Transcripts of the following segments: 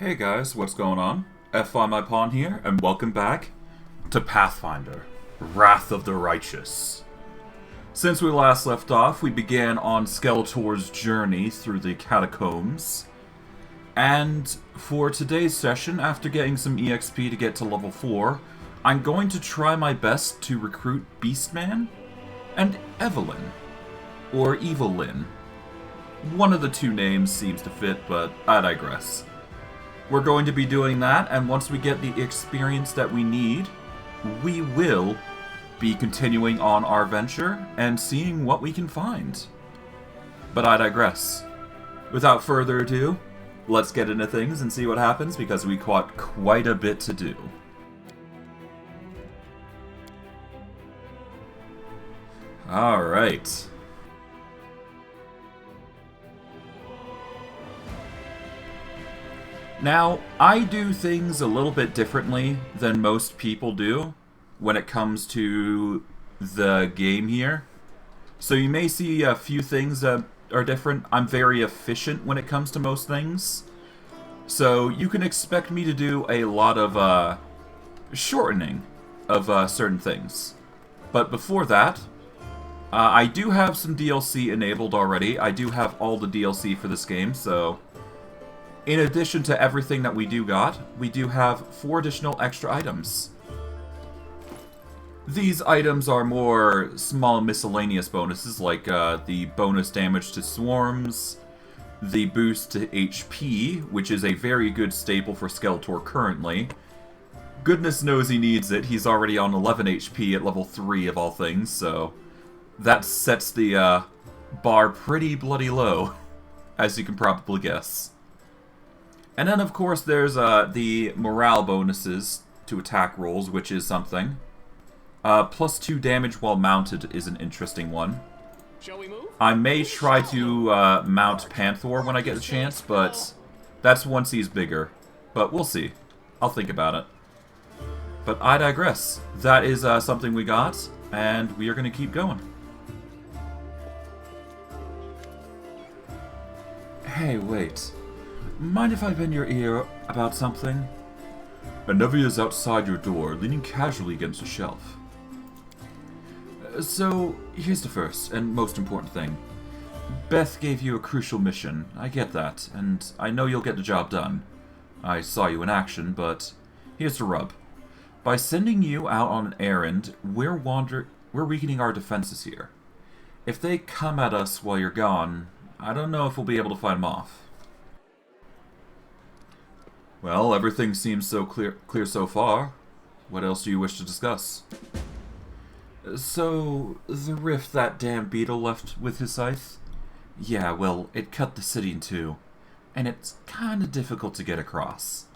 Hey guys, what's going on? Fi My Pawn here, and welcome back to Pathfinder, Wrath of the Righteous. Since we last left off, we began on Skeletor's journey through the catacombs. And for today's session, after getting some EXP to get to level 4, I'm going to try my best to recruit Beastman and Evil Lyn, or Evil Lyn. One of the two names seems to fit, but I digress. We're going to be doing that, and once we get the experience that we need, we will be continuing on our venture and seeing what we can find. But I digress. Without further ado, let's get into things and see what happens, because we got quite a bit to do. Alright. Now, I do things a little bit differently than most people do when it comes to the game here. So you may see a few things that are different. I'm very efficient when it comes to most things. So you can expect me to do a lot of shortening of certain things. But before that, I do have some DLC enabled already. I do have all the DLC for this game, so in addition to everything that we do have 4 additional extra items. These items are more small miscellaneous bonuses, like the bonus damage to swarms, the boost to HP, which is a very good staple for Skeletor currently. Goodness knows he needs it, he's already on 11 HP at level 3 of all things, so that sets the bar pretty bloody low, as you can probably guess. And then, of course, there's the morale bonuses to attack rolls, which is something. Plus 2 damage while mounted is an interesting one. Shall we move? I may try to mount Panther when I get the chance, but that's once he's bigger. But we'll see. I'll think about it. But I digress. That is something we got, and we are going to keep going. Hey, wait. Mind if I bend your ear about something? Anew is outside your door, leaning casually against a shelf. So, here's the first and most important thing. Beth gave you a crucial mission, I get that, and I know you'll get the job done. I saw you in action, but here's the rub. By sending you out on an errand, we're weakening our defenses here. If they come at us while you're gone, I don't know if we'll be able to fight them off. Well, everything seems so clear so far. What else do you wish to discuss? So, the rift that damn beetle left with his scythe? Yeah, well, it cut the city in two, and it's kinda difficult to get across.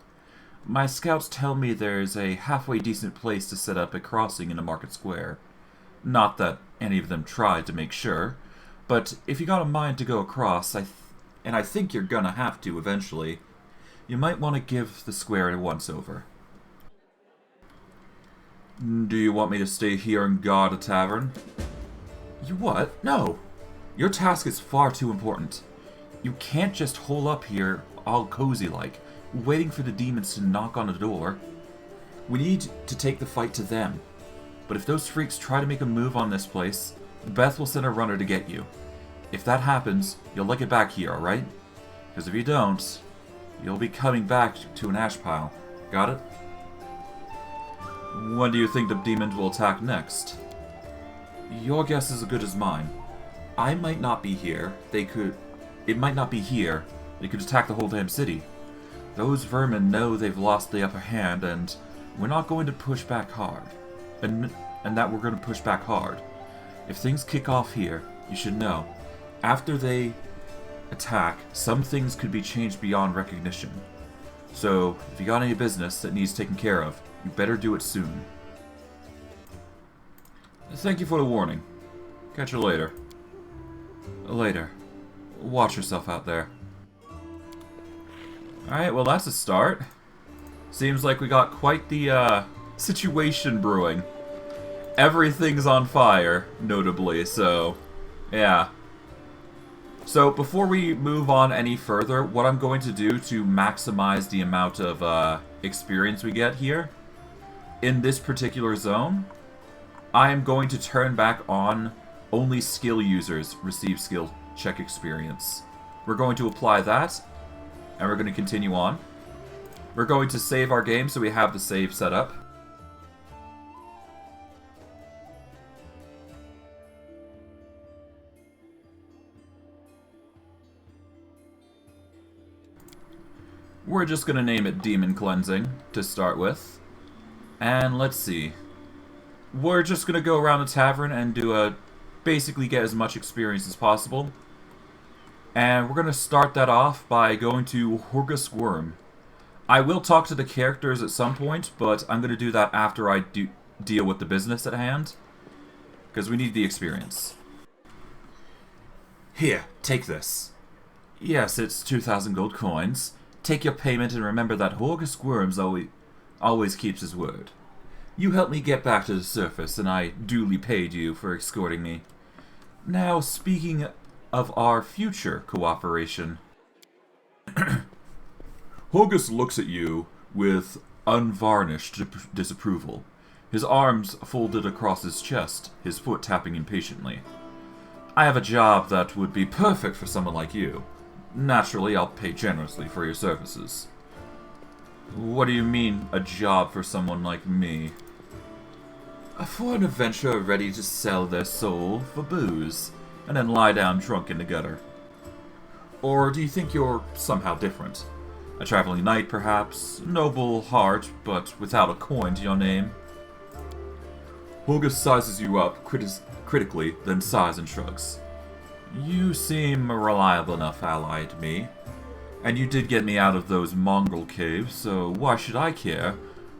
My scouts tell me there's a halfway decent place to set up a crossing in the market square. Not that any of them tried to make sure, but if you got a mind to go across, and I think you're gonna have to eventually, you might want to give the square a once-over. Do you want me to stay here and guard a tavern? You what? No! Your task is far too important. You can't just hole up here all cozy-like, waiting for the demons to knock on the door. We need to take the fight to them. But if those freaks try to make a move on this place, Beth will send a runner to get you. If that happens, you'll let it back here, alright? Because if you don't, you'll be coming back to an ash pile. Got it? When do you think the demons will attack next? Your guess is as good as mine. I might not be here. It might not be here. They could attack the whole damn city. Those vermin know they've lost the upper hand, and we're not going to push back hard. And that we're going to push back hard. If things kick off here, you should know. After they attack, some things could be changed beyond recognition. So, if you got any business that needs taken care of, you better do it soon. Thank you for the warning. Catch you later. Later. Watch yourself out there. Alright, well that's a start. Seems like we got quite the situation brewing. Everything's on fire, notably, so yeah. So before we move on any further, what I'm going to do to maximize the amount of experience we get here, in this particular zone, I am going to turn back on only skill users receive skill check experience. We're going to apply that, and we're going to continue on. We're going to save our game so we have the save set up. We're just going to name it Demon Cleansing to start with. And let's see. We're just going to go around the tavern and do basically get as much experience as possible. And we're going to start that off by going to Horgus Worm. I will talk to the characters at some point, but I'm going to do that after I deal with the business at hand. Because we need the experience. Here, take this. Yes, it's 2,000 gold coins. Take your payment and remember that Horgus Worms always keeps his word. You helped me get back to the surface, and I duly paid you for escorting me. Now, speaking of our future cooperation. Horgus looks at you with unvarnished disapproval, his arms folded across his chest, his foot tapping impatiently. I have a job that would be perfect for someone like you. Naturally, I'll pay generously for your services. What do you mean, a job for someone like me? For an adventurer ready to sell their soul for booze, and then lie down drunk in the gutter. Or do you think you're somehow different? A traveling knight, perhaps? Noble heart, but without a coin to your name? Horgus sizes you up critically, then sighs and shrugs. You seem a reliable enough ally to me. And you did get me out of those mongrel caves, so why should I care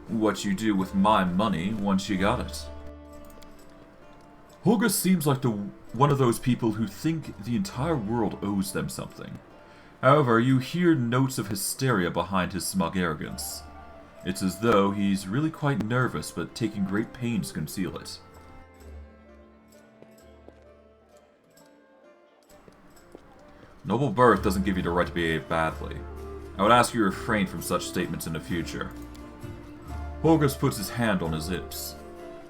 what you do with my money once you got it? Horgus seems like one of those people who think the entire world owes them something. However, you hear notes of hysteria behind his smug arrogance. It's as though he's really quite nervous, but taking great pains to conceal it. Noble birth doesn't give you the right to behave badly. I would ask you to refrain from such statements in the future. Horgus puts his hand on his hips.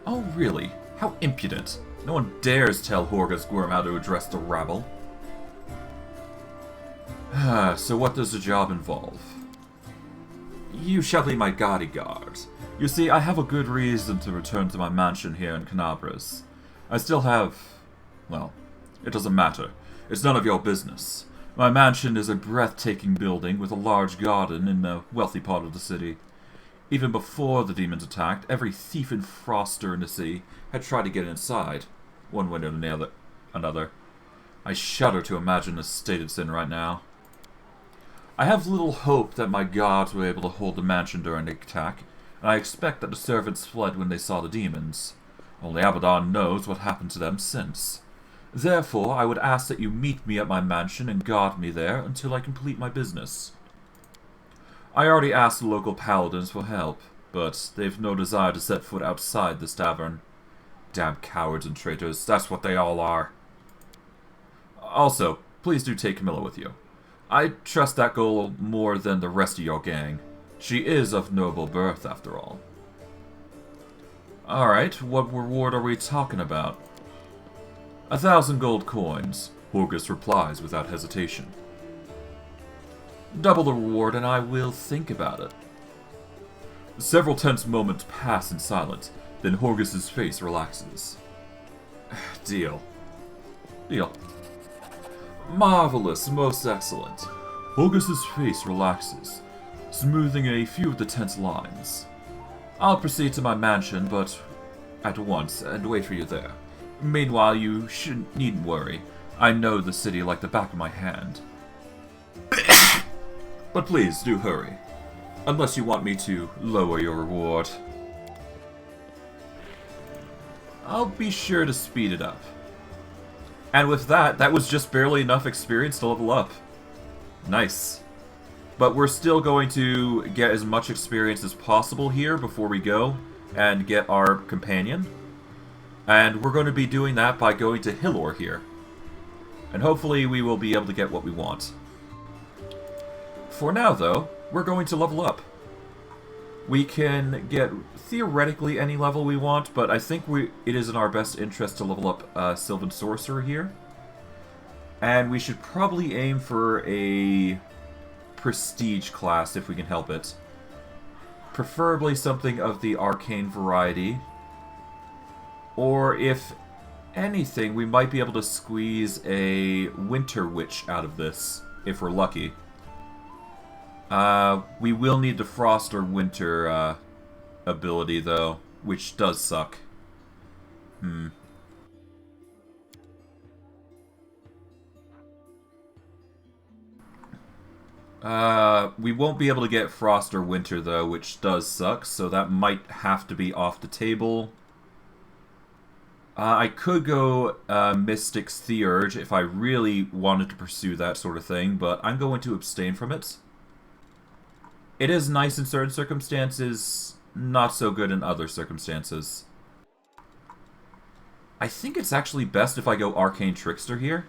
Oh really? How impudent. No one dares tell Horgus Worm how to address the rabble. So what does the job involve? You shall be my bodyguard. You see, I have a good reason to return to my mansion here in Canabras. I still have... well, it doesn't matter. It's none of your business. My mansion is a breathtaking building with a large garden in a wealthy part of the city. Even before the demons attacked, every thief and froster in the city had tried to get inside, one way or another. I shudder to imagine the state it's in right now. I have little hope that my guards were able to hold the mansion during the attack, and I expect that the servants fled when they saw the demons. Only Abaddon knows what happened to them since. Therefore, I would ask that you meet me at my mansion and guard me there until I complete my business. I already asked the local paladins for help, but they've no desire to set foot outside this tavern. Damn cowards and traitors, that's what they all are. Also, please do take Camilla with you. I trust that girl more than the rest of your gang. She is of noble birth, after all. Alright, what reward are we talking about? 1,000 gold coins, Horgus replies without hesitation. Double the reward and I will think about it. Several tense moments pass in silence, then Horgus's face relaxes. Deal. Deal. Marvelous, most excellent. Horgus's face relaxes, smoothing a few of the tense lines. I'll proceed to my mansion, but at once, and wait for you there. Meanwhile, you needn't worry. I know the city like the back of my hand. But please, do hurry. Unless you want me to lower your reward. I'll be sure to speed it up. And with that, that was just barely enough experience to level up. Nice. But we're still going to get as much experience as possible here before we go and get our companion. And we're going to be doing that by going to Hillor here. And hopefully we will be able to get what we want. For now, though, we're going to level up. We can get, theoretically, any level we want, but I think it is in our best interest to level up Sylvan Sorcerer here. And we should probably aim for a Prestige class if we can help it. Preferably something of the Arcane variety. Or if anything, we might be able to squeeze a Winter Witch out of this, if we're lucky. We will need the Frost or Winter ability, though, which does suck. We won't be able to get Frost or Winter, though, which does suck, so that might have to be off the table. I could go Mystic's Theurge if I really wanted to pursue that sort of thing, but I'm going to abstain from it. It is nice in certain circumstances, not so good in other circumstances. I think it's actually best if I go Arcane Trickster here,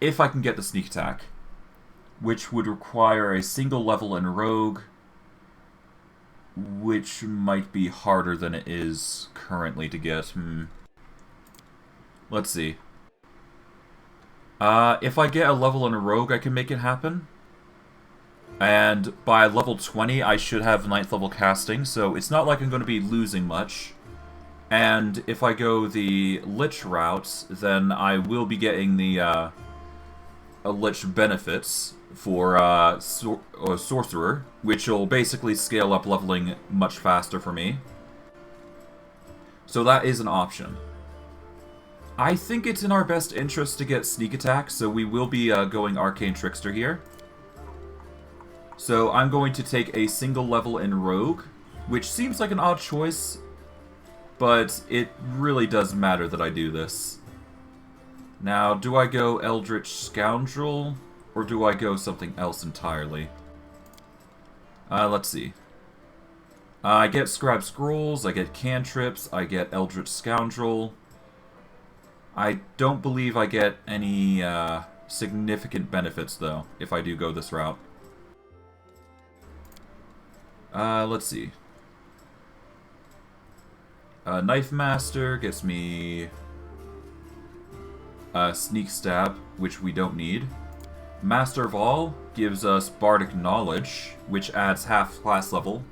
if I can get the sneak attack, which would require a single level in Rogue, which might be harder than it is currently to get. Let's see. If I get a level in a Rogue, I can make it happen. And by level 20, I should have 9th level casting, so it's not like I'm going to be losing much. And if I go the Lich route, then I will be getting the Lich benefits for Sorcerer, which will basically scale up leveling much faster for me. So that is an option. I think it's in our best interest to get Sneak Attack, so we will be going Arcane Trickster here. So I'm going to take a single level in Rogue, which seems like an odd choice, but it really does matter that I do this. Now, do I go Eldritch Scoundrel, or do I go something else entirely? Let's see. I get Scribe Scrolls, I get Cantrips, I get Eldritch Scoundrel. I don't believe I get any significant benefits, though, if I do go this route. Let's see. Knife Master gets me Sneak Stab, which we don't need. Master of All gives us Bardic Knowledge, which adds half class level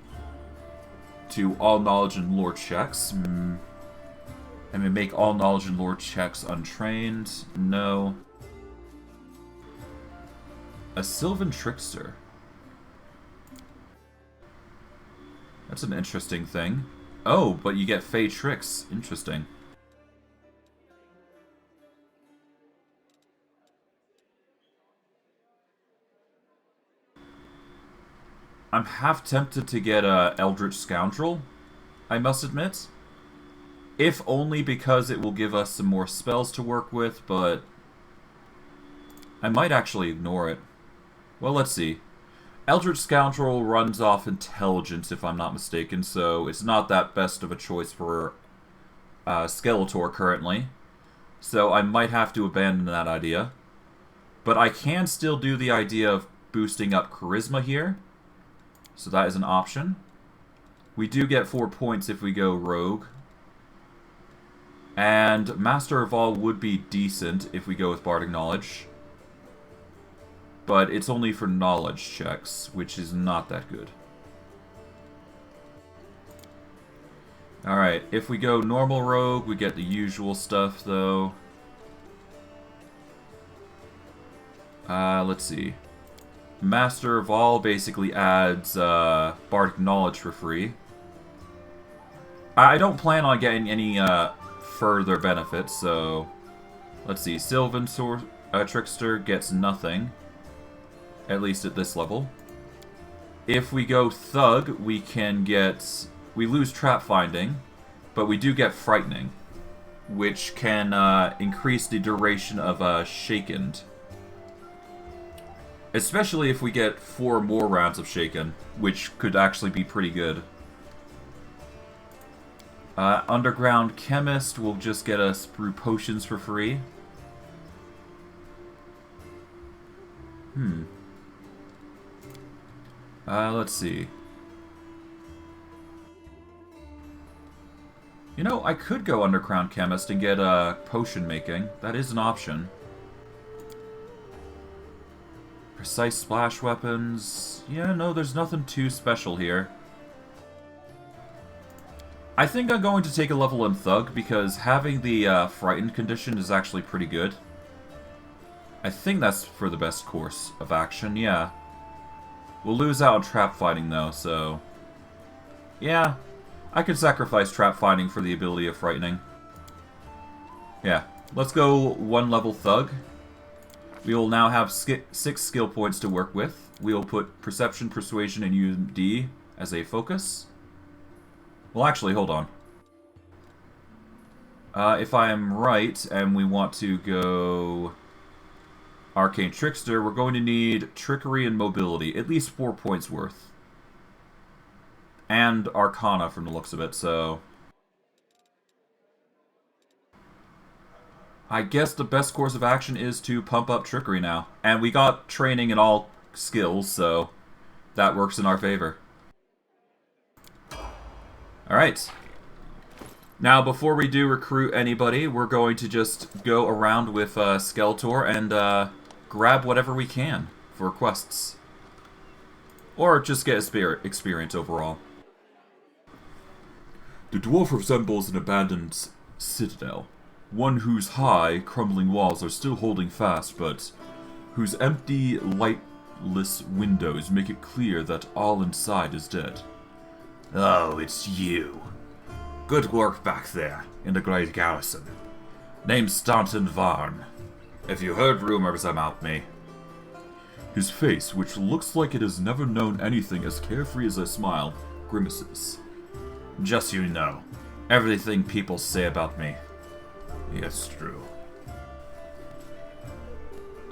to all knowledge and lore checks. And we make all knowledge and lore checks untrained. No. A Sylvan Trickster. That's an interesting thing. Oh, but you get Fey Tricks. Interesting. I'm half tempted to get a Eldritch Scoundrel, I must admit. If only because it will give us some more spells to work with, but I might actually ignore it. Well, let's see. Eldritch Scoundrel runs off Intelligence, if I'm not mistaken, so it's not that best of a choice for Skeletor currently. So I might have to abandon that idea. But I can still do the idea of boosting up Charisma here. So that is an option. We do get 4 points if we go Rogue. And Master of All would be decent if we go with Bardic Knowledge. But it's only for knowledge checks, which is not that good. Alright, if we go normal Rogue, we get the usual stuff, though. Let's see. Master of All basically adds Bardic Knowledge for free. I don't plan on getting any further benefits, so... Let's see, Sylvan Trickster gets nothing. At least at this level. If we go Thug, we can get... We lose Trap Finding, but we do get Frightening, which can increase the duration of Shakened. Especially if we get 4 more rounds of Shaken, which could actually be pretty good. Underground Chemist will just get us brew potions for free. Let's see. You know, I could go Underground Chemist and get potion making. That is an option. Precise splash weapons. Yeah, no, there's nothing too special here. I think I'm going to take a level in Thug because having the Frightened condition is actually pretty good. I think that's for the best course of action, yeah. We'll lose out on trap fighting though, so... yeah, I could sacrifice trap fighting for the ability of frightening. Yeah, let's go 1 level Thug. We will now have 6 skill points to work with. We will put Perception, Persuasion, and UD as a focus. Well, actually, hold on. If I am right, and we want to go Arcane Trickster, we're going to need Trickery and Mobility, at least 4 points worth. And Arcana from the looks of it, so... I guess the best course of action is to pump up Trickery now. And we got training in all skills, so that works in our favor. Alright. Now, before we do recruit anybody, we're going to just go around with Skeletor and grab whatever we can for quests. Or just get experience overall. The dwarf resembles an abandoned citadel. One whose high, crumbling walls are still holding fast, but whose empty, lightless windows make it clear that all inside is dead. Oh, it's you. Good work back there, in the great garrison. Name's Staunton Varn. Have you heard rumors about me? His face, which looks like it has never known anything as carefree as a smile, grimaces. Just you know, everything people say about me. Yes, true.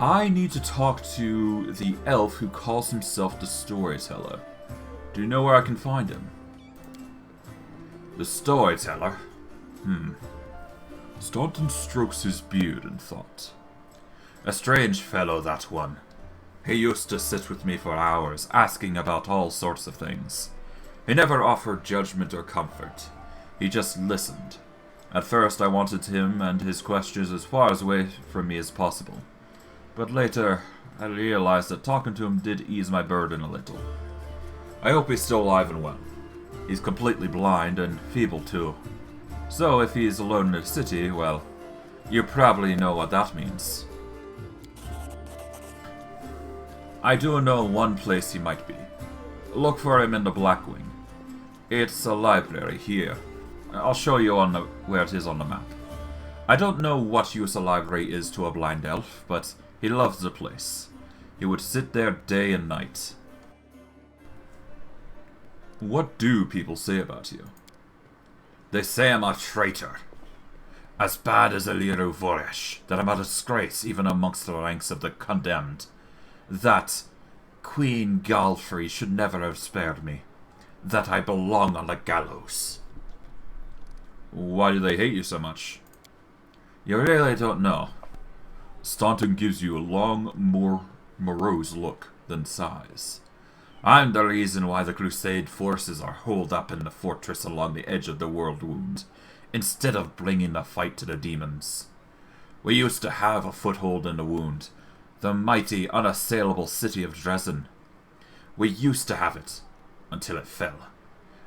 I need to talk to the elf who calls himself the Storyteller. Do you know where I can find him? The Storyteller? Staunton strokes his beard in thought. A strange fellow, that one. He used to sit with me for hours, asking about all sorts of things. He never offered judgment or comfort. He just listened. At first I wanted him and his questions as far away from me as possible. But later, I realized that talking to him did ease my burden a little. I hope he's still alive and well. He's completely blind and feeble too. So if he's alone in the city, well, you probably know what that means. I do know one place he might be. Look for him in the Blackwing. It's a library here. I'll show you where it is on the map. I don't know what use a library is to a blind elf, but he loves the place. He would sit there day and night. What do people say about you? They say I'm a traitor. As bad as a little Woljif, that I'm a disgrace even amongst the ranks of the condemned. That Queen Galfrey should never have spared me. That I belong on the gallows. Why do they hate you so much? You really don't know. Staunton gives you a long, more morose look than sighs. I'm the reason why the Crusade forces are holed up in the fortress along the edge of the World Wound, instead of bringing the fight to the demons. We used to have a foothold in the Wound, the mighty, unassailable city of Dresden. We used to have it, until it fell.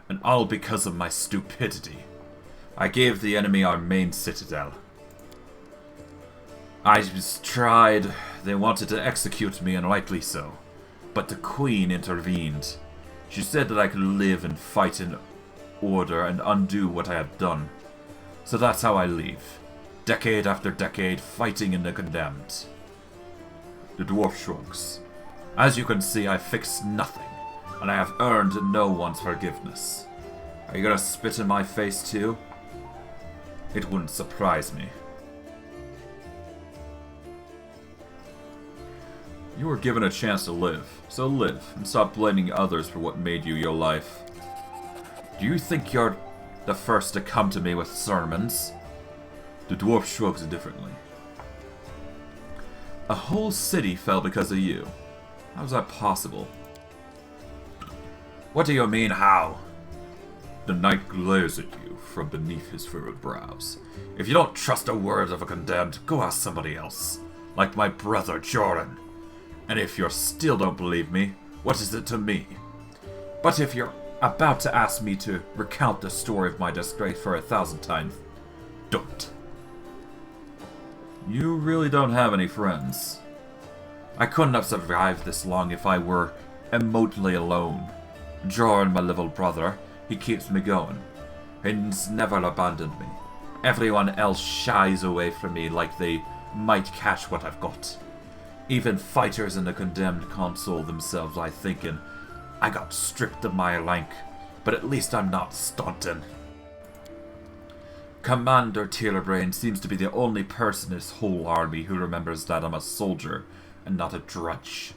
And all because of my stupidity. I gave the enemy our main citadel. I was tried. They wanted to execute me, and rightly so. But the Queen intervened. She said that I could live and fight in order and undo what I had done. So that's how I leave. Decade after decade, fighting in the condemned. The dwarf shrugs. As you can see, I fixed nothing, and I have earned no one's forgiveness. Are you gonna spit in my face too? It wouldn't surprise me. You were given a chance to live, so live, and stop blaming others for what made you your life. Do you think you're the first to come to me with sermons? The dwarf shrugs differently. A whole city fell because of you. How's that possible? What do you mean, how? The knight glares at you from beneath his furrowed brows. If you don't trust the words of a condemned, go ask somebody else. Like my brother, Jordan. And if you still don't believe me, what is it to me? But if you're about to ask me to recount the story of my disgrace for 1,000 times, don't. You really don't have any friends. I couldn't have survived this long if I were remotely alone. Jordan, my little brother, he keeps me going. He's never abandoned me. Everyone else shies away from me like they might catch what I've got. Even fighters in the condemned console themselves I thinking, I got stripped of my rank, but at least I'm not stunting. Commander Tailorbrain seems to be the only person in his whole army who remembers that I'm a soldier and not a drudge.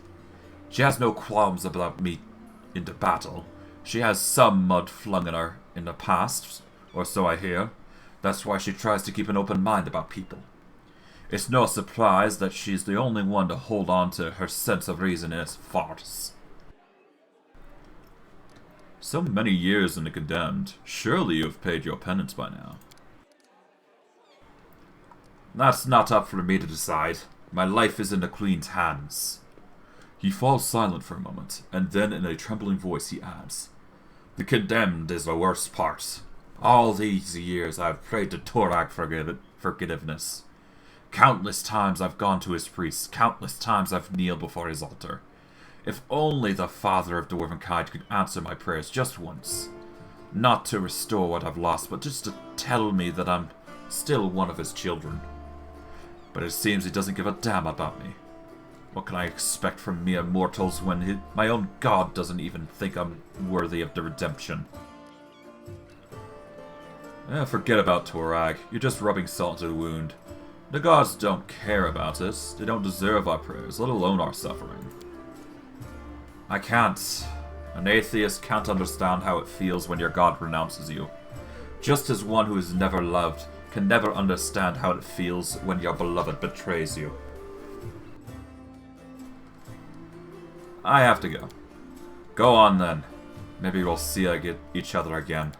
She has no qualms about me into battle. She has some mud flung in her in the past, or so I hear. That's why she tries to keep an open mind about people. It's no surprise that she's the only one to hold on to her sense of reason in its farce. So many years in the condemned. Surely you have paid your penance by now. That's not up for me to decide. My life is in the Queen's hands. He falls silent for a moment, and then in a trembling voice he adds, The condemned is the worst part. All these years I've prayed to Torag for forgiveness. Countless times I've gone to his priest, countless times I've kneeled before his altar. If only the Father of Dwarvenkind could answer my prayers just once. Not to restore what I've lost, but just to tell me that I'm still one of his children. But it seems he doesn't give a damn about me. What can I expect from mere mortals when my own god doesn't even think I'm worthy of the redemption? Forget about Torag. You're just rubbing salt into the wound. The gods don't care about us. They don't deserve our prayers, let alone our suffering. I can't. An atheist can't understand how it feels when your god renounces you. Just as one who is never loved can never understand how it feels when your beloved betrays you. I have to go. Go on then. Maybe we'll see each other again.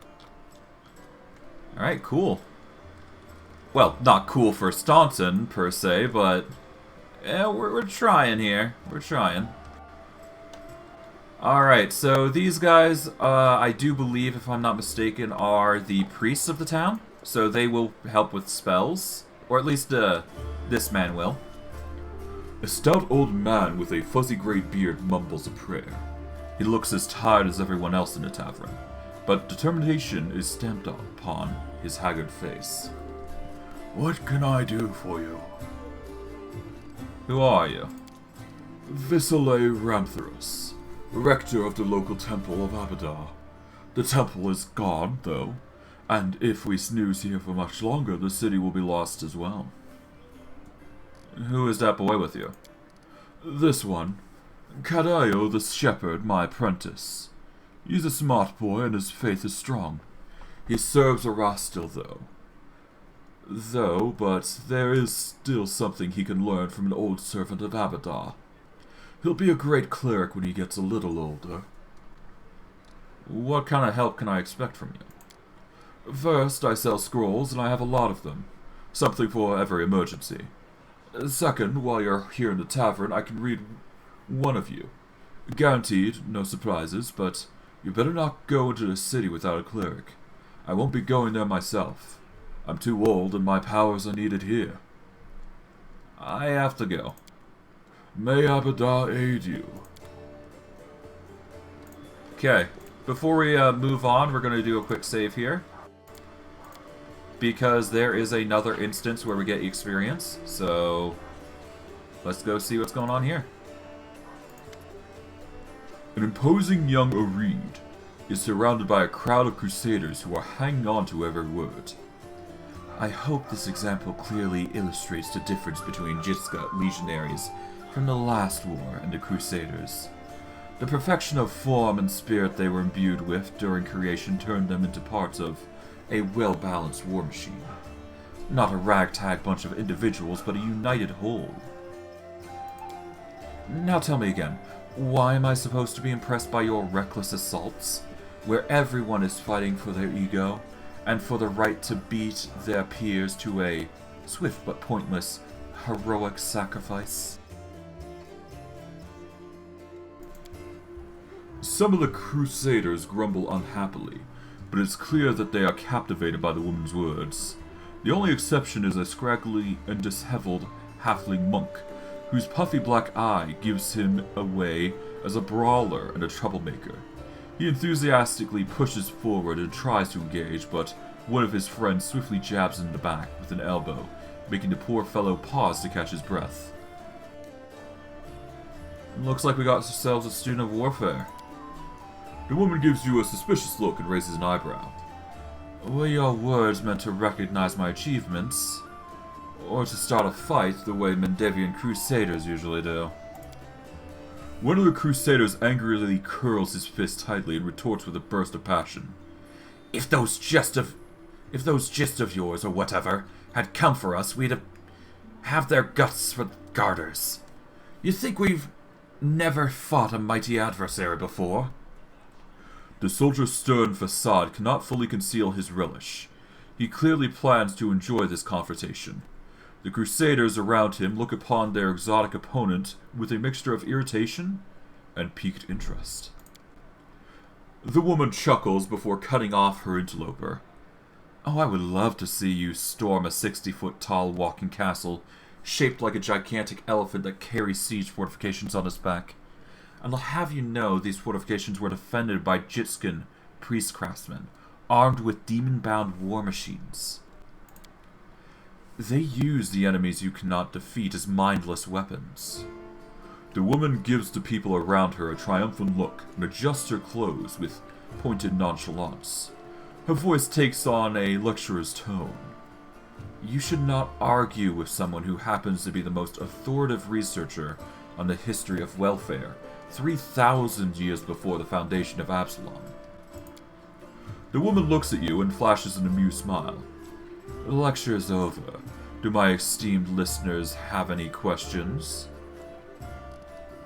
Alright, cool. Well, not cool for Staunton, per se, but we're trying here. We're trying. Alright, so these guys, I do believe, if I'm not mistaken, are the priests of the town. So they will help with spells. Or at least, this man will. A stout old man with a fuzzy grey beard mumbles a prayer. He looks as tired as everyone else in the tavern, but determination is stamped upon his haggard face. What can I do for you? Who are you? Visalei Ramtharus, rector of the local temple of Abadar. The temple is gone, though, and if we snooze here for much longer, the city will be lost as well. Who is that boy with you? This one. Kadayo the shepherd, my apprentice. He's a smart boy and his faith is strong. He serves Arastil, but there is still something he can learn from an old servant of Abadar. He'll be a great cleric when he gets a little older. What kind of help can I expect from you? First, I sell scrolls, and I have a lot of them. Something for every emergency. Second, while you're here in the tavern, I can read one of you. Guaranteed, no surprises, but you better not go into the city without a cleric. I won't be going there myself. I'm too old, and my powers are needed here. I have to go. May Abadar aid you. Okay, before we move on, we're going to do a quick save here. Because there is another instance where we get experience, so let's go see what's going on here. An imposing young Areed is surrounded by a crowd of crusaders who are hanging on to every word. I hope this example clearly illustrates the difference between Jitska legionaries from the last war and the crusaders. The perfection of form and spirit they were imbued with during creation turned them into parts of a well-balanced war machine. Not a ragtag bunch of individuals, but a united whole. Now tell me again, Why am I supposed to be impressed by your reckless assaults, where everyone is fighting for their ego, and for the right to beat their peers to a swift but pointless, heroic sacrifice? Some of the Crusaders grumble unhappily, but it's clear that they are captivated by the woman's words. The only exception is a scraggly and disheveled halfling monk, whose puffy black eye gives him away as a brawler and a troublemaker. He enthusiastically pushes forward and tries to engage, but one of his friends swiftly jabs him in the back with an elbow, making the poor fellow pause to catch his breath. Looks like we got ourselves a student of warfare. The woman gives you a suspicious look and raises an eyebrow. Were your words meant to recognize my achievements, or to start a fight the way Mendevian Crusaders usually do? One of the Crusaders angrily curls his fist tightly and retorts with a burst of passion. If those gist of yours, or whatever, had come for us, we'd have their guts for garters. You think we've never fought a mighty adversary before? The soldier's stern facade cannot fully conceal his relish. He clearly plans to enjoy this confrontation. The Crusaders around him look upon their exotic opponent with a mixture of irritation and piqued interest. The woman chuckles before cutting off her interloper. Oh, I would love to see you storm a 60-foot-tall walking castle shaped like a gigantic elephant that carries siege fortifications on its back. And I'll have you know these fortifications were defended by Jitskin priest craftsmen, armed with demon-bound war machines. They use the enemies you cannot defeat as mindless weapons. The woman gives the people around her a triumphant look and adjusts her clothes with pointed nonchalance. Her voice takes on a lecturer's tone. You should not argue with someone who happens to be the most authoritative researcher on the history of welfare 3,000 years before the foundation of Absalom. The woman looks at you and flashes an amused smile. The lecture is over. Do my esteemed listeners have any questions?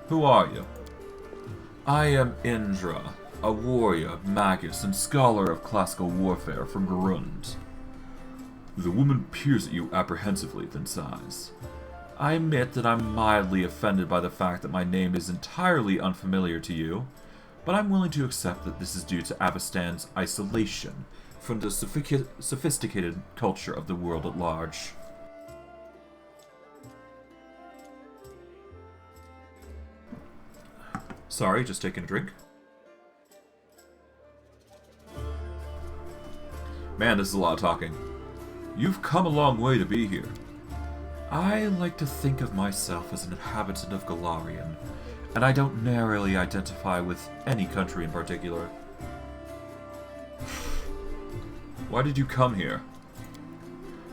Who are you? I am Indra, a warrior, magus, and scholar of classical warfare from Garund. The woman peers at you apprehensively, then sighs. I admit that I'm mildly offended by the fact that my name is entirely unfamiliar to you, but I'm willing to accept that this is due to Avastan's isolation from the sophisticated culture of the world at large. Sorry, just taking a drink. Man, this is a lot of talking. You've come a long way to be here. I like to think of myself as an inhabitant of Galarian, and I don't narrowly identify with any country in particular. Why did you come here?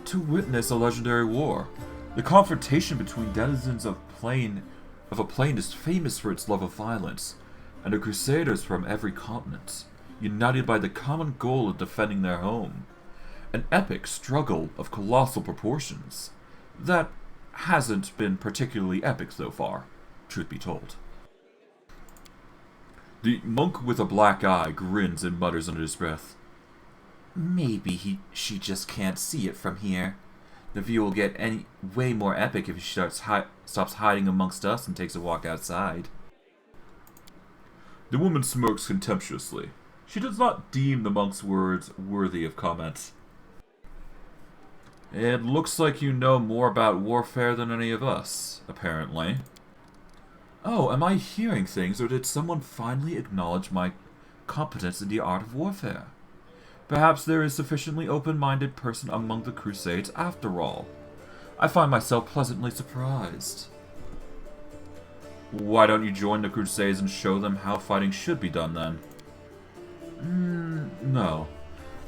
To witness a legendary war. The confrontation between denizens of a plain is famous for its love of violence, and the Crusaders from every continent, united by the common goal of defending their home. An epic struggle of colossal proportions. That hasn't been particularly epic so far, truth be told. The monk with a black eye grins and mutters under his breath. Maybe she just can't see it from here. The view will get way more epic if she stops hiding amongst us and takes a walk outside. The woman smirks contemptuously. She does not deem the monk's words worthy of comment. It looks like you know more about warfare than any of us, apparently. Oh, am I hearing things, or did someone finally acknowledge my competence in the art of warfare? Perhaps there is a sufficiently open-minded person among the Crusades after all. I find myself pleasantly surprised. Why don't you join the Crusades and show them how fighting should be done, then? No.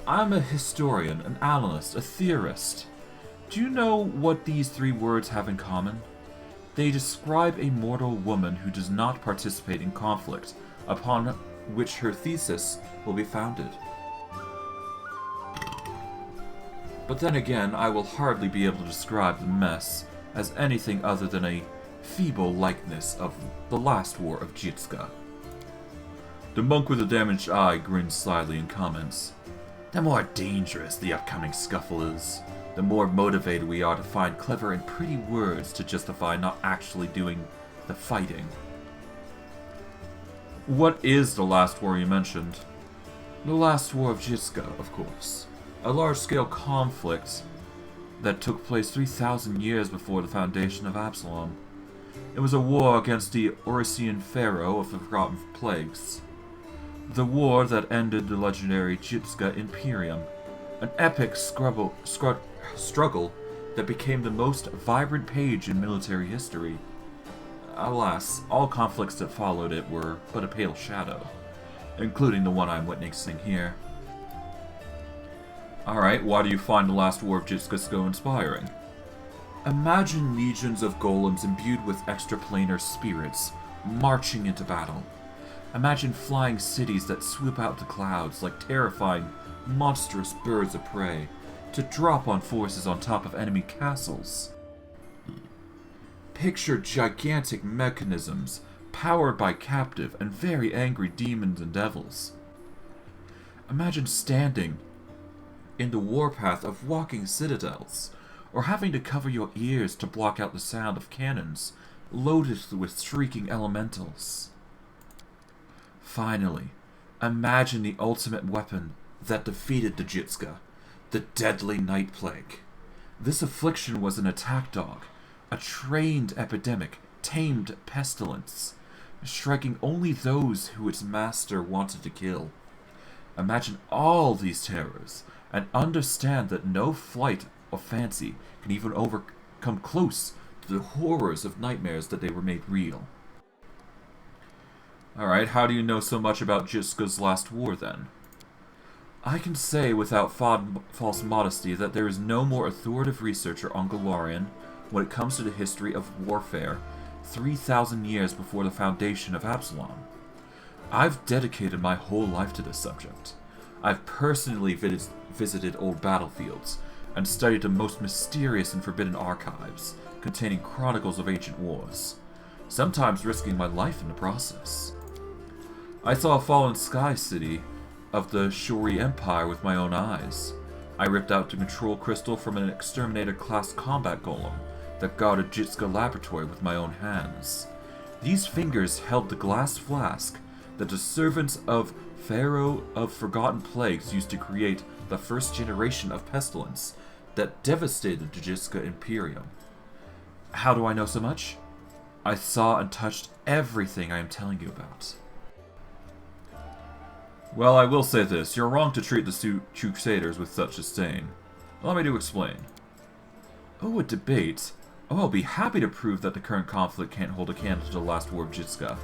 I'm a historian, an analyst, a theorist. Do you know what these three words have in common? They describe a mortal woman who does not participate in conflict, upon which her thesis will be founded. But then again, I will hardly be able to describe the mess as anything other than a feeble likeness of the last war of Jitska. The monk with the damaged eye grins slyly and comments, "The more dangerous the upcoming scuffle is, the more motivated we are to find clever and pretty words to justify not actually doing the fighting." What is the last war you mentioned? The last war of Jitska, of course. A large-scale conflict that took place 3,000 years before the foundation of Absalom. It was a war against the Orician pharaoh of the Forgotten Plagues. The war that ended the legendary Jitska Imperium. An epic struggle that became the most vibrant page in military history. Alas, all conflicts that followed it were but a pale shadow, including the one I'm witnessing here. Alright, why do you find the last war of Jitska so inspiring? Imagine legions of golems imbued with extraplanar spirits, marching into battle. Imagine flying cities that swoop out the clouds like terrifying, monstrous birds of prey, to drop on forces on top of enemy castles. Picture gigantic mechanisms, powered by captive and very angry demons and devils. Imagine standing in the warpath of walking citadels, or having to cover your ears to block out the sound of cannons loaded with shrieking elementals. Finally, imagine the ultimate weapon that defeated the Jitska, the deadly Night Plague. This affliction was an attack dog, a trained epidemic, tamed pestilence, striking only those who its master wanted to kill. Imagine all these terrors, and understand that no flight or fancy can even come close to the horrors of nightmares that they were made real. Alright, how do you know so much about Jitska's last war, then? I can say without false modesty that there is no more authoritative researcher on Golarion when it comes to the history of warfare 3,000 years before the foundation of Absalom. I've dedicated my whole life to this subject. I've personally visited old battlefields and studied the most mysterious and forbidden archives containing chronicles of ancient wars, sometimes risking my life in the process. I saw a fallen sky city of the Shori Empire with my own eyes. I ripped out the control crystal from an exterminator-class combat golem that guarded Jitska laboratory with my own hands. These fingers held the glass flask that the servants of Pharaoh of Forgotten Plagues used to create the first generation of pestilence that devastated the Jitska Imperium. How do I know so much? I saw and touched everything I am telling you about. Well, I will say this. You're wrong to treat the Crusaders with such disdain. Allow me to explain. Oh, a debate? Oh, I'll be happy to prove that the current conflict can't hold a candle to the last war of Jitska.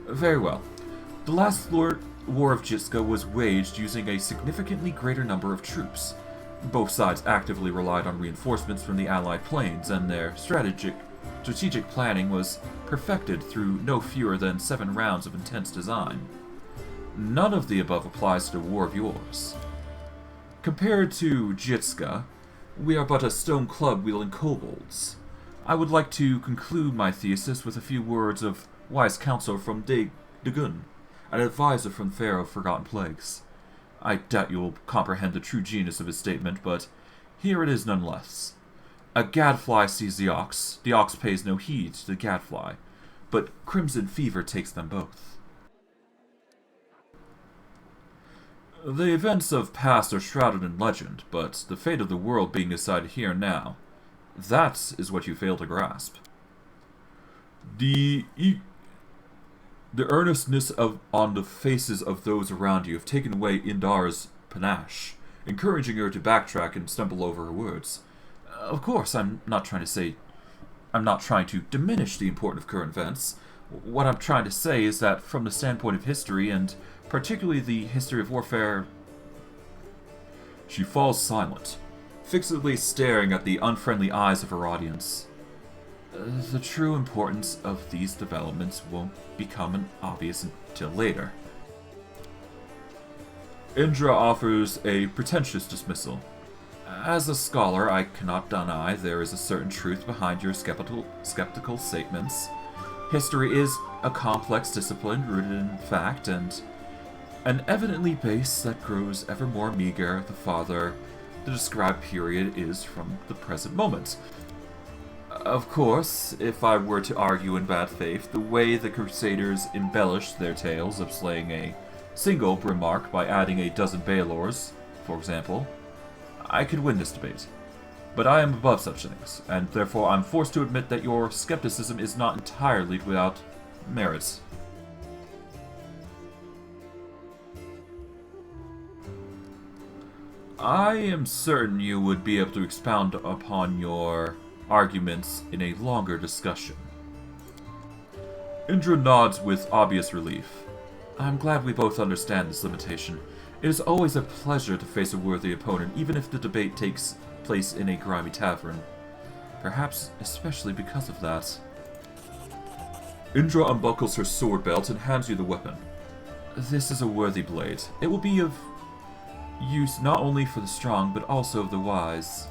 Very well. The last war of Jitska was waged using a significantly greater number of troops. Both sides actively relied on reinforcements from the Allied planes, and their strategic planning was perfected through no fewer than 7 rounds of intense design. None of the above applies to the war of yours. Compared to Jitska, we are but a stone club wielding kobolds. I would like to conclude my thesis with a few words of wise counsel from Dagun, an advisor from Pharaoh of Forgotten Plagues. I doubt you will comprehend the true genius of his statement, but here it is nonetheless. A gadfly sees the ox pays no heed to the gadfly, but crimson fever takes them both. The events of past are shrouded in legend, but the fate of the world being decided here and now, that is what you fail to grasp. The earnestness on the faces of those around you have taken away Indar's panache, encouraging her to backtrack and stumble over her words. Of course, I'm not trying to diminish the importance of current events. What I'm trying to say is that from the standpoint of history, and particularly the history of warfare... She falls silent, fixedly staring at the unfriendly eyes of her audience. The true importance of these developments won't become obvious until later. Indra offers a pretentious dismissal. As a scholar, I cannot deny there is a certain truth behind your skeptical statements. History is a complex discipline rooted in fact and an evidently base that grows ever more meager the farther the described period is from the present moment. Of course, if I were to argue in bad faith, the way the Crusaders embellished their tales of slaying a single Brimarch by adding a dozen Baelors, for example, I could win this debate. But I am above such things, and therefore I'm forced to admit that your skepticism is not entirely without merit. I am certain you would be able to expound upon your arguments in a longer discussion. Indra nods with obvious relief. I'm glad we both understand this limitation. It is always a pleasure to face a worthy opponent, even if the debate takes place in a grimy tavern. Perhaps especially because of that. Indra unbuckles her sword belt and hands you the weapon. This is a worthy blade. It will be of use not only for the strong, but also of the wise.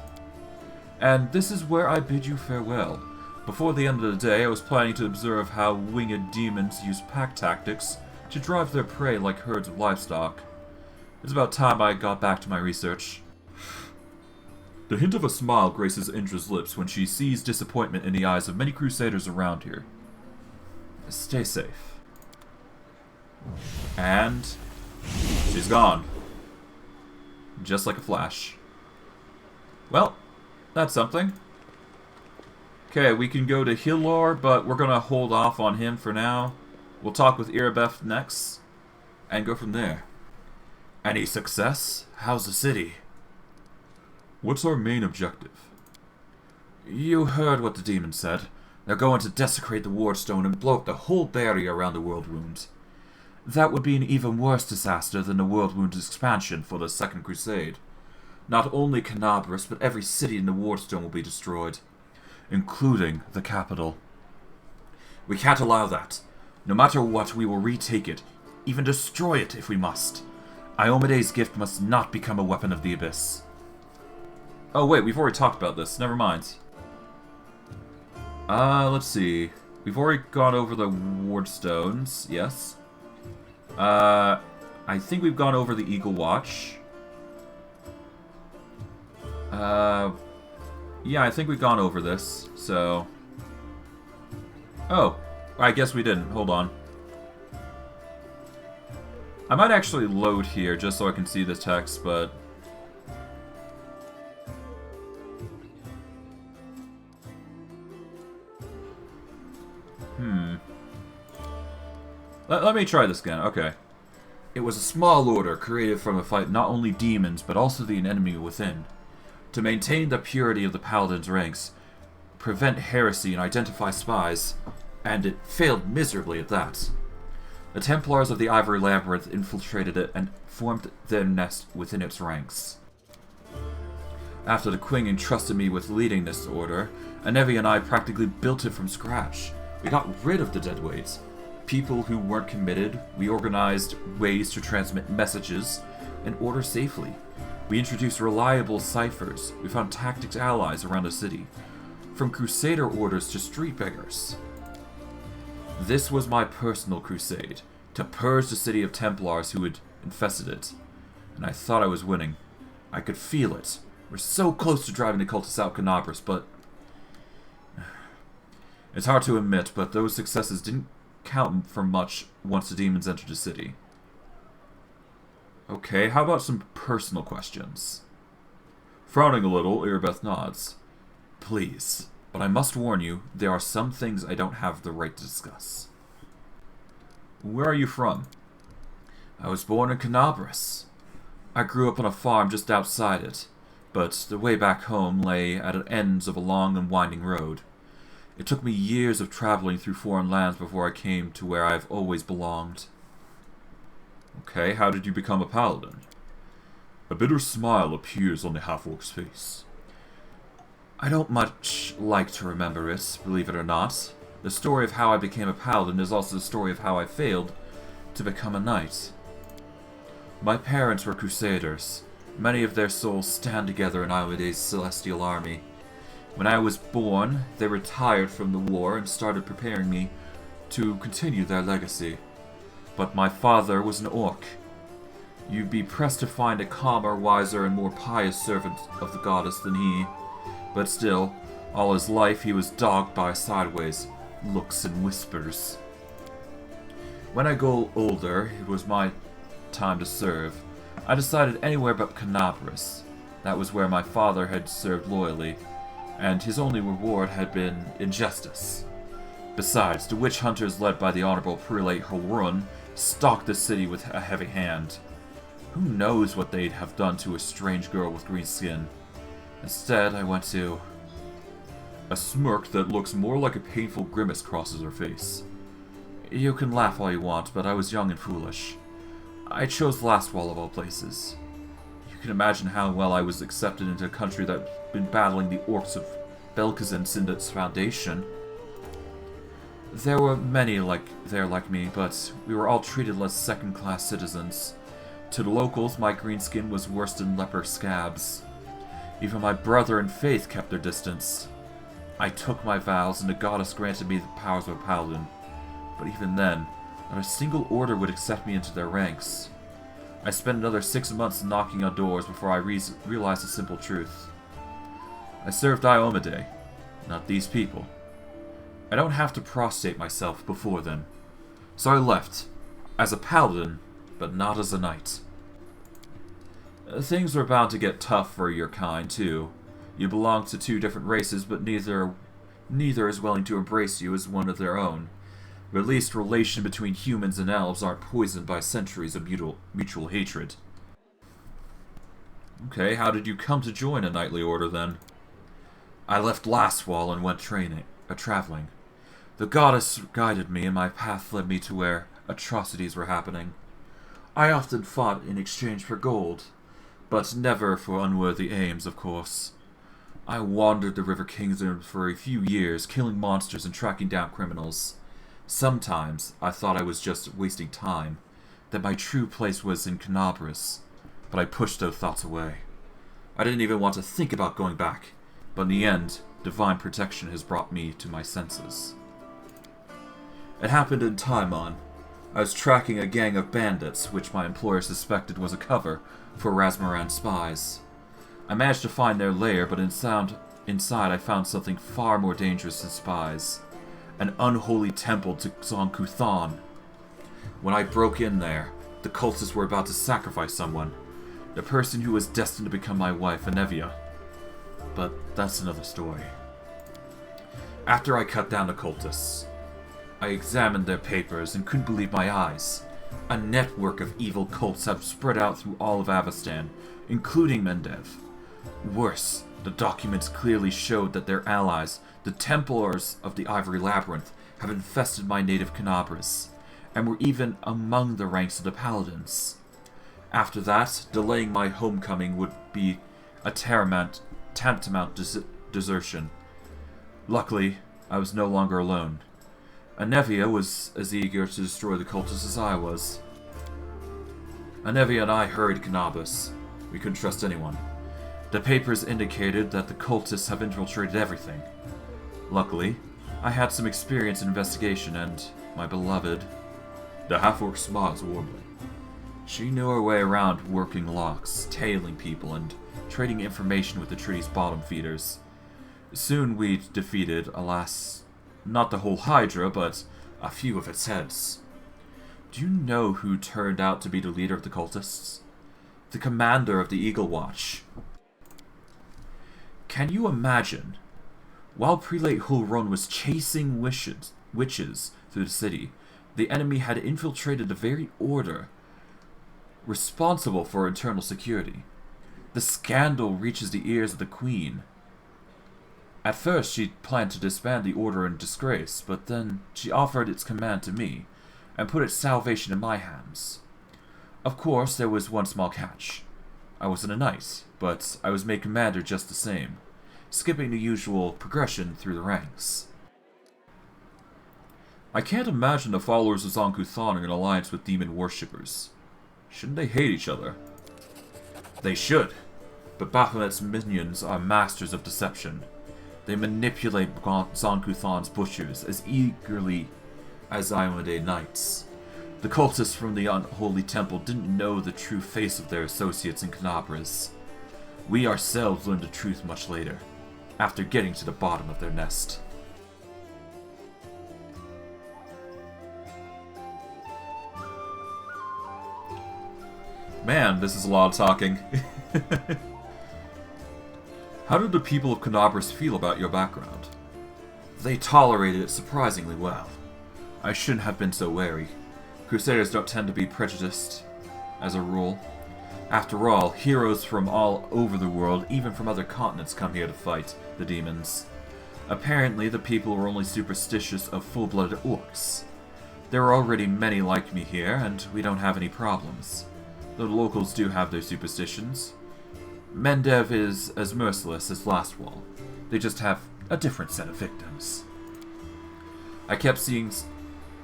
And this is where I bid you farewell. Before the end of the day, I was planning to observe how winged demons use pack tactics to drive their prey like herds of livestock. It's about time I got back to my research. The hint of a smile graces Indra's lips when she sees disappointment in the eyes of many crusaders around here. Stay safe. And she's gone. Just like a flash. Well, that's something. Okay, we can go to Hilor, but we're gonna hold off on him for now. We'll talk with Irabeth next, and go from there. Any success? How's the city? What's our main objective? You heard what the demon said. They're going to desecrate the wardstone and blow up the whole barrier around the world wound. That would be an even worse disaster than the world wound's expansion for the Second Crusade. Not only Canabras, but every city in the wardstone will be destroyed, including the capital. We can't allow that. No matter what, we will retake it, even destroy it if we must. Iomede's gift must not become a weapon of the Abyss. Oh wait, we've already talked about this. Never mind. Let's see. We've already gone over the wardstones. Yes. I think we've gone over the Eagle Watch. Yeah, I think we've gone over this, so... Oh, I guess we didn't. Hold on. I might actually load here just so I can see the text, but... Let me try this again. Okay. It was a small order created from a fight not only demons, but also the enemy within. To maintain the purity of the Paladin's ranks, prevent heresy and identify spies, and it failed miserably at that. The Templars of the Ivory Labyrinth infiltrated it and formed their nest within its ranks. After the Queen entrusted me with leading this order, Anevi and I practically built it from scratch. We got rid of the deadweights. People who weren't committed, we organized ways to transmit messages and order safely. We introduced reliable ciphers. We found tactics allies around the city, from crusader orders to street beggars. This was my personal crusade, to purge the city of Templars who had infested it. And I thought I was winning. I could feel it. We're so close to driving the cultists out Canabras, but... It's hard to admit, but those successes didn't count for much once the demons entered the city. Okay, how about some personal questions? Frowning a little, Irabeth nods. Please, but I must warn you, there are some things I don't have the right to discuss. Where are you from? I was born in Canabras. I grew up on a farm just outside it, but the way back home lay at the ends of a long and winding road. It took me years of traveling through foreign lands before I came to where I've always belonged. Okay, how did you become a paladin? A bitter smile appears on the half-orc's face. I don't much like to remember it, believe it or not. The story of how I became a paladin is also the story of how I failed to become a knight. My parents were crusaders. Many of their souls stand together in Iwada's celestial army. When I was born, they retired from the war and started preparing me to continue their legacy. But my father was an orc. You'd be pressed to find a calmer, wiser, and more pious servant of the goddess than he. But still, all his life he was dogged by sideways looks and whispers. When I grew older, it was my time to serve. I decided anywhere but Canabras. That was where my father had served loyally, and his only reward had been injustice. Besides, the witch hunters led by the Honorable Prelate Holrun stalked the city with a heavy hand. Who knows what they'd have done to a strange girl with green skin. Instead, I went to... A smirk that looks more like a painful grimace crosses her face. You can laugh all you want, but I was young and foolish. I chose Lastwall of all places. You can imagine how well I was accepted into a country that'd been battling the orcs of Belkazin since its foundation. There were many there like me, but we were all treated as second-class citizens. To the locals, my green skin was worse than leper scabs. Even my brother in faith kept their distance. I took my vows, and the goddess granted me the powers of a paladin. But even then, not a single order would accept me into their ranks. I spent another 6 months knocking on doors before I realized the simple truth. I served Diomede, not these people. I don't have to prostrate myself before them. So I left, as a paladin, but not as a knight. Things were bound to get tough for your kind, too. You belong to 2 different races, but neither is willing to embrace you as one of their own. But at least relation between humans and elves aren't poisoned by centuries of mutual hatred. Okay, how did you come to join a knightly order, then? I left Lastwall and went traveling. The goddess guided me, and my path led me to where atrocities were happening. I often fought in exchange for gold, but never for unworthy aims, of course. I wandered the River Kingdom for a few years, killing monsters and tracking down criminals. Sometimes I thought I was just wasting time, that my true place was in Canabras, but I pushed those thoughts away. I didn't even want to think about going back, but in the end, divine protection has brought me to my senses. It happened in Taimon. I was tracking a gang of bandits, which my employer suspected was a cover for Razmaran spies. I managed to find their lair, but inside I found something far more dangerous than spies. An unholy temple to Zonkuthan. When I broke in there, the cultists were about to sacrifice someone. The person who was destined to become my wife, Anevia. But that's another story. After I cut down the cultists, I examined their papers and couldn't believe my eyes. A network of evil cults have spread out through all of Avestan, including Mendev. Worse, the documents clearly showed that their allies, the Templars of the Ivory Labyrinth, have infested my native Canabras, and were even among the ranks of the Paladins. After that, delaying my homecoming would be a tantamount desertion. Luckily, I was no longer alone. Anevia was as eager to destroy the cultists as I was. Anevia and I hurried Canabras. We couldn't trust anyone. The papers indicated that the cultists have infiltrated everything. Luckily, I had some experience in investigation, and my beloved... The half-orc smiles warmly. She knew her way around working locks, tailing people, and trading information with the tree's bottom feeders. Soon we defeated, alas, not the whole Hydra, but a few of its heads. Do you know who turned out to be the leader of the cultists? The commander of the Eagle Watch. Can you imagine? While Prelate Holrun was chasing witches through the city, the enemy had infiltrated the very order responsible for internal security. The scandal reaches the ears of the Queen. At first, she planned to disband the order in disgrace, but then she offered its command to me, and put its salvation in my hands. Of course, there was one small catch. I wasn't a knight, but I was made commander just the same, skipping the usual progression through the ranks. I can't imagine the followers of Zonkuthan are in alliance with demon worshippers. Shouldn't they hate each other? They should. But Baphomet's minions are masters of deception. They manipulate Zonkuthan's butchers as eagerly as Iomedae knights. The cultists from the unholy temple didn't know the true face of their associates in Canabras. We ourselves learned the truth much later, after getting to the bottom of their nest. Man, this is a lot of talking. How did the people of Canabras feel about your background? They tolerated it surprisingly well. I shouldn't have been so wary. Crusaders don't tend to be prejudiced, as a rule. After all, heroes from all over the world, even from other continents, come here to fight the demons. Apparently, the people were only superstitious of full-blooded orcs. There are already many like me here, and we don't have any problems. Though the locals do have their superstitions. Mendev is as merciless as Lastwall. They just have a different set of victims. I kept seeing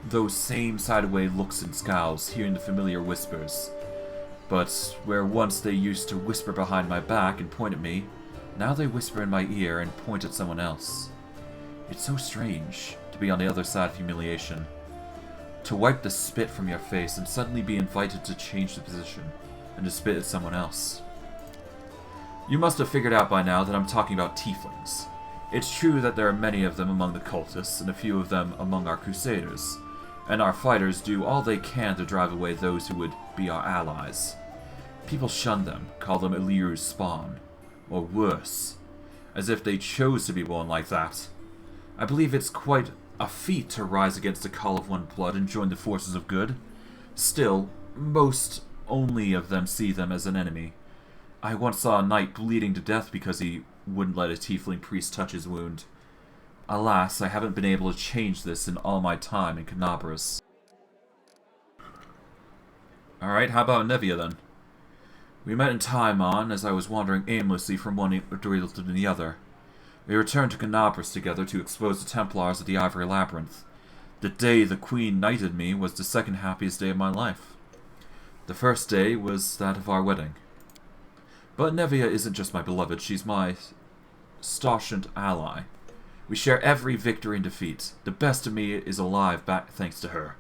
those same sideway looks and scowls, hearing the familiar whispers. But where once they used to whisper behind my back and point at me, now they whisper in my ear and point at someone else. It's so strange to be on the other side of humiliation. To wipe the spit from your face and suddenly be invited to change the position and to spit at someone else. You must have figured out by now that I'm talking about tieflings. It's true that there are many of them among the cultists and a few of them among our crusaders, and our fighters do all they can to drive away those who would be our allies. People shun them, call them Eliru's spawn, or worse, as if they chose to be born like that. I believe it's quite a feat to rise against the call of one blood and join the forces of good. Still, most only of them see them as an enemy. I once saw a knight bleeding to death because he wouldn't let a tiefling priest touch his wound. Alas, I haven't been able to change this in all my time in Canabras. Alright, how about Nevia then? We met in Taimon as I was wandering aimlessly from one Idril to the other. We returned to Canabras together to expose the Templars of the Ivory Labyrinth. The day the Queen knighted me was the second happiest day of my life. The first day was that of our wedding. But Nevia isn't just my beloved, she's my staunch ally. We share every victory and defeat. The best of me is alive back thanks to her.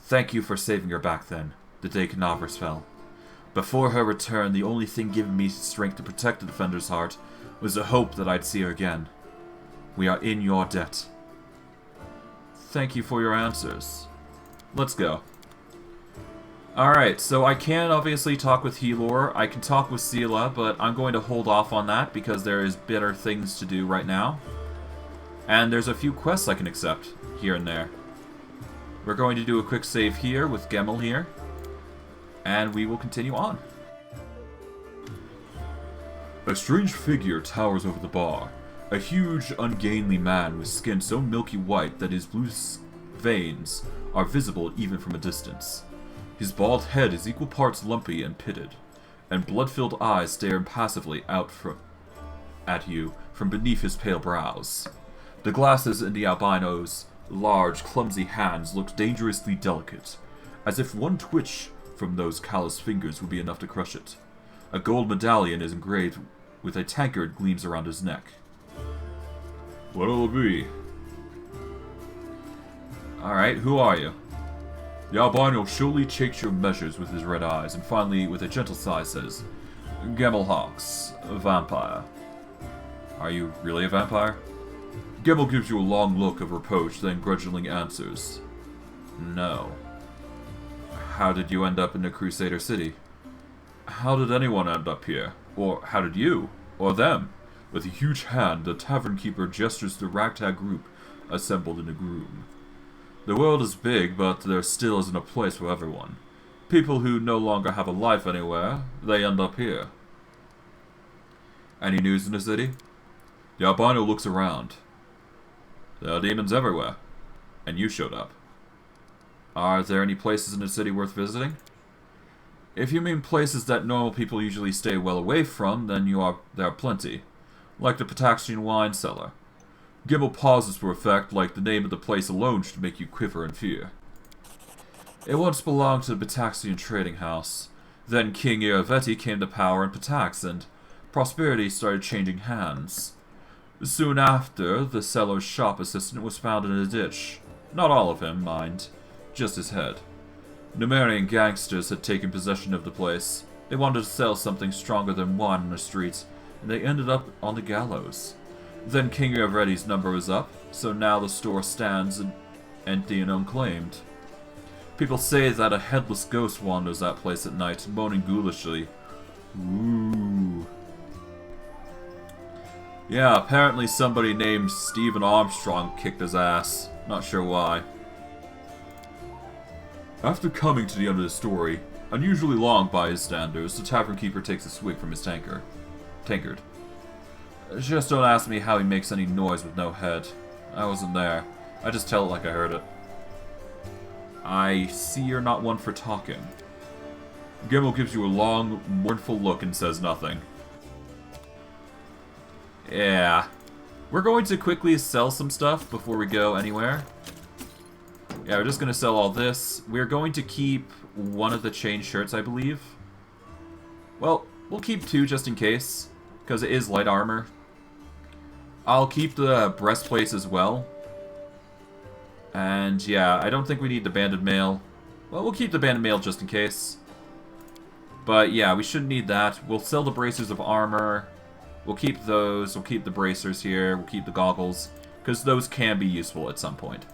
Thank you for saving her back then, the day Canabras fell. Before her return, the only thing giving me strength to protect the Defender's Heart was the hope that I'd see her again. We are in your debt. Thank you for your answers. Let's go. Alright, so I can obviously talk with Helor, I can talk with Sela, but I'm going to hold off on that because there is better things to do right now. And there's a few quests I can accept here and there. We're going to do a quick save here with Gemmel here, and we will continue on. A strange figure towers over the bar. A huge, ungainly man with skin so milky white that his blue veins are visible even from a distance. His bald head is equal parts lumpy and pitted, and blood-filled eyes stare impassively out at you from beneath his pale brows. The glasses in the albino's large, clumsy hands look dangerously delicate, as if one twitch from those calloused fingers would be enough to crush it. A gold medallion is engraved with a tankard gleams around his neck. What'll it be? Alright, who are you? The albino surely takes your measures with his red eyes, and finally, with a gentle sigh, says, Gemmel Hawks, a vampire. Are you really a vampire? Gemmel gives you a long look of reproach, then grudgingly answers, No. How did you end up in the Crusader City? How did anyone end up here? Or how did you? Or them? With a huge hand, the tavern keeper gestures to the ragtag group assembled in the room. The world is big, but there still isn't a place for everyone. People who no longer have a life anywhere, they end up here. Any news in the city? The albino looks around. There are demons everywhere. And you showed up. Are there any places in the city worth visiting? If you mean places that normal people usually stay well away from, then there are plenty. Like the Pataxian wine cellar. Gemmel pauses for effect, like the name of the place alone should make you quiver in fear. It once belonged to the Pataxian trading house. Then King Iraveti came to power in Patax, and prosperity started changing hands. Soon after, the seller's shop assistant was found in a ditch. Not all of him, mind. Just his head. Numerian gangsters had taken possession of the place. They wanted to sell something stronger than wine on the streets, and they ended up on the gallows. Then King Iraveti's number was up, so now the store stands empty and unclaimed. People say that a headless ghost wanders that place at night, moaning ghoulishly. Ooh. Yeah, apparently somebody named Stephen Armstrong kicked his ass. Not sure why. After coming to the end of the story, unusually long by his standards, the tavern keeper takes a swig from his tankard. Just don't ask me how he makes any noise with no head. I wasn't there. I just tell it like I heard it. I see you're not one for talking. Gimel gives you a long, mournful look and says nothing. Yeah. We're going to quickly sell some stuff before we go anywhere. Yeah, we're just going to sell all this. We're going to keep one of the chain shirts, I believe. Well, we'll keep two just in case, because it is light armor. I'll keep the breastplate as well. And yeah, I don't think we need the banded mail. Well, we'll keep the banded mail just in case. But yeah, we shouldn't need that. We'll sell the bracers of armor. We'll keep those. We'll keep the bracers here. We'll keep the goggles, because those can be useful at some point.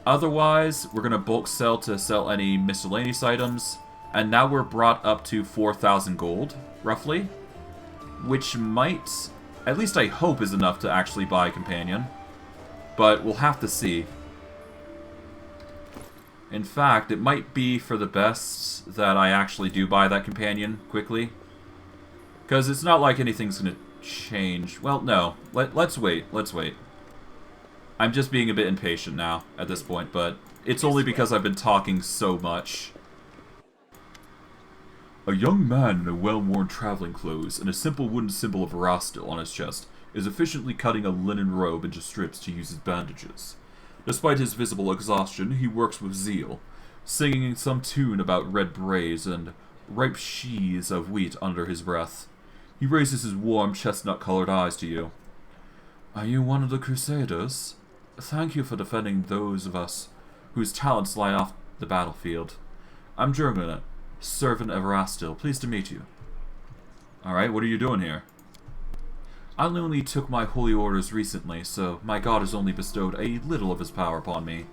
Otherwise, we're going to bulk sell to sell any miscellaneous items. And now we're brought up to 4,000 gold, roughly. Which might, at least I hope, is enough to actually buy a companion. But we'll have to see. In fact, it might be for the best that I actually do buy that companion quickly. Because it's not like anything's going to change. Well, no. Let's wait. Let's wait. I'm just being a bit impatient now at this point, but it's only because I've been talking so much. A young man in a well-worn traveling clothes and a simple wooden symbol of Rastil on his chest is efficiently cutting a linen robe into strips to use as bandages. Despite his visible exhaustion, he works with zeal, singing some tune about red braes and ripe sheaves of wheat under his breath. He raises his warm, chestnut-colored eyes to you. Are you one of the Crusaders? Thank you for defending those of us whose talents lie off the battlefield. I'm Jurgen, servant of Rastil. Pleased to meet you. Alright, what are you doing here? I only took my holy orders recently, so my god has only bestowed a little of his power upon me.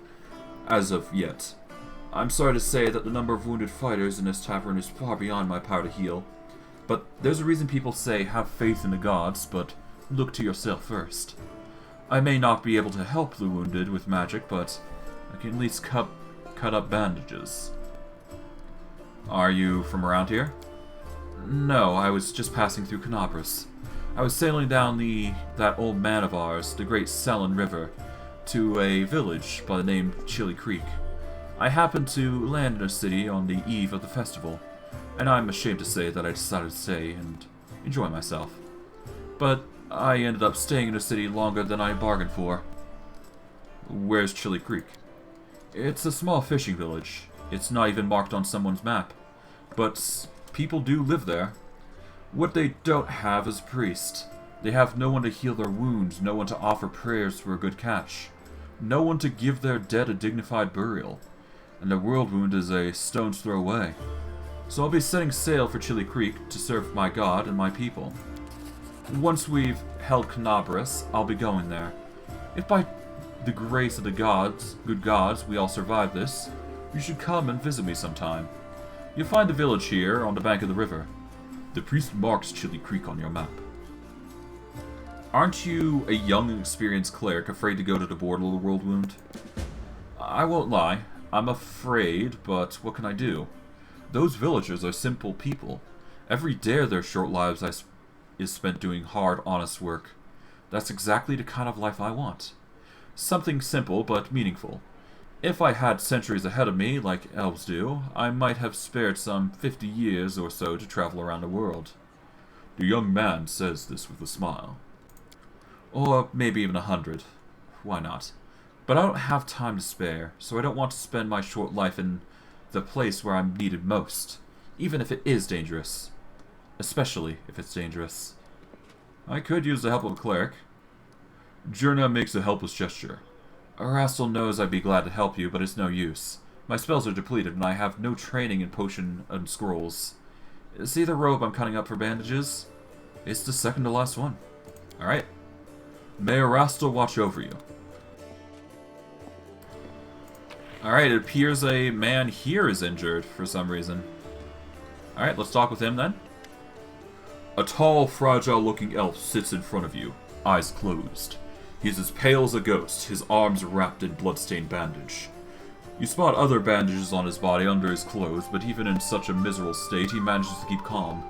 As of yet. I'm sorry to say that the number of wounded fighters in this tavern is far beyond my power to heal. But there's a reason people say have faith in the gods, but look to yourself first. I may not be able to help the wounded with magic, but I can at least cut up bandages. Are you from around here? No, I was just passing through Canabras. I was sailing down that old man of ours, the great Selin River, to a village by the name Chili Creek. I happened to land in a city on the eve of the festival, and I'm ashamed to say that I decided to stay and enjoy myself. But I ended up staying in the city longer than I bargained for. Where's Chili Creek? It's a small fishing village. It's not even marked on someone's map. But people do live there. What they don't have is a priest. They have no one to heal their wounds, no one to offer prayers for a good catch, no one to give their dead a dignified burial, and their world wound is a stone's throw away. So I'll be setting sail for Chili Creek to serve my god and my people. Once we've held Canabras, I'll be going there. If by the grace of the gods, good gods, we all survive this, you should come and visit me sometime. You'll find the village here on the bank of the river. The priest marks Chili Creek on your map. Aren't you a young and experienced cleric afraid to go to the border of the world wound? I won't lie. I'm afraid, but what can I do? Those villagers are simple people. Every day of their short lives is spent doing hard, honest work. That's exactly the kind of life I want. Something simple but meaningful. If I had centuries ahead of me, like elves do, I might have spared some 50 years or so to travel around the world. The young man says this with a smile. Or maybe even 100. Why not? But I don't have time to spare, so I don't want to spend my short life in the place where I'm needed most. even if it is dangerous. Especially if it's dangerous. I could use the help of a cleric. Jurna makes a helpless gesture. Erastil knows I'd be glad to help you, but it's no use. My spells are depleted, and I have no training in potion and scrolls. See the rope I'm cutting up for bandages? It's the second to last one. Alright. May Erastil watch over you. Alright, it appears a man here is injured for some reason. Alright, let's talk with him then. A tall, fragile-looking elf sits in front of you, eyes closed. He's as pale as a ghost, his arms wrapped in blood-stained bandage. You spot other bandages on his body under his clothes, but even in such a miserable state, he manages to keep calm.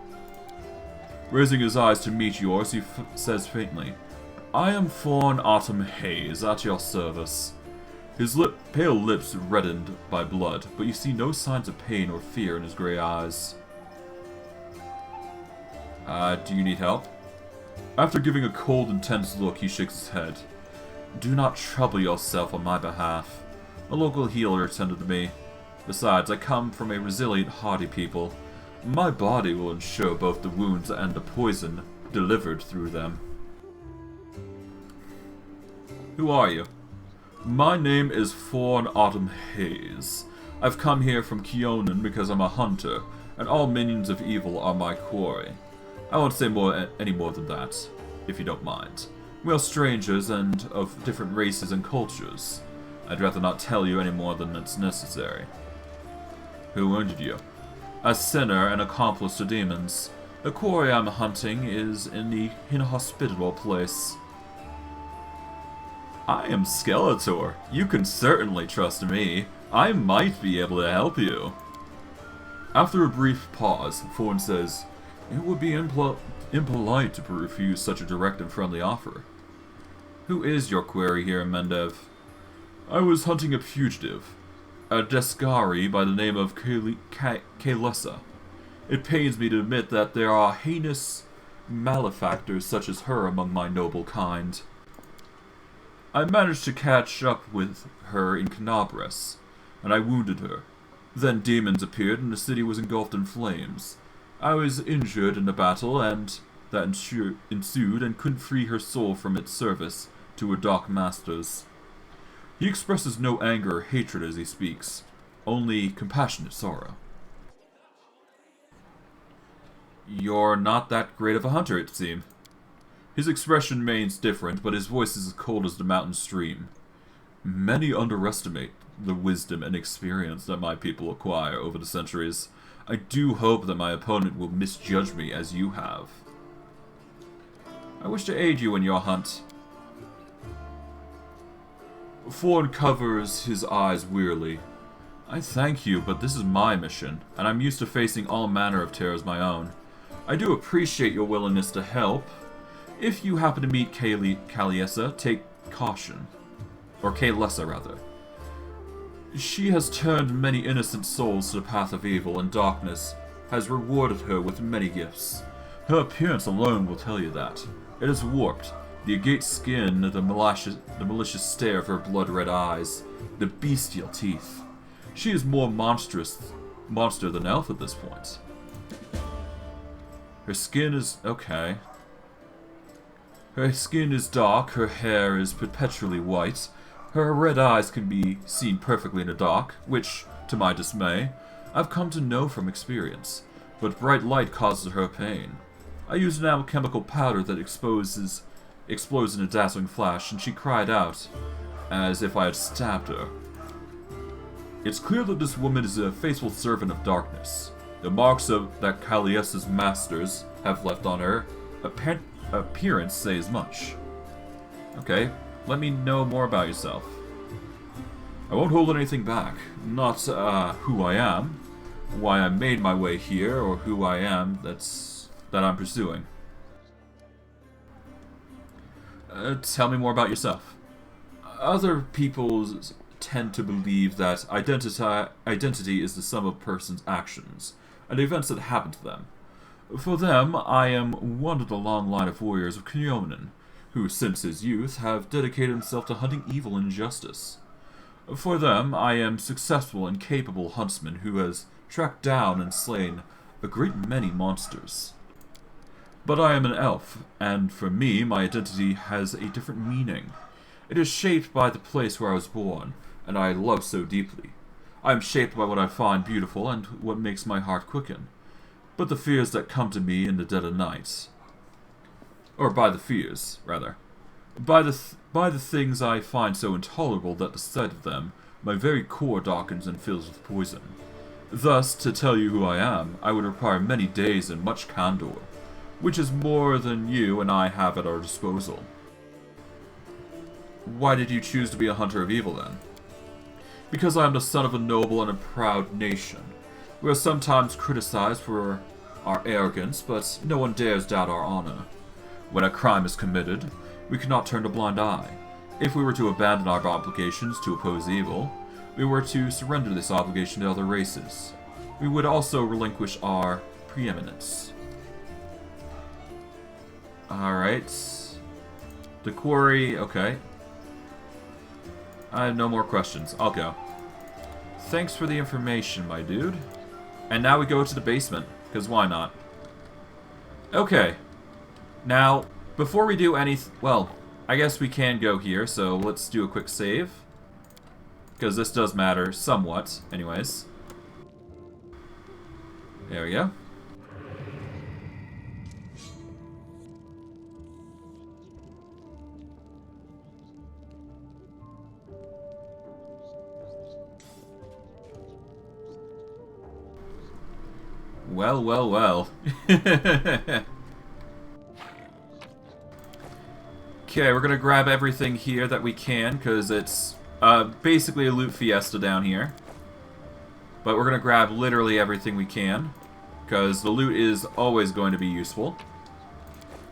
Raising his eyes to meet yours, he says faintly, I am Fawn Autumn Haze, at your service. His pale lips reddened by blood, but you see no signs of pain or fear in his grey eyes. Do you need help? After giving a cold, intense look, he shakes his head. Do not trouble yourself on my behalf. A local healer attended to me. Besides, I come from a resilient, hardy people. My body will ensure both the wounds and the poison delivered through them. Who are you? My name is Fawn Autumn Haze. I've come here from Keonan because I'm a hunter, and all minions of evil are my quarry. I won't say any more than that, if you don't mind. We are strangers and of different races and cultures. I'd rather not tell you any more than it's necessary. Who wounded you? A sinner and accomplice to demons. The quarry I'm hunting is in the inhospitable place. I am Skeletor. You can certainly trust me. I might be able to help you. After a brief pause, Fawn says, It would be impolite to refuse such a direct and friendly offer. Who is your quarry here in Mendev? I was hunting a fugitive, a Deskari by the name of Kaelessa. It pains me to admit that there are heinous malefactors such as her among my noble kind. I managed to catch up with her in Canabras, and I wounded her. Then demons appeared and the city was engulfed in flames. I was injured in the battle and that ensued and couldn't free her soul from its service to her dark masters. He expresses no anger or hatred as he speaks, only compassionate sorrow. You're not that great of a hunter, it seems. His expression remains different, but his voice is as cold as the mountain stream. Many underestimate the wisdom and experience that my people acquire over the centuries. I do hope that my opponent will misjudge me as you have. I wish to aid you in your hunt. Ford covers his eyes wearily. I thank you, but this is my mission, and I'm used to facing all manner of terrors my own. I do appreciate your willingness to help. If you happen to meet Kaelessa, take caution. Or Kaelessa, rather. She has turned many innocent souls to the path of evil, and darkness has rewarded her with many gifts. Her appearance alone will tell you that. It is warped. The agate skin, the malicious stare of her blood-red eyes, the bestial teeth. She is more monster than elf at this point. Her skin is okay. Her skin is dark, her hair is perpetually white. Her red eyes can be seen perfectly in the dark, which, to my dismay, I've come to know from experience. But bright light causes her pain. I used an alchemical powder that explodes in a dazzling flash, and she cried out, as if I had stabbed her. It's clear that this woman is a faithful servant of darkness. The marks that Kaelessa's masters have left on her appearance say as much. Okay, let me know more about yourself. I won't hold anything back. Not who I am, why I made my way here, or who I am that I'm pursuing. Tell me more about yourself. Other people tend to believe that identity is the sum of a person's actions, and the events that happen to them. For them, I am one of the long line of warriors of Keonan, who since his youth have dedicated himself to hunting evil and injustice. For them, I am successful and capable huntsman who has tracked down and slain a great many monsters. But I am an elf, and for me, my identity has a different meaning. It is shaped by the place where I was born, and I love so deeply. I am shaped by what I find beautiful and what makes my heart quicken. But the fears that come to me in the dead of night, or by the fears, rather, by the things I find so intolerable that the sight of them, my very core darkens and fills with poison. Thus, to tell you who I am, I would require many days and much candor, which is more than you and I have at our disposal. Why did you choose to be a hunter of evil, then? Because I am the son of a noble and a proud nation. We are sometimes criticized for our arrogance, but no one dares doubt our honor. When a crime is committed, we cannot turn a blind eye. If we were to abandon our obligations to oppose evil, we were to surrender this obligation to other races. We would also relinquish our preeminence. Alright. The quarry, okay. I have no more questions. I'll go. Thanks for the information, my dude. And now we go to the basement, because why not? Okay. Now, before we do anything... Well, I guess we can go here, so let's do a quick save. Because this does matter somewhat, anyways. There we go. Well, well, well. Okay, we're gonna grab everything here that we can, because it's basically a loot fiesta down here. But we're gonna grab literally everything we can, because the loot is always going to be useful.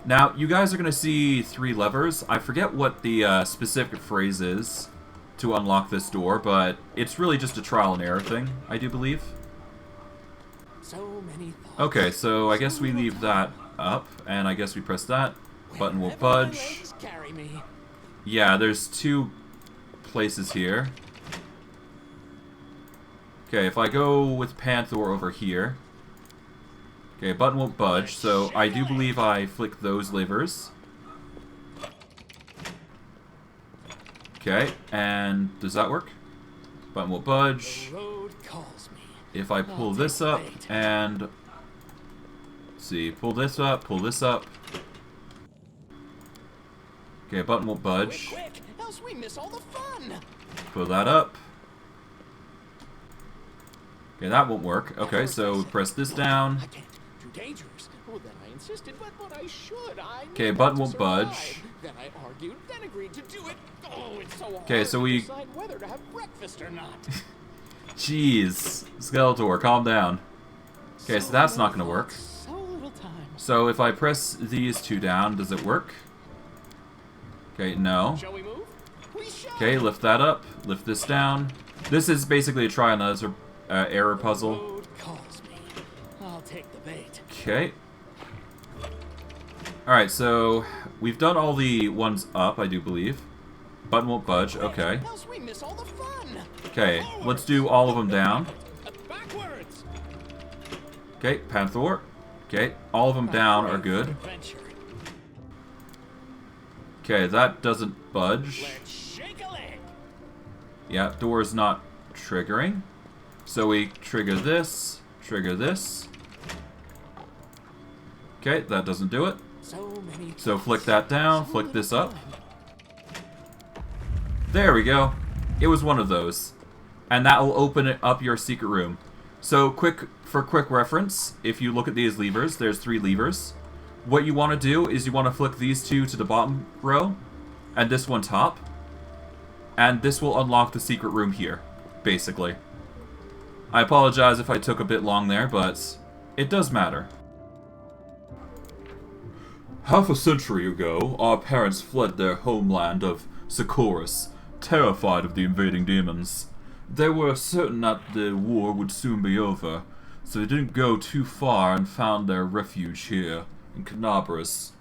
Now, you guys are gonna see 3 levers. I forget what the specific phrase is to unlock this door, but it's really just a trial and error thing, I do believe. Okay, so I guess we leave that up, and I guess we press that. Button will budge. Yeah, there's 2 places here. Okay, if I go with Panther over here. Okay, button won't budge, so I do believe I flick those levers. Okay, and does that work? Button will budge. If I pull this up and... Let's see, pull this up, pull this up. Okay, button won't budge. Quick, else we miss all the fun. Pull that up. Okay, that won't work. Okay, so press this down. I can't. Too dangerous. Well, then I insisted, but I should. Okay, button won't budge. Then I argued, then agreed to do it. Oh, it's so hard okay, so we to decide whether to have breakfast or not. Jeez, Skeletor, calm down. Okay, so that's not gonna work. So little time. So if I press these 2 down, does it work? Okay, no. Shall we move? We shall. Okay, lift that up. Lift this down. This is basically a try and error puzzle. Road calls me. I'll take the bait. Okay. Alright, so we've done all the ones up, I do believe. Button won't budge. Okay. Else we miss all the fun. Okay, let's do all of them down. Backwards. Okay, Panther. Okay, all of them down are good. Okay, that doesn't budge. Let's shake a leg. Yeah, door's not triggering. So we trigger this, trigger this. Okay, that doesn't do it. So flick that down, flick this up. There we go. It was one of those. And that will open it up your secret room. So for quick reference, if you look at these levers, there's 3 levers. What you want to do is you want to flick these 2 to the bottom row, and this one top. And this will unlock the secret room here, basically. I apologize if I took a bit long there, but it does matter. Half a century ago, our parents fled their homeland of Sikorus, terrified of the invading demons. They were certain that the war would soon be over, so they didn't go too far and found their refuge here, in Canabras.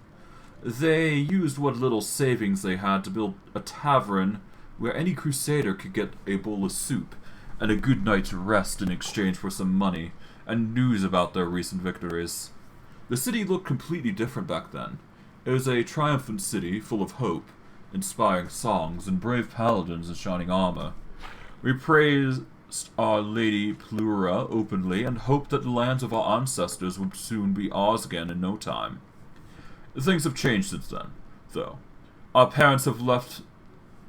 They used what little savings they had to build a tavern where any crusader could get a bowl of soup, and a good night's rest in exchange for some money and news about their recent victories. The city looked completely different back then. It was a triumphant city full of hope, inspiring songs, and brave paladins in shining armor. We praised Our Lady Plura openly and hoped that the lands of our ancestors would soon be ours again in no time. Things have changed since then, though. Our parents have left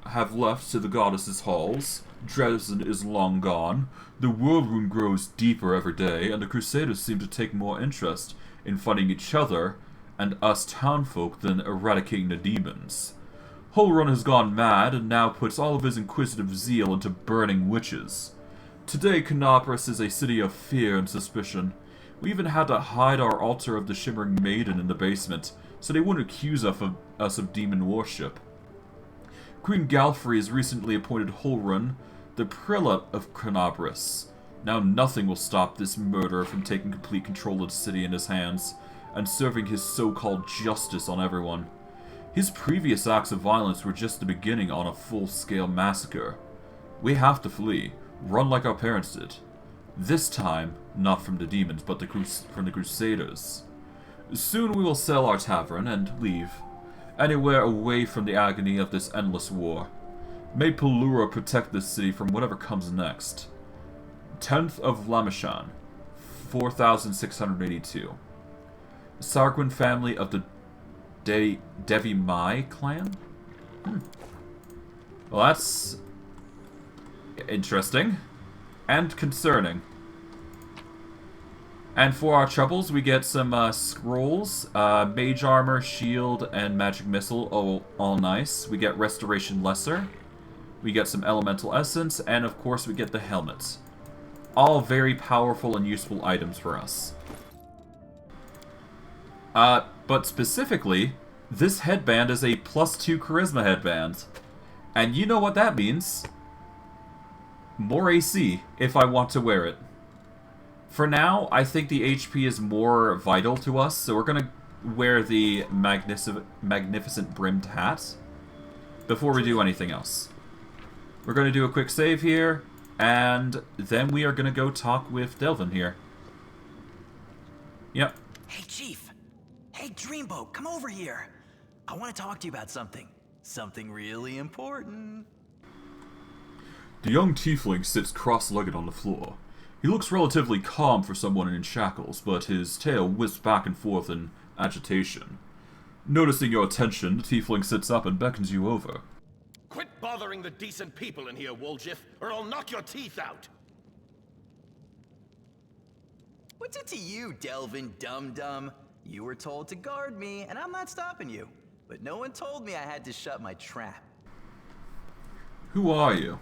to the goddesses' halls. Dresden is long gone. The world wound grows deeper every day, and the Crusaders seem to take more interest in fighting each other and us townfolk than eradicating the demons. Holrun has gone mad and now puts all of his inquisitive zeal into burning witches. Today, Canopus is a city of fear and suspicion. We even had to hide our altar of the Shimmering Maiden in the basement, so they wouldn't accuse us of demon worship. Queen Galfrey has recently appointed Holrun the prelate of Canopus. Now nothing will stop this murderer from taking complete control of the city in his hands, and serving his so-called justice on everyone. His previous acts of violence were just the beginning on a full-scale massacre. We have to flee, run like our parents did. This time, not from the demons, but from the Crusaders. Soon we will sell our tavern and leave, anywhere away from the agony of this endless war. May Pelura protect this city from whatever comes next. 10th of Lamachan, 4682. Sargwin family of the Devi Mai clan? Well, that's interesting. And concerning. And for our troubles, we get some scrolls, mage armor, shield, and magic missile, all nice. We get restoration lesser. We get some elemental essence, and of course we get the helmet. All very powerful and useful items for us. But specifically, this headband is a +2 charisma headband. And you know what that means. More AC, if I want to wear it. For now, I think the HP is more vital to us, so we're gonna wear the magnificent brimmed hat before we do anything else. We're gonna do a quick save here, and then we are gonna go talk with Delvin here. Yep. Hey, Chief. Hey, Dreamboat, come over here. I want to talk to you about something. Something really important. The young tiefling sits cross-legged on the floor. He looks relatively calm for someone in shackles, but his tail whisks back and forth in agitation. Noticing your attention, the tiefling sits up and beckons you over. Quit bothering the decent people in here, Woljif, or I'll knock your teeth out! What's it to you, Delvin Dum-Dum? You were told to guard me, and I'm not stopping you. But no one told me I had to shut my trap. Who are you?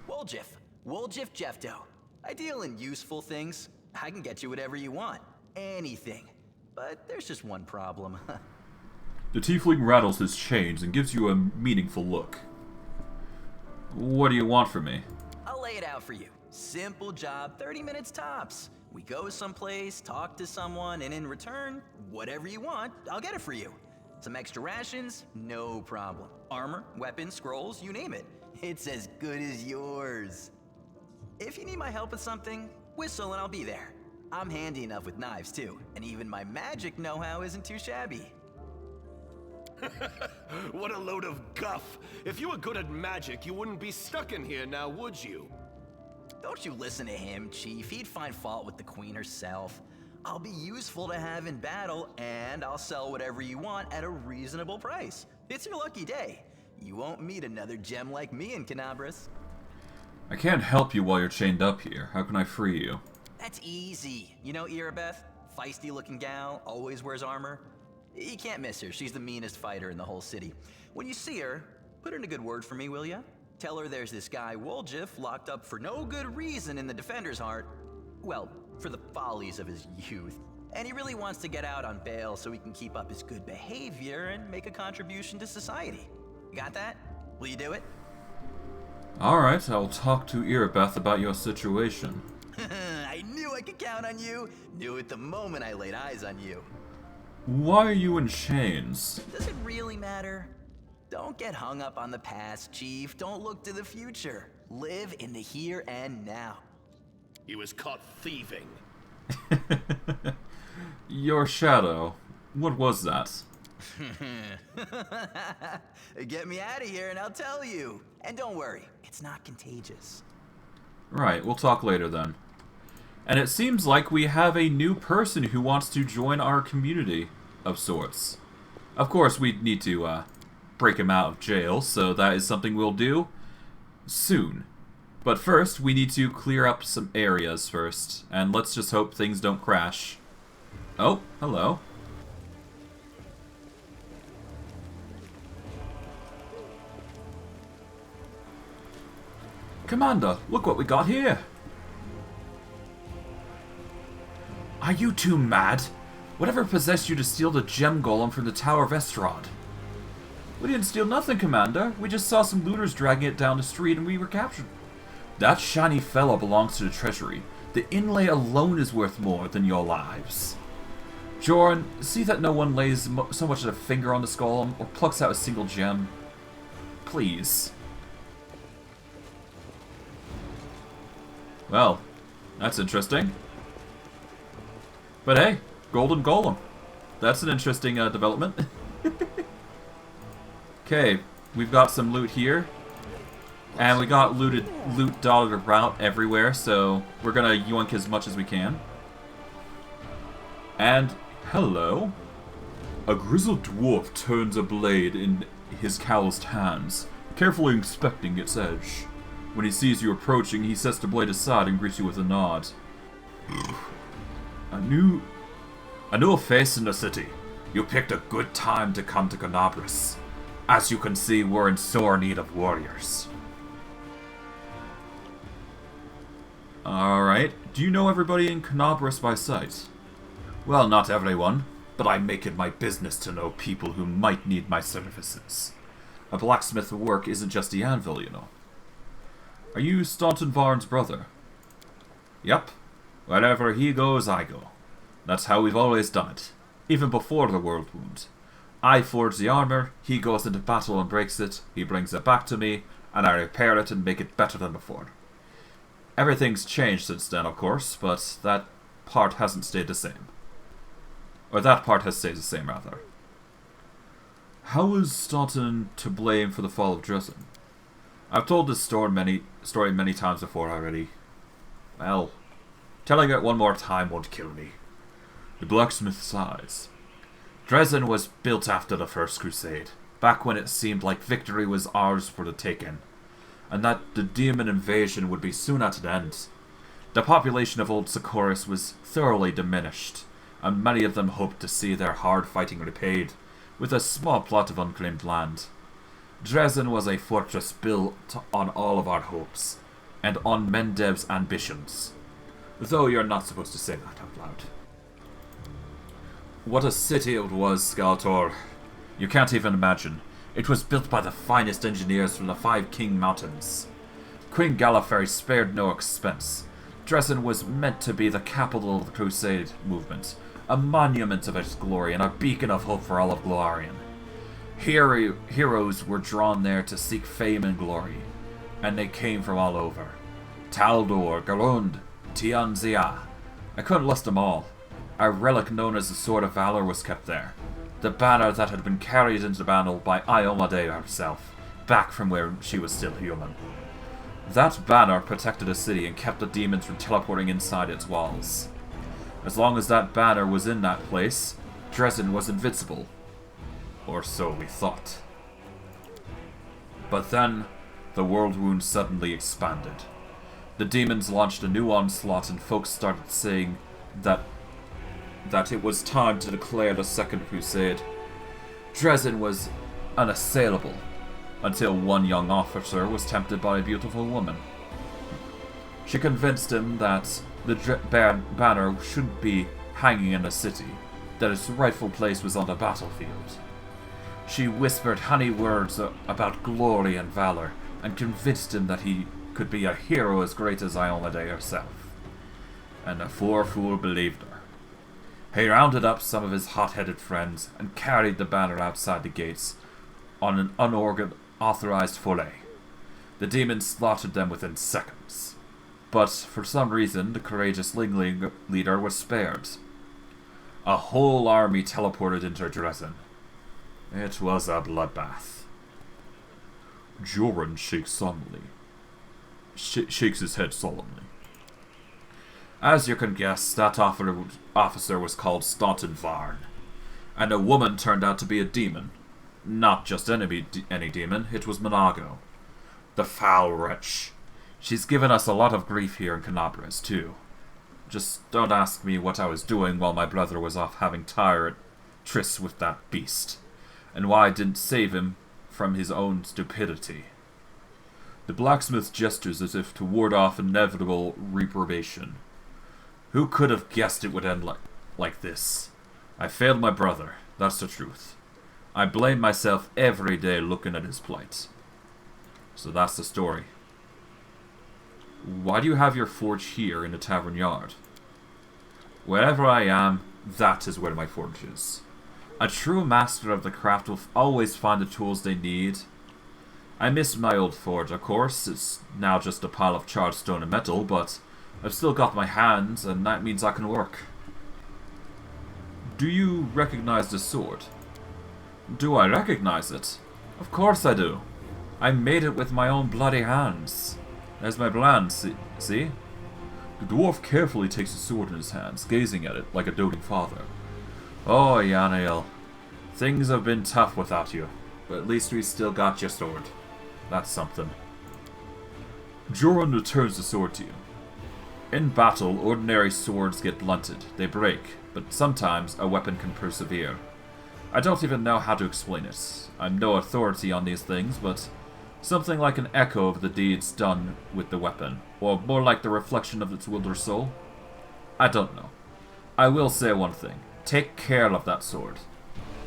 Woljif Jeffdo. I deal in useful things. I can get you whatever you want. Anything. But there's just one problem. The tiefling rattles his chains and gives you a meaningful look. What do you want from me? I'll lay it out for you. Simple job, 30 minutes tops. We go someplace, talk to someone, and in return, whatever you want, I'll get it for you. Some extra rations? No problem. Armor, weapons, scrolls, you name it. It's as good as yours. If you need my help with something, whistle and I'll be there. I'm handy enough with knives too, and even my magic know-how isn't too shabby. What a load of guff! If you were good at magic, you wouldn't be stuck in here now, would you? Don't you listen to him, Chief. He'd find fault with the Queen herself. I'll be useful to have in battle, and I'll sell whatever you want at a reasonable price. It's your lucky day. You won't meet another gem like me in Canabras. I can't help you while you're chained up here. How can I free you? That's easy. You know Irabeth? Feisty-looking gal, always wears armor. You can't miss her. She's the meanest fighter in the whole city. When you see her, put in a good word for me, will ya? Tell her there's this guy Woljif locked up for no good reason in the Defender's Heart. Well, for the follies of his youth. And he really wants to get out on bail so he can keep up his good behavior and make a contribution to society. You got that? Will you do it? Alright, I'll talk to Irabeth about your situation. I knew I could count on you. Knew it the moment I laid eyes on you. Why are you in chains? Does it really matter? Don't get hung up on the past, Chief. Don't look to the future. Live in the here and now. He was caught thieving. Your shadow. What was that? Get me out of here and I'll tell you. And don't worry, it's not contagious. Right, we'll talk later then. And it seems like we have a new person who wants to join our community of sorts. Of course, we need to break him out of jail, so that is something we'll do soon. But first, we need to clear up some areas first, and let's just hope things don't crash. Oh, hello. Commander, look what we got here. Are you two mad? Whatever possessed you to steal the gem golem from the Tower of Estrad? We didn't steal nothing, Commander. We just saw some looters dragging it down the street and we were captured. That shiny fellow belongs to the treasury. The inlay alone is worth more than your lives. Joran, see that no one lays so much as a finger on this golem or plucks out a single gem. Please. Well, that's interesting. But hey, golden golem. That's an interesting development. Okay, we've got some loot here. And we got loot dotted around everywhere, so we're gonna yoink as much as we can. And, hello. A grizzled dwarf turns a blade in his calloused hands, carefully inspecting its edge. When he sees you approaching, he sets the blade aside and greets you with a nod. A new face in the city. You picked a good time to come to Canabras. As you can see, we're in sore need of warriors. Alright, do you know everybody in Canabras by sight? Well, not everyone, but I make it my business to know people who might need my services. A blacksmith's work isn't just the anvil, you know. Are you Staunton Varn's brother? Yep. Wherever he goes, I go. That's how we've always done it, even before the World Wound. I forge the armor, he goes into battle and breaks it, he brings it back to me, and I repair it and make it better than before. Everything's changed since then, of course, but that part hasn't stayed the same. Or that part has stayed the same, rather. How was Staunton to blame for the fall of Dresden? I've told this story many times before already. Well, telling it one more time won't kill me. The blacksmith sighs. Dresden was built after the First Crusade, back when it seemed like victory was ours for the taking, and that the demon invasion would be soon at an end. The population of Old Socorus was thoroughly diminished, and many of them hoped to see their hard fighting repaid with a small plot of unclaimed land. Dresden was a fortress built on all of our hopes, and on Mendev's ambitions. Though you're not supposed to say that out loud. What a city it was, Skeletor. You can't even imagine. It was built by the finest engineers from the Five King Mountains. Queen Gallifrey spared no expense. Dresden was meant to be the capital of the Crusade movement, a monument of its glory and a beacon of hope for all of Glorian. Heroes were drawn there to seek fame and glory, and they came from all over. Taldor, Garund, Tianzia. I couldn't list them all. A relic known as the Sword of Valor was kept there, the banner that had been carried into battle by Iollade herself, back from where she was still human. That banner protected the city and kept the demons from teleporting inside its walls. As long as that banner was in that place, Dresden was invincible. Or so we thought. But then, the World Wound suddenly expanded. The demons launched a new onslaught and folks started saying that it was time to declare the Second Crusade. Dresden was unassailable, until one young officer was tempted by a beautiful woman. She convinced him that the banner shouldn't be hanging in the city, that its rightful place was on the battlefield. She whispered honey words about glory and valor, and convinced him that he could be a hero as great as Iollade herself. And the poor fool believed her. He rounded up some of his hot-headed friends and carried the banner outside the gates on an unauthorized foray. The demons slaughtered them within seconds. But, for some reason, the courageous Lingling leader was spared. A whole army teleported into Dresden. It was a bloodbath. Joran shakes his head solemnly. As you can guess, that officer was called Staunton Varn. And a woman turned out to be a demon. Not just any demon, it was Monago. The foul wretch. She's given us a lot of grief here in Canabres, too. Just don't ask me what I was doing while my brother was off having trysts with that beast, and why I didn't save him from his own stupidity. The blacksmith gestures as if to ward off inevitable reprobation. Who could have guessed it would end like this? I failed my brother, that's the truth. I blame myself every day looking at his plight. So that's the story. Why do you have your forge here in the tavern yard? Wherever I am, that is where my forge is. A true master of the craft will always find the tools they need. I miss my old forge, of course. It's now just a pile of charred stone and metal, but I've still got my hands, and that means I can work. Do you recognize this sword? Do I recognize it? Of course I do. I made it with my own bloody hands. There's my brand, see? The dwarf carefully takes the sword in his hands, gazing at it like a doting father. Oh, Yanael. Things have been tough without you, but at least we still got your sword. That's something. Joran returns the sword to you. In battle, ordinary swords get blunted. They break, but sometimes a weapon can persevere. I don't even know how to explain it. I'm no authority on these things, but something like an echo of the deeds done with the weapon, or more like the reflection of its wielder's soul. I don't know. I will say one thing. Take care of that sword.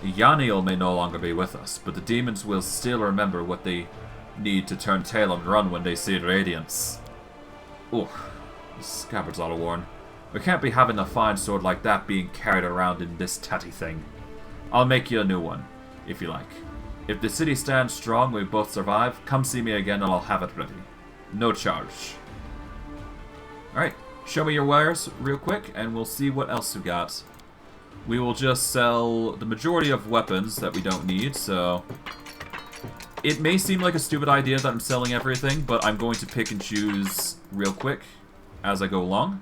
Yaniel may no longer be with us, but the demons will still remember what they need to turn tail and run when they see radiance. Ooh, the scabbard's all worn. We can't be having a fine sword like that being carried around in this tatty thing. I'll make you a new one, if you like. If the city stands strong and we both survive, come see me again and I'll have it ready. No charge. Alright, show me your wares real quick and we'll see what else we got. We will just sell the majority of weapons that we don't need, so... It may seem like a stupid idea that I'm selling everything, but I'm going to pick and choose real quick as I go along.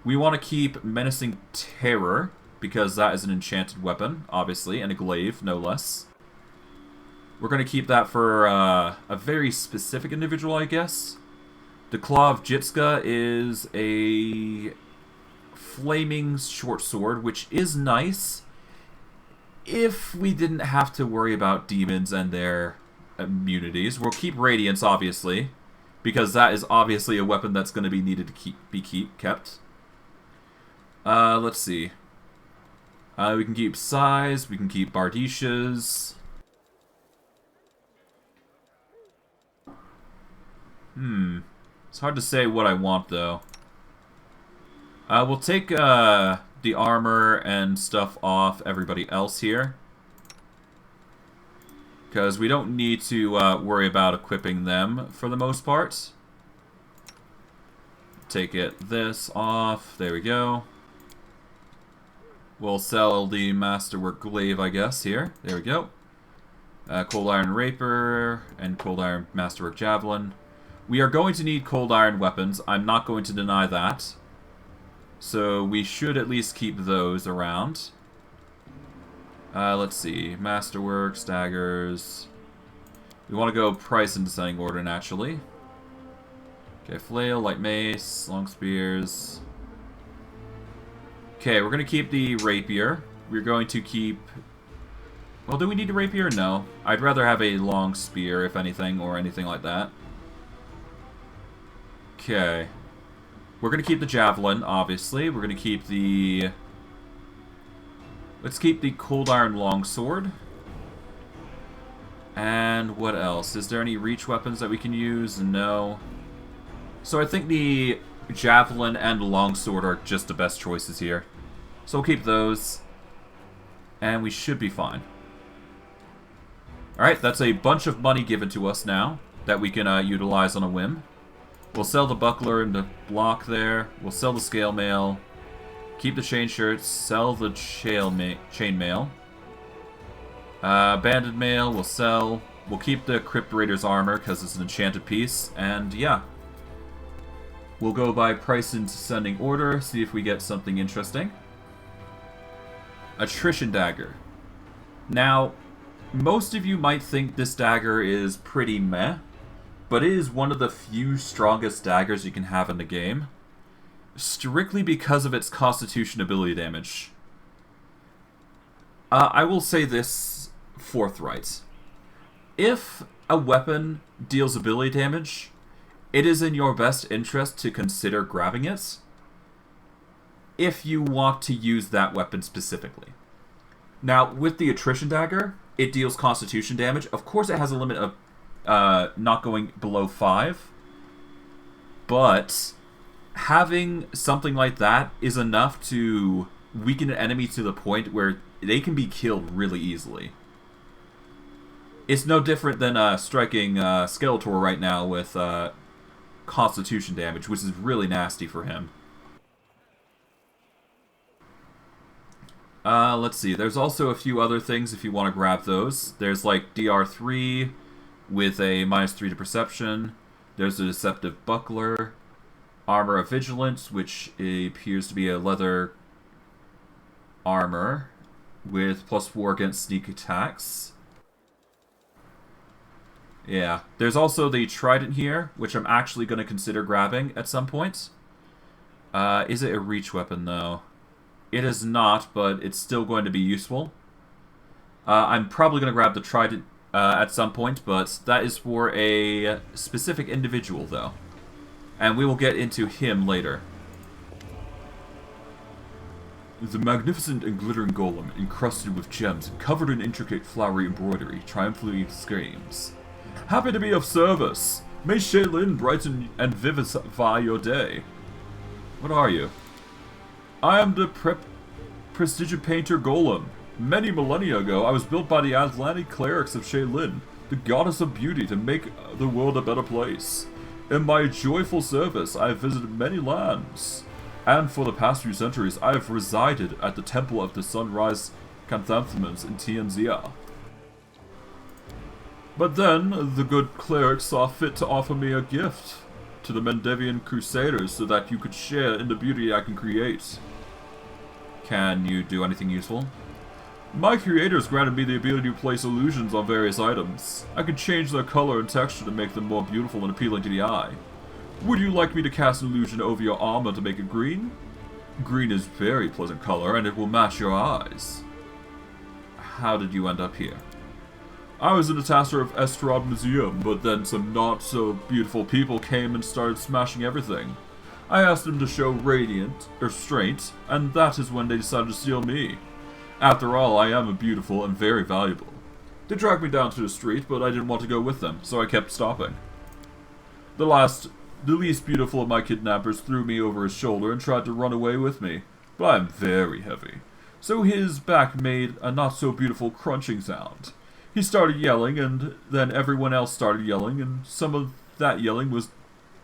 We want to keep Menacing Terror, because that is an enchanted weapon, obviously, and a glaive, no less. We're going to keep that for a very specific individual, I guess. The Claw of Jitska is a flaming short sword, which is nice if we didn't have to worry about demons and their immunities. We'll keep Radiance, obviously, because that is obviously a weapon that's going to be needed to be kept. Let's see. We can keep Size, we can keep Bardishas. It's hard to say what I want, though. We'll take the armor and stuff off everybody else here, because we don't need to worry about equipping them for the most part. Take this off. There we go. We'll sell the Masterwork Glaive, I guess, here. There we go. Cold Iron Rapier and Cold Iron Masterwork Javelin. We are going to need Cold Iron weapons. I'm not going to deny that. So we should at least keep those around. Let's see. Masterwork, Daggers. We want to go price and descending order, naturally. Okay, Flail, Light Mace, Long Spears. Okay, we're going to keep the Rapier. We're going to keep... Well, do we need a Rapier? No. I'd rather have a Long Spear, if anything, or anything like that. Okay. We're going to keep the Javelin, obviously. We're going to keep the... Let's keep the Cold Iron Longsword. And what else? Is there any reach weapons that we can use? No. So I think the Javelin and Longsword are just the best choices here. So we'll keep those. And we should be fine. Alright, that's a bunch of money given to us now. that we can utilize on a whim. We'll sell the buckler and the block there. We'll sell the scale mail. Keep the chain shirts. Sell the chain mail. Banded mail, we'll sell. We'll keep the Crypt Raider's armor because it's an enchanted piece. And yeah. We'll go by price and descending order, see if we get something interesting. Attrition Dagger. Now, most of you might think this dagger is pretty meh, but it is one of the few strongest daggers you can have in the game, strictly because of its Constitution ability damage. I will say this forthright. If a weapon deals ability damage, it is in your best interest to consider grabbing it if you want to use that weapon specifically. Now, with the Attrition Dagger, it deals Constitution damage. Of course, it has a limit of not going below 5, but having something like that is enough to weaken an enemy to the point where they can be killed really easily. It's no different than striking Skeletor right now with Constitution damage, which is really nasty for him. Let's see. There's also a few other things if you want to grab those. There's like DR3 with a -3 to perception. There's a Deceptive Buckler. Armor of Vigilance, which appears to be a leather armor with +4 against sneak attacks. Yeah. There's also the Trident here, which I'm actually going to consider grabbing at some point. Is it a reach weapon, though? It is not, but it's still going to be useful. I'm probably going to grab the Trident at some point, but that is for a specific individual, though. And we will get into him later. The magnificent and glittering golem, encrusted with gems and covered in intricate flowery embroidery, triumphantly screams, "Happy to be of service! May Lyn brighten and vivify your day." What are you? I am the Prestidigitator Golem. Many millennia ago, I was built by the Atlantic clerics of Lyn, the goddess of beauty, to make the world a better place. In my joyful service, I have visited many lands, and for the past few centuries, I have resided at the Temple of the Sunrise Chrysanthemums in Tianzia. But then, the good cleric saw fit to offer me a gift to the Mendevian Crusaders so that you could share in the beauty I can create. Can you do anything useful? My creators granted me the ability to place illusions on various items. I could change their color and texture to make them more beautiful and appealing to the eye. Would you like me to cast an illusion over your armor to make it green? Green is a very pleasant color and it will match your eyes. How did you end up here? I was in the Taster of Estrad Museum, but then some not-so-beautiful people came and started smashing everything. I asked them to show restraint, and that is when they decided to steal me. After all, I am beautiful and very valuable. They dragged me down to the street, but I didn't want to go with them, so I kept stopping. The least beautiful of my kidnappers threw me over his shoulder and tried to run away with me, but I am very heavy, so his back made a not-so-beautiful crunching sound. He started yelling, and then everyone else started yelling, and some of that yelling was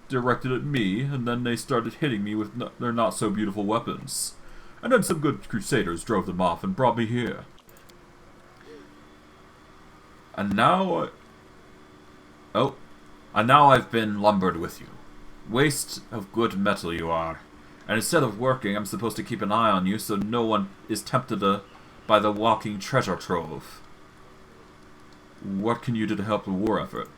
directed at me, and then they started hitting me with their not-so-beautiful weapons. And then some good crusaders drove them off and brought me here. And now I've been lumbered with you. Waste of good metal you are. And instead of working, I'm supposed to keep an eye on you so no one is tempted by the walking treasure trove. What can you do to help the war effort?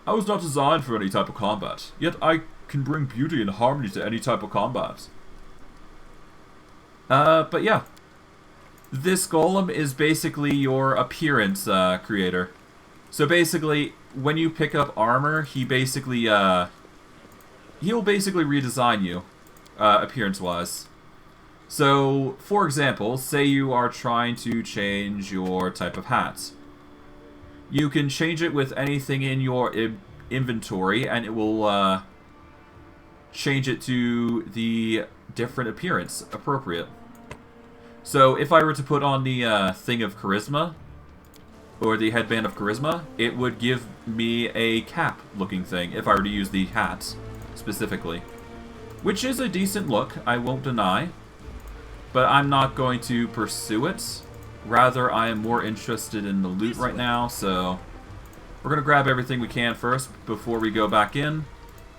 I was not designed for any type of combat, yet I can bring beauty and harmony to any type of combat. But yeah. This golem is basically your appearance creator. So basically, when you pick up armor, he'll basically redesign you, appearance-wise. So, for example, say you are trying to change your type of hat. You can change it with anything in your inventory, and it will change it to the different appearance appropriate. So if I were to put on the thing of charisma, or the headband of charisma, it would give me a cap-looking thing if I were to use the hat specifically. Which is a decent look, I won't deny. But I'm not going to pursue it. Rather, I am more interested in the loot right now, so we're going to grab everything we can first before we go back in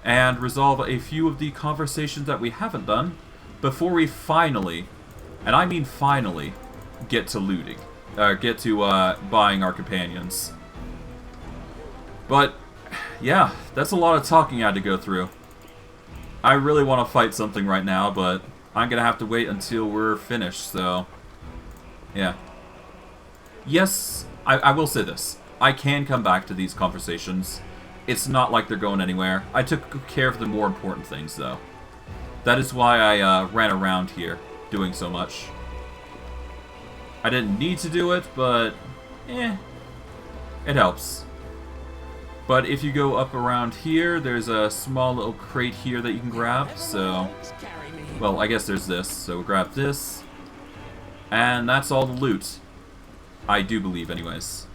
and resolve a few of the conversations that we haven't done before we finally, and I mean finally, get to looting. Get to buying our companions. But, yeah, that's a lot of talking I had to go through. I really want to fight something right now, but I'm going to have to wait until we're finished, so yeah. Yes, I will say this. I can come back to these conversations. It's not like they're going anywhere. I took care of the more important things, though. That is why I ran around here doing so much. I didn't need to do it, but it helps. But if you go up around here, there's a small little crate here that you can grab, so well, I guess there's this, so grab this. And that's all the loot. I do believe, anyways.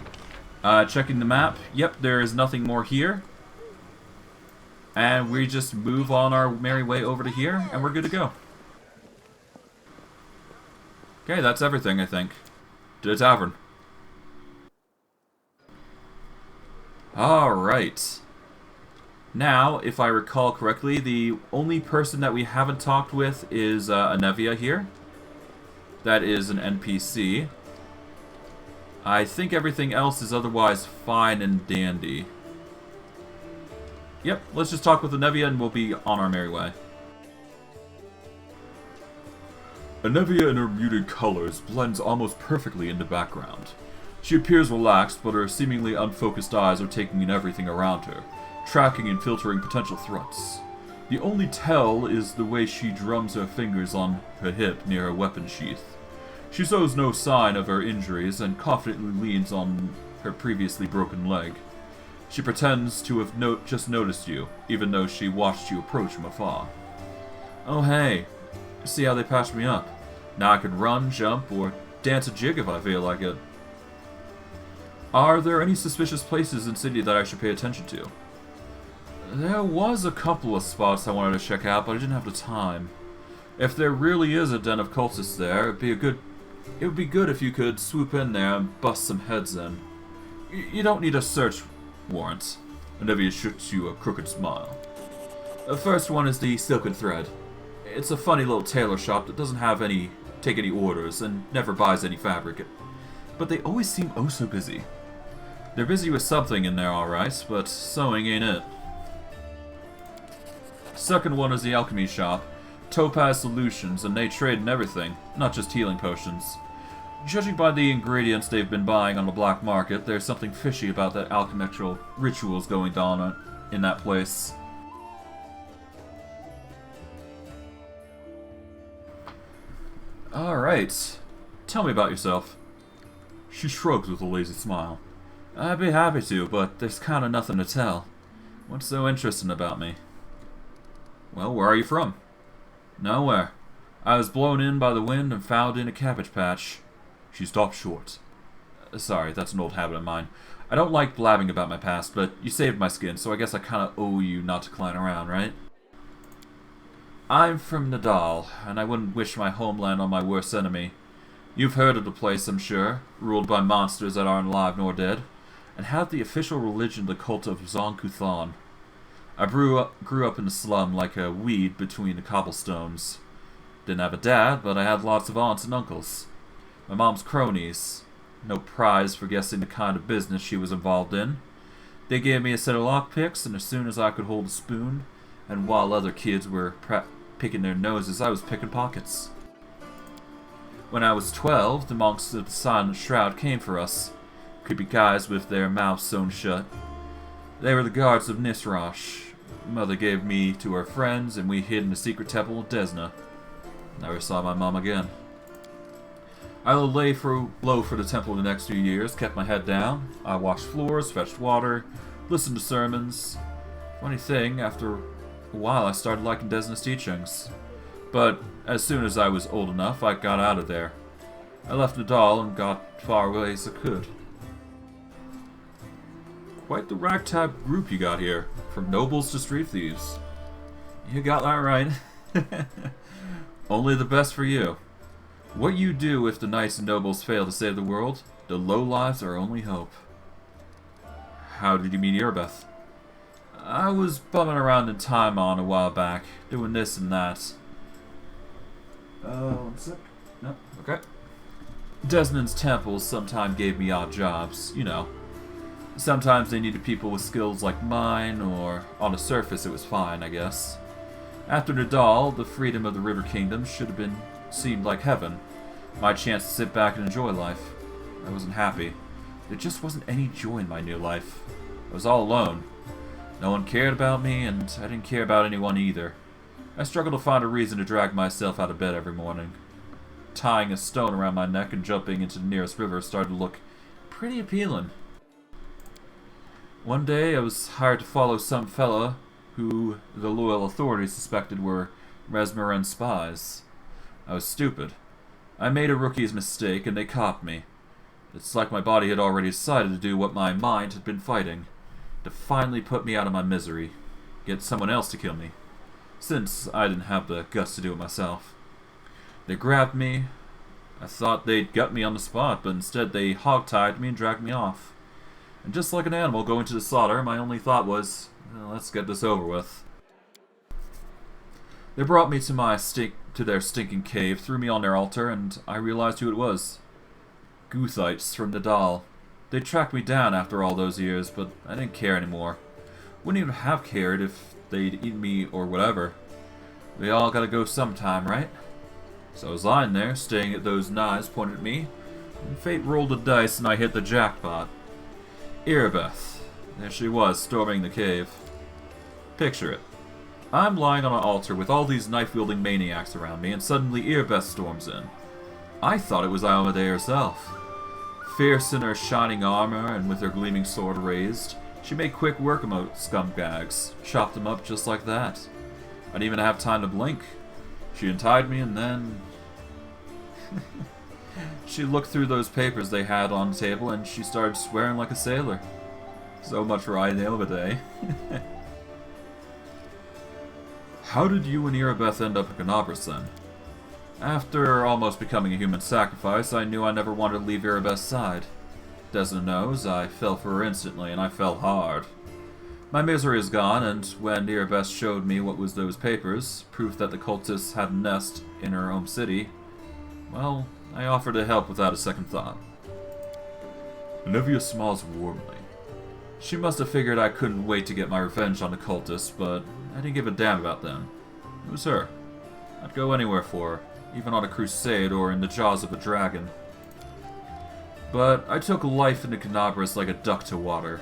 Checking the map. Yep, there is nothing more here. And we just move on our merry way over to here, and we're good to go. Okay, that's everything, I think. To the tavern. Alright. Now, if I recall correctly, the only person that we haven't talked with is Anevia here. That is an NPC. I think everything else is otherwise fine and dandy. Yep, let's just talk with Anevia and we'll be on our merry way. Anevia in her muted colors blends almost perfectly into background. She appears relaxed, but her seemingly unfocused eyes are taking in everything around her, tracking and filtering potential threats. The only tell is the way she drums her fingers on her hip near her weapon sheath. She shows no sign of her injuries and confidently leans on her previously broken leg. She pretends to have just noticed you, even though she watched you approach from afar. Oh hey, see how they patched me up. Now I can run, jump, or dance a jig if I feel like it. Are there any suspicious places in the city that I should pay attention to? There was a couple of spots I wanted to check out, but I didn't have the time. If there really is a den of cultists there, it would be good if you could swoop in there and bust some heads in. You don't need a search warrant. Anevia shoots you a crooked smile. The first one is the Silken Thread. It's a funny little tailor shop that doesn't take any orders and never buys any fabric. But they always seem oh so busy. They're busy with something in there, alright, but sewing ain't it. Second one is the alchemy shop. Topaz Solutions, and they trade in everything, not just healing potions. Judging by the ingredients they've been buying on the black market, there's something fishy about that alchemical rituals going on in that place. Alright. Tell me about yourself. She shrugs with a lazy smile. I'd be happy to, but there's kinda nothing to tell. What's so interesting about me? Well, where are you from? Nowhere. I was blown in by the wind and found in a cabbage patch. She stopped short. Sorry, that's an old habit of mine. I don't like blabbing about my past, but you saved my skin, so I guess I kinda owe you not to clown around, right? I'm from Nadal, and I wouldn't wish my homeland on my worst enemy. You've heard of the place, I'm sure, ruled by monsters that aren't alive nor dead, and have the official religion the cult of Zon-Kuthon. I grew up in the slum like a weed between the cobblestones. Didn't have a dad, but I had lots of aunts and uncles. My mom's cronies. No prize for guessing the kind of business she was involved in. They gave me a set of lockpicks, and as soon as I could hold a spoon, and while other kids were picking their noses, I was picking pockets. When I was 12, the monks of the Silent Shroud came for us. Creepy guys with their mouths sewn shut. They were the guards of Nisrosh. Mother gave me to her friends, and we hid in the secret temple of Desna. Never saw my mom again. I lay low for the temple the next few years, kept my head down. I washed floors, fetched water, listened to sermons. Funny thing, after a while I started liking Desna's teachings. But as soon as I was old enough, I got out of there. I left Nadal and got far away as I could. Quite the ragtag group you got here, from nobles to street thieves. You got that right. Only the best for you. What you do if the knights and nobles fail to save the world, the lowlives are only hope. How did you meet Erebeth? I was bumming around in Timon a while back, doing this and that. One sec. No, okay. Desmond's temples sometimes gave me odd jobs, you know. Sometimes they needed people with skills like mine, or on the surface it was fine, I guess. After Nadal, the freedom of the River Kingdom seemed like heaven. My chance to sit back and enjoy life. I wasn't happy. There just wasn't any joy in my new life. I was all alone. No one cared about me, and I didn't care about anyone either. I struggled to find a reason to drag myself out of bed every morning. Tying a stone around my neck and jumping into the nearest river started to look pretty appealing. One day I was hired to follow some fella who the loyal authorities suspected were Resmaran spies. I was stupid. I made a rookie's mistake and they caught me. It's like my body had already decided to do what my mind had been fighting. To finally put me out of my misery. Get someone else to kill me. Since I didn't have the guts to do it myself. They grabbed me. I thought they'd gut me on the spot, but instead they hog-tied me and dragged me off. And just like an animal going to the slaughter, my only thought was, well, let's get this over with. They brought me to their stinking cave, threw me on their altar, and I realized who it was. Guthites from Nadal. They tracked me down after all those years, but I didn't care anymore. Wouldn't even have cared if they'd eaten me or whatever. We all gotta go sometime, right? So I was lying there, staring at those knives pointed at me, and fate rolled the dice and I hit the jackpot. Erebeth. There she was, storming the cave. Picture it. I'm lying on an altar with all these knife-wielding maniacs around me, and suddenly Erebeth storms in. I thought it was Iomedae herself. Fierce in her shining armor and with her gleaming sword raised, she made quick work of most scumbags, chopped them up just like that. I didn't even have time to blink. She untied me and then... She looked through those papers they had on the table and she started swearing like a sailor. So much for Iomedae. How did you and Erebeth end up at Canabras then? After almost becoming a human sacrifice, I knew I never wanted to leave Erebeth's side. Desna knows, I fell for her instantly, and I fell hard. My misery is gone, and when Erebeth showed me what was those papers, proof that the cultists had a nest in her home city, well, I offered to help without a second thought. Olivia smiles warmly. She must have figured I couldn't wait to get my revenge on the cultists, but I didn't give a damn about them. It was her. I'd go anywhere for her, even on a crusade or in the jaws of a dragon. But I took life into Canabras like a duck to water.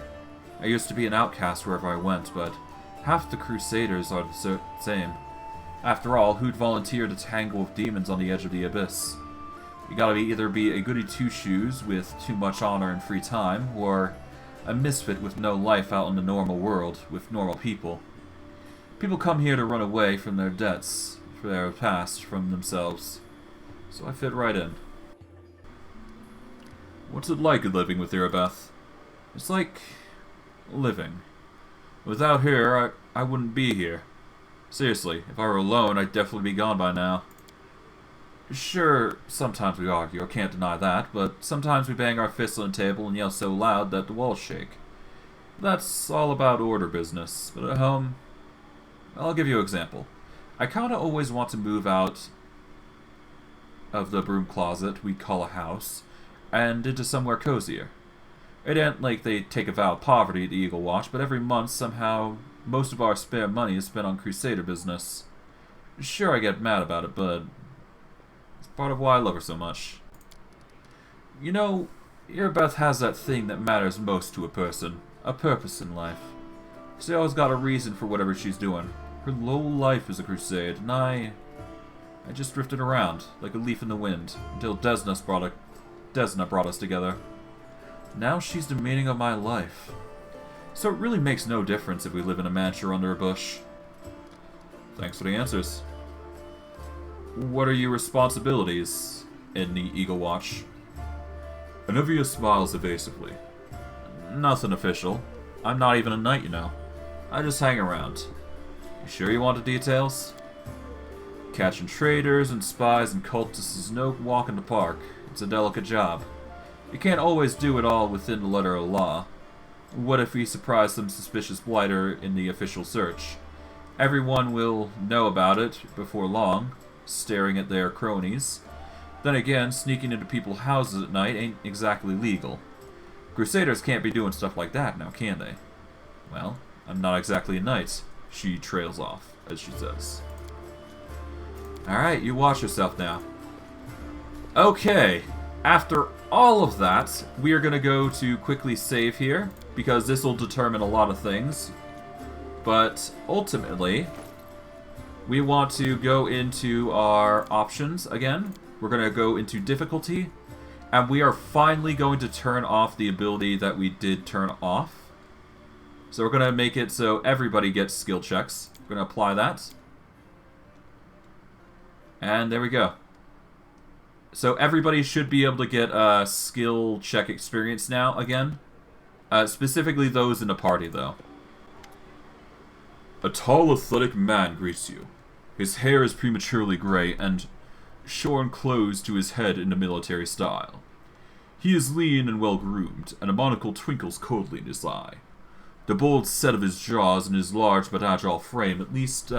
I used to be an outcast wherever I went, but half the crusaders are the same. After all, who'd volunteer to tangle with demons on the edge of the abyss? You gotta either be a goody two-shoes with too much honor and free time, or a misfit with no life out in the normal world with normal people. People come here to run away from their debts, for their past, from themselves. So I fit right in. What's it like living with Erebeth? It's like living. Without her, I wouldn't be here. Seriously, if I were alone, I'd definitely be gone by now. Sure, sometimes we argue, I can't deny that, but sometimes we bang our fists on the table and yell so loud that the walls shake. That's all about order business, but at home, I'll give you an example. I kinda always want to move out of the broom closet we call a house, and into somewhere cozier. It ain't like they take a vow of poverty at the Eagle Watch, but every month, somehow, most of our spare money is spent on Crusader business. Sure, I get mad about it, but it's part of why I love her so much. You know, Erebeth has that thing that matters most to a person, a purpose in life. She always got a reason for whatever she's doing. Her whole life is a crusade, and I just drifted around, like a leaf in the wind, until Desna brought us together. Now she's the meaning of my life. So it really makes no difference if we live in a mansion or under a bush. Thanks for the answers. What are your responsibilities in the Eagle Watch? Olivia smiles evasively. Nothing official. I'm not even a knight, you know. I just hang around. You sure you want the details? Catching traitors and spies and cultists is no walk in the park. It's a delicate job. You can't always do it all within the letter of the law. What if we surprise some suspicious blighter in the official search? Everyone will know about it before long, staring at their cronies. Then again, sneaking into people's houses at night ain't exactly legal. Crusaders can't be doing stuff like that now, can they? Well, I'm not exactly a knight. She trails off, as she says. Alright, you watch yourself now. Okay, after all of that, we are going to go to quickly save here, because this will determine a lot of things. But ultimately, we want to go into our options again. We're going to go into difficulty, and we are finally going to turn off the ability that we did turn off. So we're going to make it so everybody gets skill checks. We're going to apply that. And there we go. So everybody should be able to get a skill check experience now again. Specifically those in the party, though. A tall, athletic man greets you. His hair is prematurely gray and shorn close to his head in the military style. He is lean and well-groomed, and a monocle twinkles coldly in his eye. The bold set of his jaws and his large but agile frame at least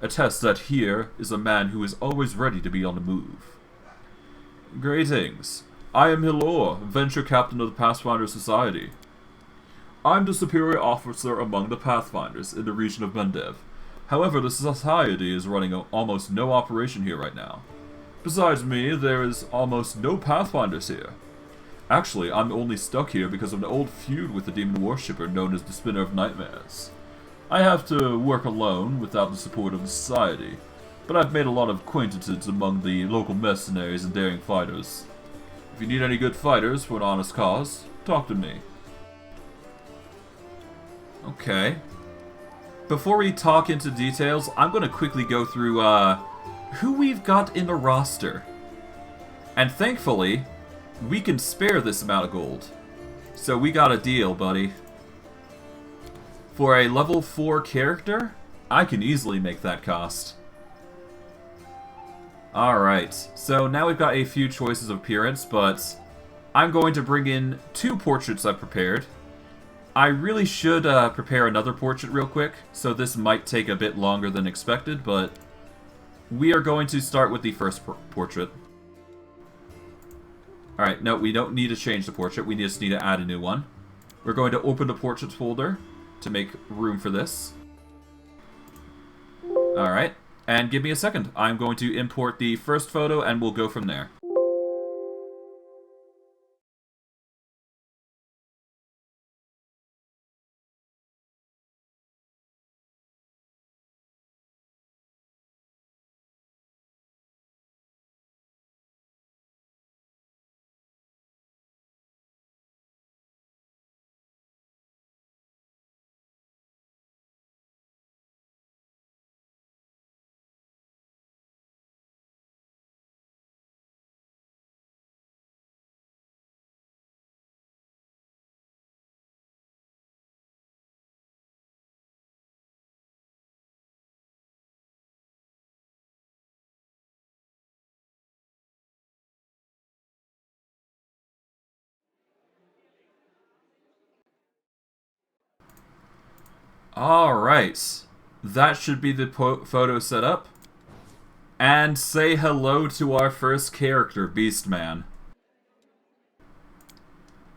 attest that here is a man who is always ready to be on the move. Greetings. I am Hilor, venture captain of the Pathfinder Society. I'm the superior officer among the Pathfinders in the region of Mendev. However, the Society is running almost no operation here right now. Besides me, there is almost no Pathfinders here. Actually, I'm only stuck here because of an old feud with the demon worshipper known as the Spinner of Nightmares. I have to work alone without the support of the Society, but I've made a lot of acquaintances among the local mercenaries and daring fighters. If you need any good fighters for an honest cause, talk to me. Okay. Before we talk into details, I'm going to quickly go through who we've got in the roster. And thankfully, we can spare this amount of gold. So we got a deal, buddy. For a level 4 character, I can easily make that cost. Alright, so now we've got a few choices of appearance, but I'm going to bring in 2 portraits I've prepared. I really should prepare another portrait real quick, so this might take a bit longer than expected, but we are going to start with the first portrait. Alright, no, we don't need to change the portrait, we just need to add a new one. We're going to open the portraits folder to make room for this. Alright, and give me a second. I'm going to import the first photo and we'll go from there. Alright, that should be the photo set up. And say hello to our first character, Beastman.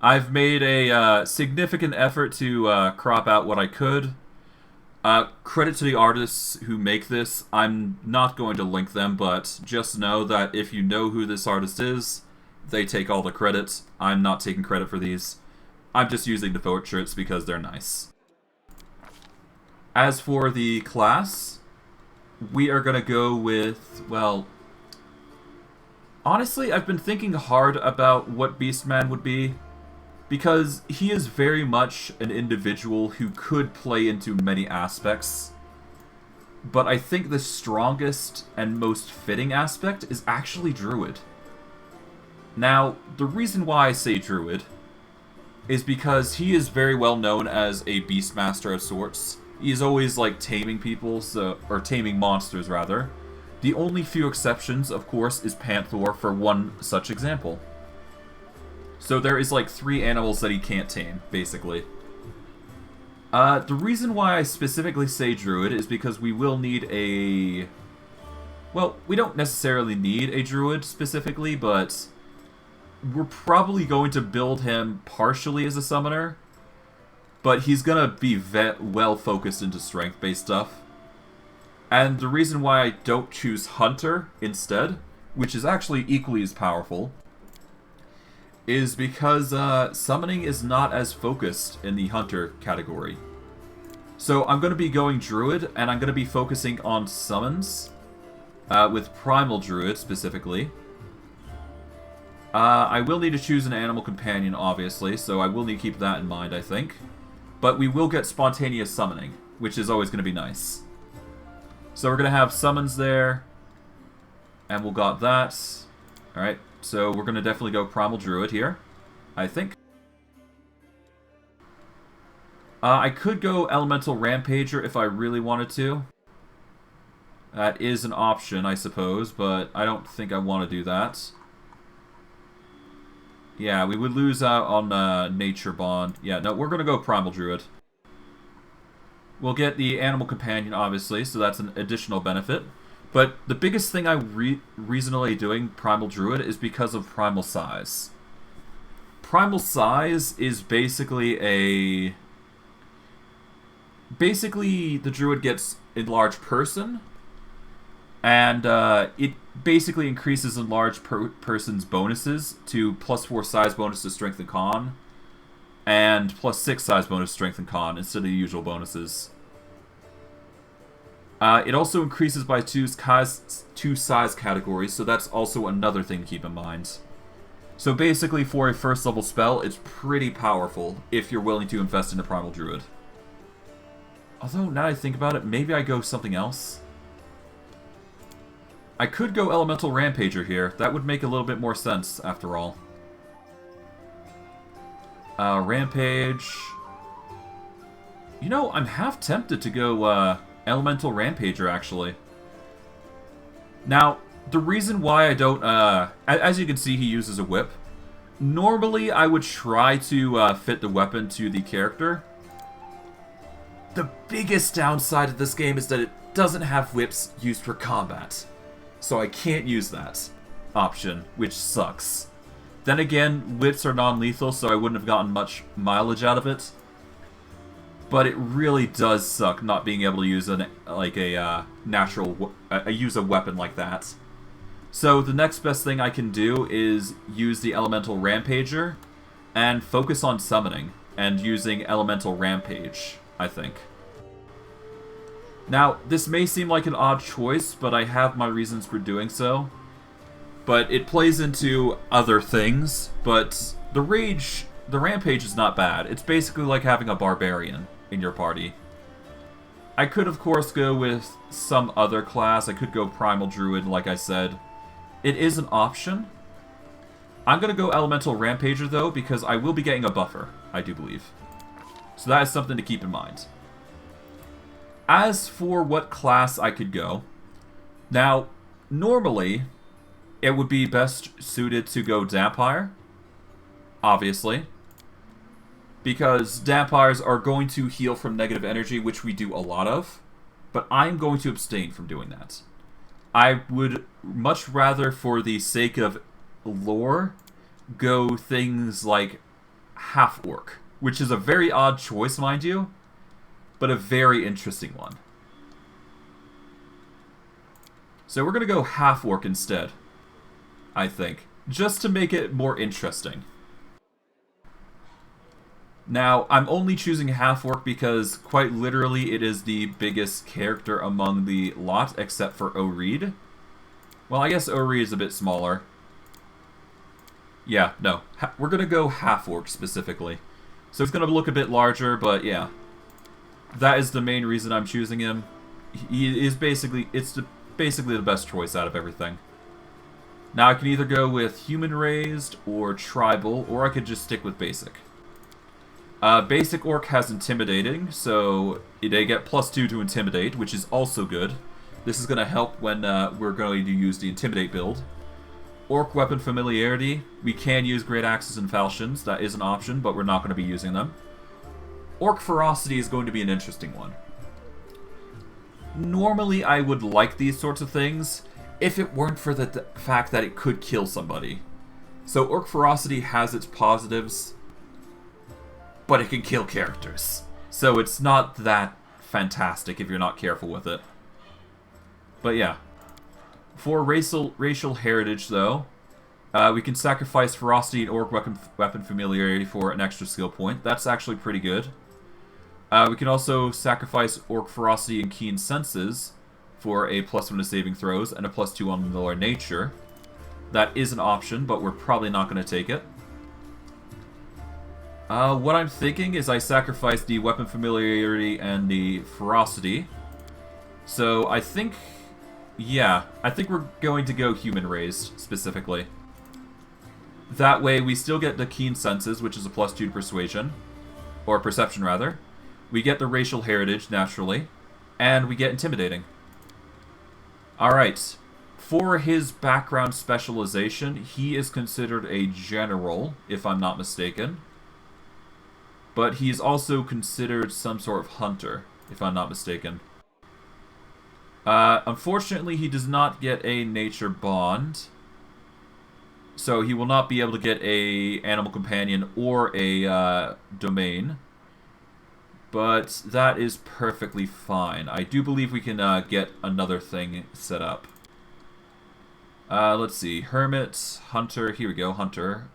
I've made a significant effort to crop out what I could. Credit to the artists who make this. I'm not going to link them, but just know that if you know who this artist is, they take all the credit. I'm not taking credit for these. I'm just using the portraits because they're nice. As for the class, we are going to go with, well, honestly, I've been thinking hard about what Beastman would be, because he is very much an individual who could play into many aspects, but I think the strongest and most fitting aspect is actually Druid. Now, the reason why I say Druid is because he is very well known as a beastmaster of sorts. He's always like taming people, or taming monsters rather. The only few exceptions, of course, is Panther for one such example. So there is like 3 animals that he can't tame, basically. The reason why I specifically say Druid is because we will need a... Well, we don't necessarily need a Druid specifically, but we're probably going to build him partially as a summoner. But he's gonna be well focused into strength-based stuff. And the reason why I don't choose Hunter instead, which is actually equally as powerful, is because summoning is not as focused in the Hunter category. So I'm going to be going Druid, and I'm going to be focusing on summons, with Primal Druid specifically. I will need to choose an animal companion, obviously, so I will need to keep that in mind, I think. But we will get spontaneous summoning, which is always going to be nice. So we're going to have summons there, and we'll got that. Alright, so we're going to definitely go Primal Druid here, I think. I could go Elemental Rampager if I really wanted to. That is an option, I suppose, but I don't think I want to do that. Yeah, we would lose out on Nature Bond. Yeah, no, we're going to go Primal Druid. We'll get the Animal Companion, obviously, so that's an additional benefit. But the biggest thing I'm reasonably doing Primal Druid is because of Primal Size. Primal Size is basically a... Basically, the Druid gets Enlarged Person, and it basically increases Enlarged Person's bonuses to +4 size bonus to Strength and Con, and +6 size bonus to Strength and Con instead of the usual bonuses. It also increases by 2 size categories, so that's also another thing to keep in mind. So basically, for a first level spell, it's pretty powerful if you're willing to invest in a Primal Druid. Although, now that I think about it, maybe I go something else. I could go Elemental Rampager here. That would make a little bit more sense, after all. Rampage... You know, I'm half tempted to go Elemental Rampager, actually. Now, the reason why I don't... as you can see, he uses a whip. Normally, I would try to fit the weapon to the character. The biggest downside of this game is that it doesn't have whips used for combat. So I can't use that option, which sucks. Then again, whips are non-lethal, so I wouldn't have gotten much mileage out of it. But it really does suck not being able to use use a weapon like that. So the next best thing I can do is use the Elemental Rampager and focus on summoning and using Elemental Rampage, I think. Now, this may seem like an odd choice, but I have my reasons for doing so. But it plays into other things, but the Rampage is not bad. It's basically like having a Barbarian in your party. I could, of course, go with some other class. I could go Primal Druid, like I said. It is an option. I'm going to go Elemental Rampager, though, because I will be getting a buffer, I do believe. So that is something to keep in mind. As for what class I could go, now, normally, it would be best suited to go Dampire, obviously, because Dampires are going to heal from negative energy, which we do a lot of, but I'm going to abstain from doing that. I would much rather, for the sake of lore, go things like Half-Orc, which is a very odd choice, mind you, but a very interesting one. So we're going to go Half-Orc instead, I think, just to make it more interesting. Now, I'm only choosing Half-Orc because, quite literally, it is the biggest character among the lot, except for Oreed. Well, I guess Oreed is a bit smaller. Yeah, no. We're going to go Half-Orc specifically. So it's going to look a bit larger, but yeah. That is the main reason I'm choosing him. He is basically the best choice out of everything. Now I can either go with human raised or tribal, or I could just stick with basic. Basic Orc has Intimidating, so they get +2 to Intimidate, which is also good. This is going to help when we're going to use the Intimidate build. Orc Weapon Familiarity, we can use Great Axes and Falchions, that is an option, but we're not going to be using them. Orc Ferocity is going to be an interesting one. Normally I would like these sorts of things, if it weren't for the fact that it could kill somebody. So Orc Ferocity has its positives, but it can kill characters. So it's not that fantastic if you're not careful with it. But yeah. For racial heritage, though, we can sacrifice Ferocity and Orc Weapon Familiarity for an extra skill point. That's actually pretty good. We can also sacrifice Orc Ferocity and Keen Senses for a +1 to saving throws and a +2 on Lower Nature. That is an option, but we're probably not going to take it. What I'm thinking is I sacrifice the Weapon Familiarity and the Ferocity. So I think... yeah, I think we're going to go Human Raised, specifically. That way, we still get the Keen Senses, which is a +2 to Persuasion. Or Perception, rather. We get the Racial Heritage, naturally. And we get Intimidating. Alright. For his background specialization, he is considered a General, if I'm not mistaken. But he's also considered some sort of Hunter, if I'm not mistaken. Unfortunately, he does not get a Nature Bond. So he will not be able to get a Animal Companion or a Domain. But that is perfectly fine. I do believe we can get another thing set up. Let's see. Hermit, Hunter. Here we go, Hunter.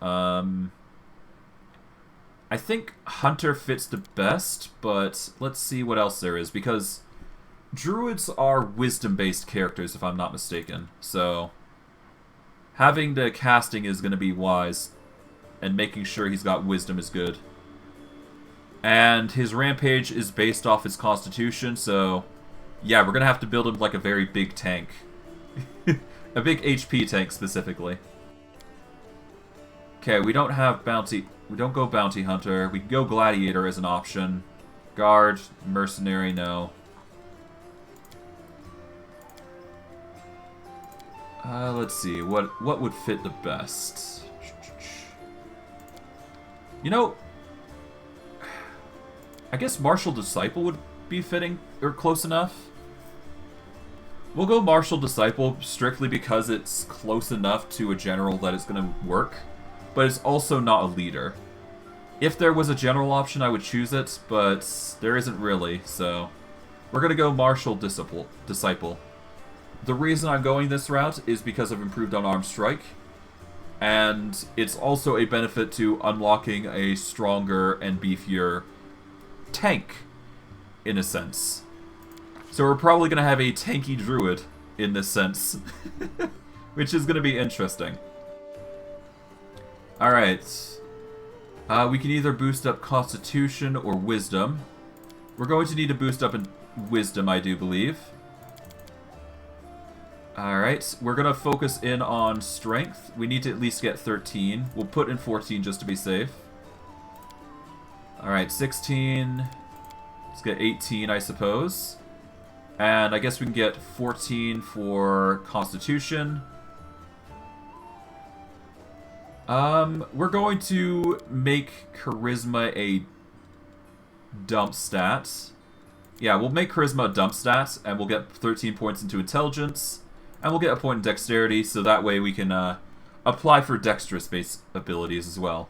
I think Hunter fits the best, but let's see what else there is, because Druids are wisdom-based characters, if I'm not mistaken, so having the casting is going to be wise, and making sure he's got wisdom is good. And his rampage is based off his constitution, so yeah, we're going to have to build him like a very big tank. A big HP tank, specifically. Okay, we don't have bounty... we don't go Bounty Hunter. We can go Gladiator as an option. Guard, Mercenary, no. Let's see. What would fit the best? You know, I guess Martial Disciple would be fitting, or close enough. We'll go Martial Disciple strictly because it's close enough to a General that it's going to work. But it's also not a leader. If there was a General option, I would choose it, but there isn't really, so we're going to go Martial Disciple. The reason I'm going this route is because of improved unarmed strike, and it's also a benefit to unlocking a stronger and beefier tank, in a sense. So we're probably going to have a tanky Druid, in this sense, which is going to be interesting. Alright. We can either boost up Constitution or Wisdom. We're going to need to boost up in Wisdom, I do believe. Alright, we're going to focus in on Strength. We need to at least get 13. We'll put in 14 just to be safe. Alright, 16. Let's get 18, I suppose. And I guess we can get 14 for Constitution. We're going to make Charisma a dump stat. Yeah, we'll make Charisma a dump stat, and we'll get 13 points into Intelligence, and we'll get a point in Dexterity, so that way we can apply for Dexterous-based abilities as well.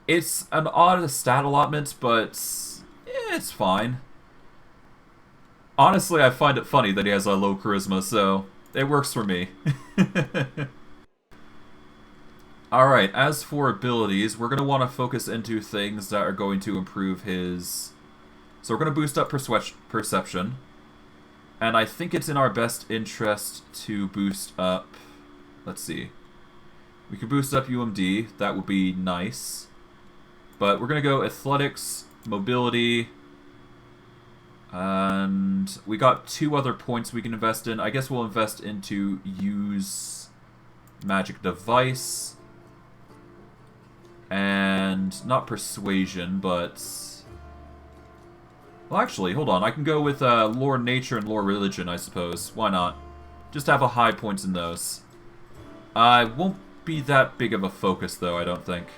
It's an odd stat allotment, but it's fine. Honestly, I find it funny that he has a low Charisma, so it works for me. Alright, as for abilities, we're going to want to focus into things that are going to improve his... So we're going to boost up Perception. And I think it's in our best interest to boost up... Let's see. We could boost up UMD, that would be nice. But we're going to go Athletics, Mobility... And we got 2 other points we can invest in. I guess we'll invest into Use Magic Device... And not persuasion, but... Well, actually, hold on. I can go with lore nature and lore religion, I suppose. Why not? Just have a high points in those. It won't be that big of a focus, though, I don't think.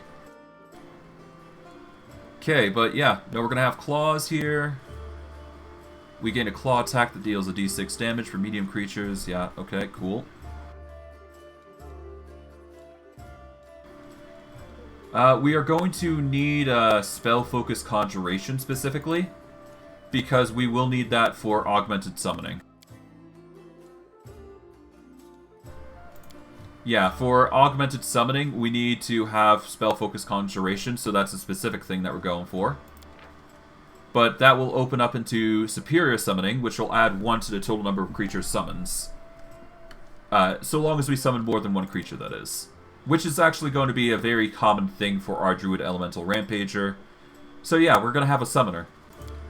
Okay, but yeah. No, we're going to have claws here. We gain a claw attack that deals a d6 damage for medium creatures. Yeah, okay, cool. We are going to need spell focus conjuration specifically, because we will need that for augmented summoning. Yeah, for augmented summoning, we need to have spell focus conjuration, so that's a specific thing that we're going for. But that will open up into superior summoning, which will add 1 to the total number of creatures summons. So long as we summon more than one creature, that is. Which is actually going to be a very common thing for our Druid Elemental Rampager. So yeah, we're going to have a summoner.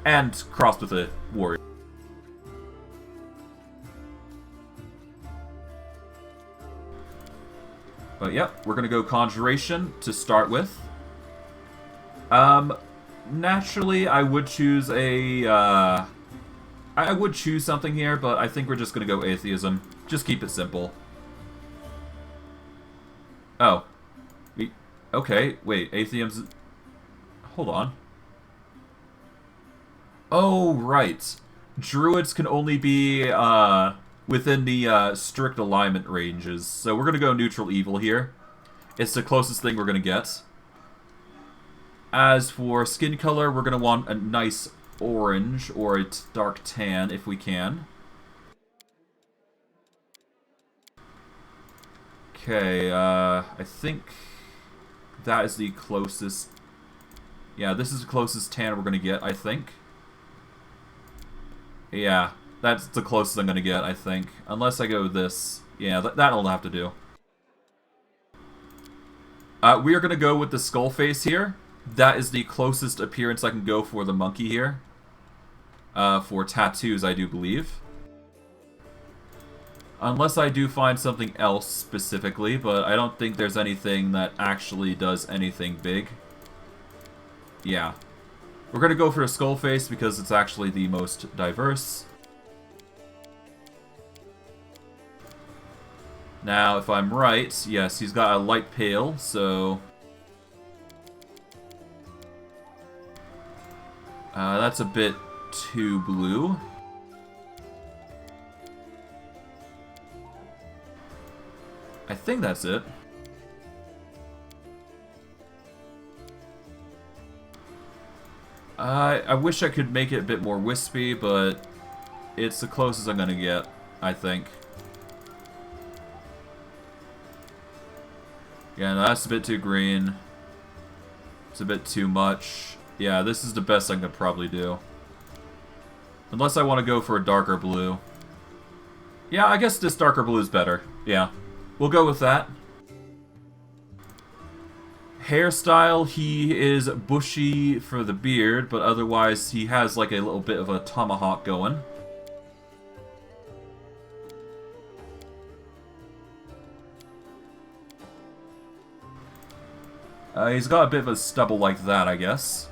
And crossed with a warrior. But yep, we're going to go Conjuration to start with. Naturally, I would choose a... I would choose something here, but I think we're just going to go Atheism. Just keep it simple. Oh. Okay, wait, Atheism's... Hold on. Oh, right. Druids can only be within the strict alignment ranges. So we're going to go neutral evil here. It's the closest thing we're going to get. As for skin color, we're going to want a nice orange or a dark tan if we can. Okay, I think that is the closest... Yeah, this is the closest tan we're going to get, I think. Yeah, that's the closest I'm going to get, I think. Unless I go with this. Yeah, that'll have to do. We are going to go with the skull face here. That is the closest appearance I can go for the monkey here. For tattoos, I do believe. Unless I do find something else specifically, but I don't think there's anything that actually does anything big. Yeah. We're going to go for a skull face because it's actually the most diverse. Now, if I'm right, yes, he's got a light pale, so... that's a bit too blue. I think that's it. I wish I could make it a bit more wispy, but it's the closest I'm gonna get, I think. Yeah, no, that's a bit too green. It's a bit too much. Yeah, this is the best I can probably do. Unless I want to go for a darker blue. Yeah, I guess this darker blue is better. Yeah. We'll go with that. Hairstyle, he is bushy for the beard, but otherwise he has like a little bit of a tomahawk going. He's got a bit of a stubble like that, I guess.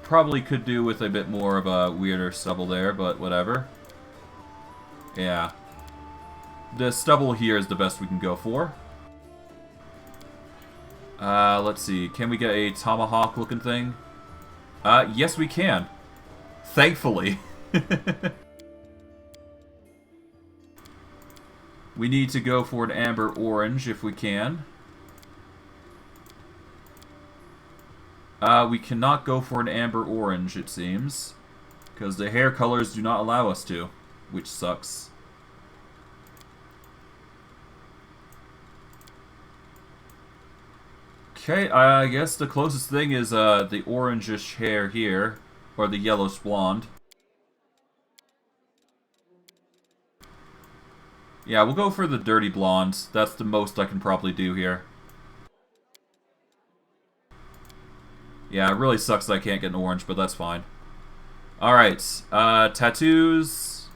Probably could do with a bit more of a weirder stubble there, but whatever. Yeah. The stubble here is the best we can go for. Let's see. Can we get a tomahawk looking thing? Yes we can. Thankfully. We need to go for an amber orange if we can. We cannot go for an amber orange, it seems. Because the hair colors do not allow us to. Which sucks. Okay, I guess the closest thing is the orangish hair here. Or the yellowish blonde. Yeah, we'll go for the dirty blonde. That's the most I can probably do here. Yeah, it really sucks that I can't get an orange, but that's fine. Alright, tattoos.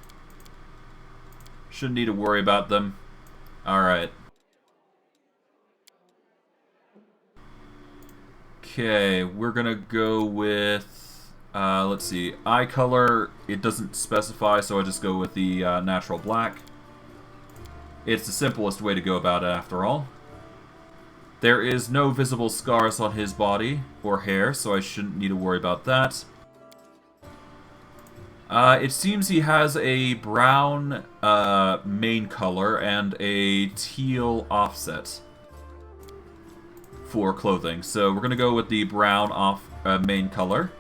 Shouldn't need to worry about them. Alright. Okay, we're gonna go with, let's see, eye color, it doesn't specify, so I just go with the natural black. It's the simplest way to go about it, after all. There is no visible scars on his body or hair, so I shouldn't need to worry about that. It seems he has a brown main color and a teal offset for clothing. So we're going to go with the brown main color.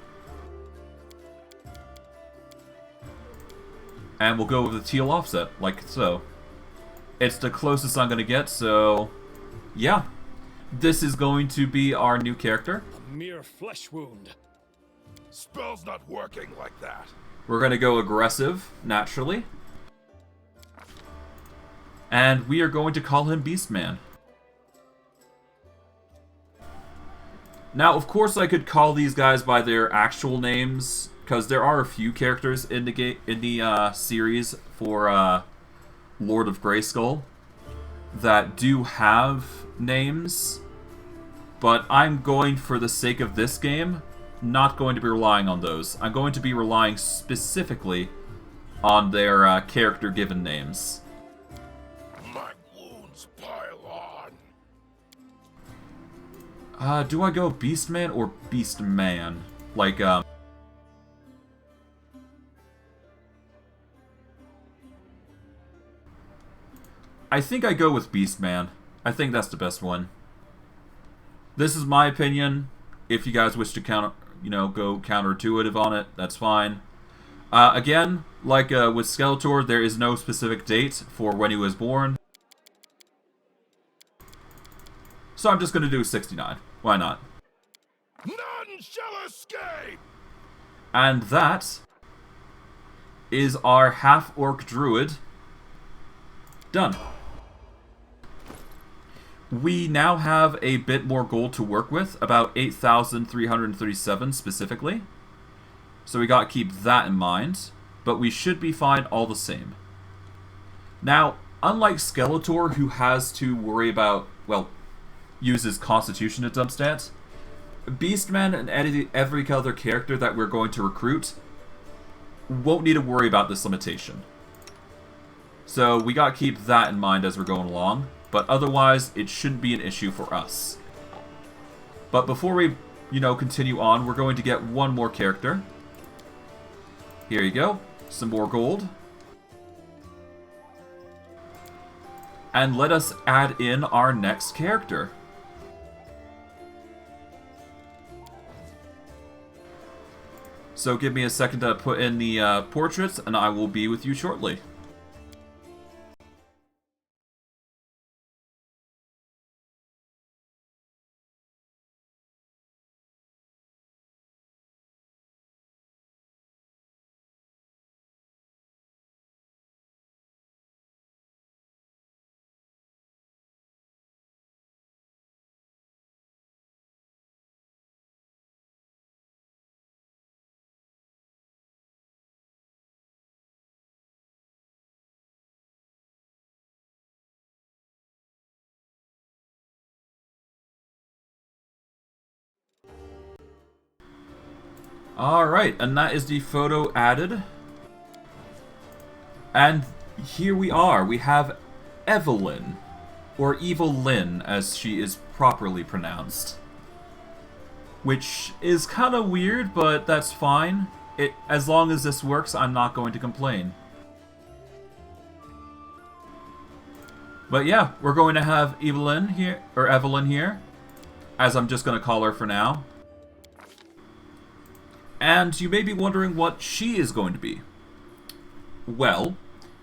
And we'll go with the teal offset, like so. It's the closest I'm going to get, so yeah. This is going to be our new character. A mere flesh wound. Spell's not working like that. We're going to go aggressive, naturally. And we are going to call him Beastman. Now, of course, I could call these guys by their actual names, because there are a few characters in the series for Lord of Grayskull that do have names, but I'm going, for the sake of this game, not going to be relying on those. I'm going to be relying specifically on their character-given names. My wounds pile on. Do I go Beastman or Beastman? Like, I think I go with Beastman. I think that's the best one. This is my opinion. If you guys wish to go counterintuitive on it, that's fine. Again, like with Skeletor, there is no specific date for when he was born. So I'm just going to do 69. Why not? None shall escape! And that is our half-orc druid done. We now have a bit more gold to work with, about 8,337 specifically. So we got to keep that in mind, but we should be fine all the same. Now, unlike Skeletor, who has to worry about, well, uses Constitution as dump stat, Beastman and every other character that we're going to recruit won't need to worry about this limitation. So we got to keep that in mind as we're going along. But otherwise, it shouldn't be an issue for us. But before we, continue on, we're going to get one more character. Here you go. Some more gold. And let us add in our next character. So give me a second to put in the portraits, and I will be with you shortly. Alright, and that is the photo added. And here we are. We have Evil Lyn, or Evil Lyn, as she is properly pronounced. Which is kind of weird, but that's fine. As long as this works, I'm not going to complain. But yeah, we're going to have Evelyn here, or Evelyn here, as I'm just going to call her for now. And you may be wondering what she is going to be. Well,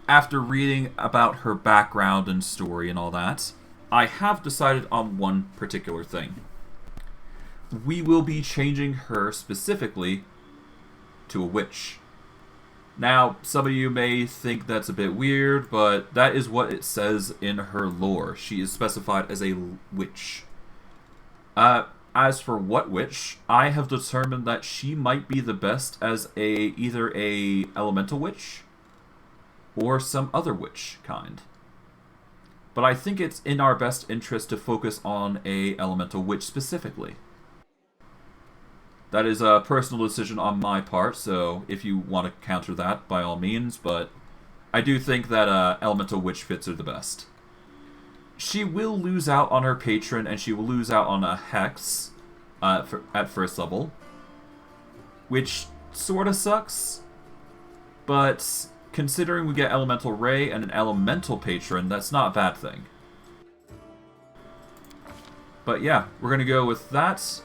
after reading about her background and story and all that, I have decided on one particular thing. We will be changing her specifically to a witch. Now, some of you may think that's a bit weird, but that is what it says in her lore. She is specified as a witch. As for what witch, I have determined that she might be the best as either a elemental witch or some other witch kind. But I think it's in our best interest to focus on a elemental witch specifically. That is a personal decision on my part, so if you want to counter that, by all means, but I do think that Elemental Witch fits her the best. She will lose out on her patron, and she will lose out on a Hex at first level, which sort of sucks, but considering we get Elemental Ray and an Elemental Patron, that's not a bad thing. But yeah, we're going to go with that.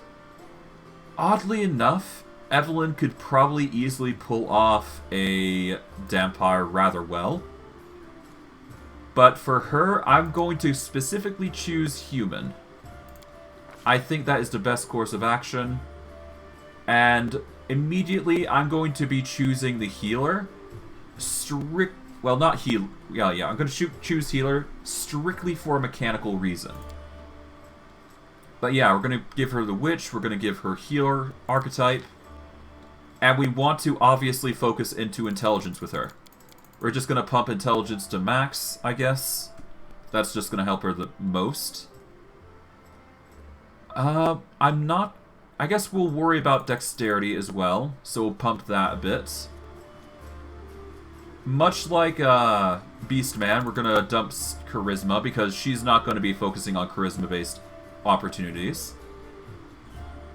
Oddly enough, Evelyn could probably easily pull off a Dampire rather well. But for her, I'm going to specifically choose Human. I think that is the best course of action. And immediately, I'm going to be choosing the Healer. Well, not heal. Yeah, I'm going to choose Healer strictly for a mechanical reason. But yeah, we're going to give her the Witch, we're going to give her Healer archetype, and we want to obviously focus into Intelligence with her. We're just going to pump Intelligence to max, I guess. That's just going to help her the most. I'm not... I guess we'll worry about Dexterity as well, so we'll pump that a bit. Much like Beastman, we're going to dump Charisma, because she's not going to be focusing on Charisma-based opportunities.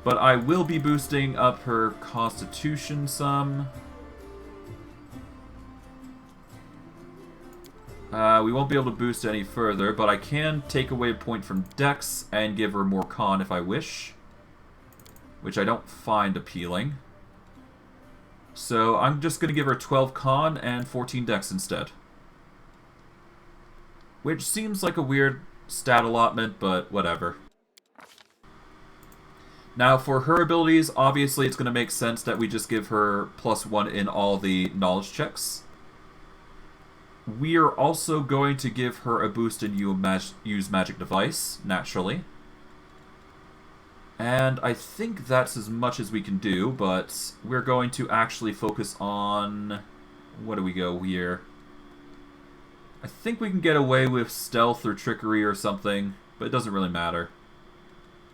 But I will be boosting up her Constitution some. We won't be able to boost any further, but I can take away a point from Dex and give her more Con if I wish, which I don't find appealing. So I'm just going to give her 12 Con and 14 Dex instead. Which seems like a weird stat allotment, but whatever. Now, for her abilities, obviously it's going to make sense that we just give her +1 in all the knowledge checks. We are also going to give her a boost in use Magic Device, naturally. And I think that's as much as we can do, but we're going to actually focus on... What do we go here? I think we can get away with Stealth or Trickery or something, but it doesn't really matter.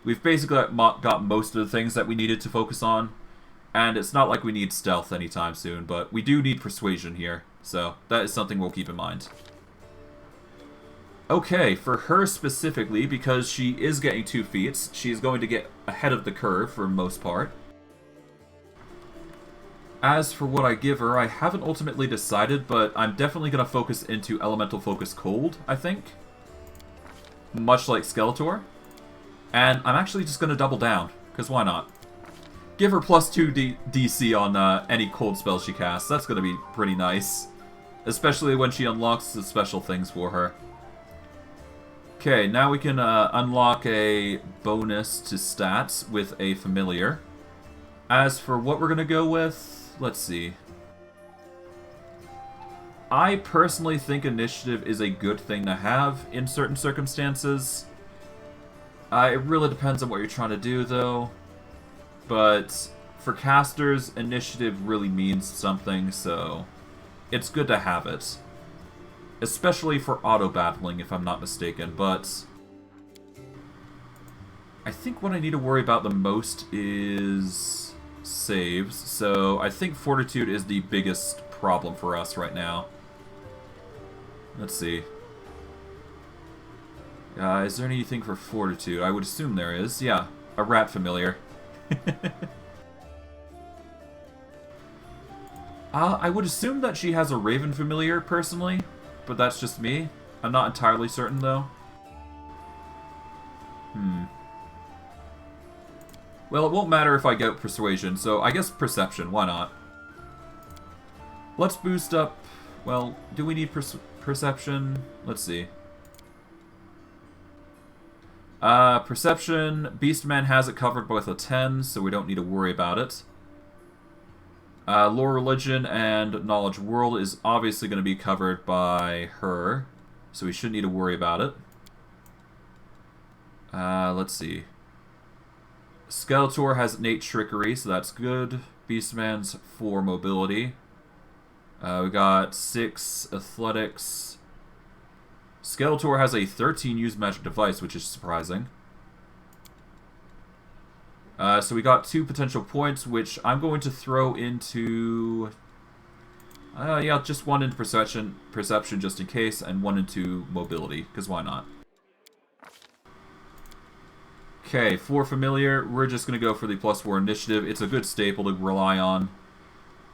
We've basically got most of the things that we needed to focus on, and it's not like we need Stealth anytime soon, but we do need Persuasion here, so that is something we'll keep in mind. Okay, for her specifically, because she is getting 2 feats, she's going to get ahead of the curve for the most part. As for what I give her, I haven't ultimately decided, but I'm definitely going to focus into Elemental Focus Cold, I think. Much like Skeletor. And I'm actually just going to double down, because why not? Give her +2 DC on any cold spells she casts. That's going to be pretty nice. Especially when she unlocks the special things for her. Okay, now we can unlock a bonus to stats with a familiar. As for what we're going to go with, let's see. I personally think initiative is a good thing to have in certain circumstances. It really depends on what you're trying to do, though. But for casters, initiative really means something, so it's good to have it. Especially for auto-battling, if I'm not mistaken, but I think what I need to worry about the most is saves, so I think Fortitude is the biggest problem for us right now. Let's see. Is there anything for Fortitude? I would assume there is. Yeah, a rat familiar. I would assume that she has a raven familiar, personally, but that's just me. I'm not entirely certain, though. Well, it won't matter if I get Persuasion, so I guess Perception, why not? Let's boost up... Well, do we need Perception? Let's see. Perception, Beastman has it covered with a 10, so we don't need to worry about it. Lore Religion and Knowledge World is obviously going to be covered by her, so we shouldn't need to worry about it. Let's see. Skeletor has innate Trickery, so that's good. Beastman's 4 Mobility. We got 6 Athletics. Skeletor has a 13 use Magic Device, which is surprising. So we got 2 potential points, which I'm going to throw into... yeah, just 1 into perception just in case, and 1 into mobility, because why not? Okay, for familiar, we're just going to go for the +4 initiative. It's a good staple to rely on.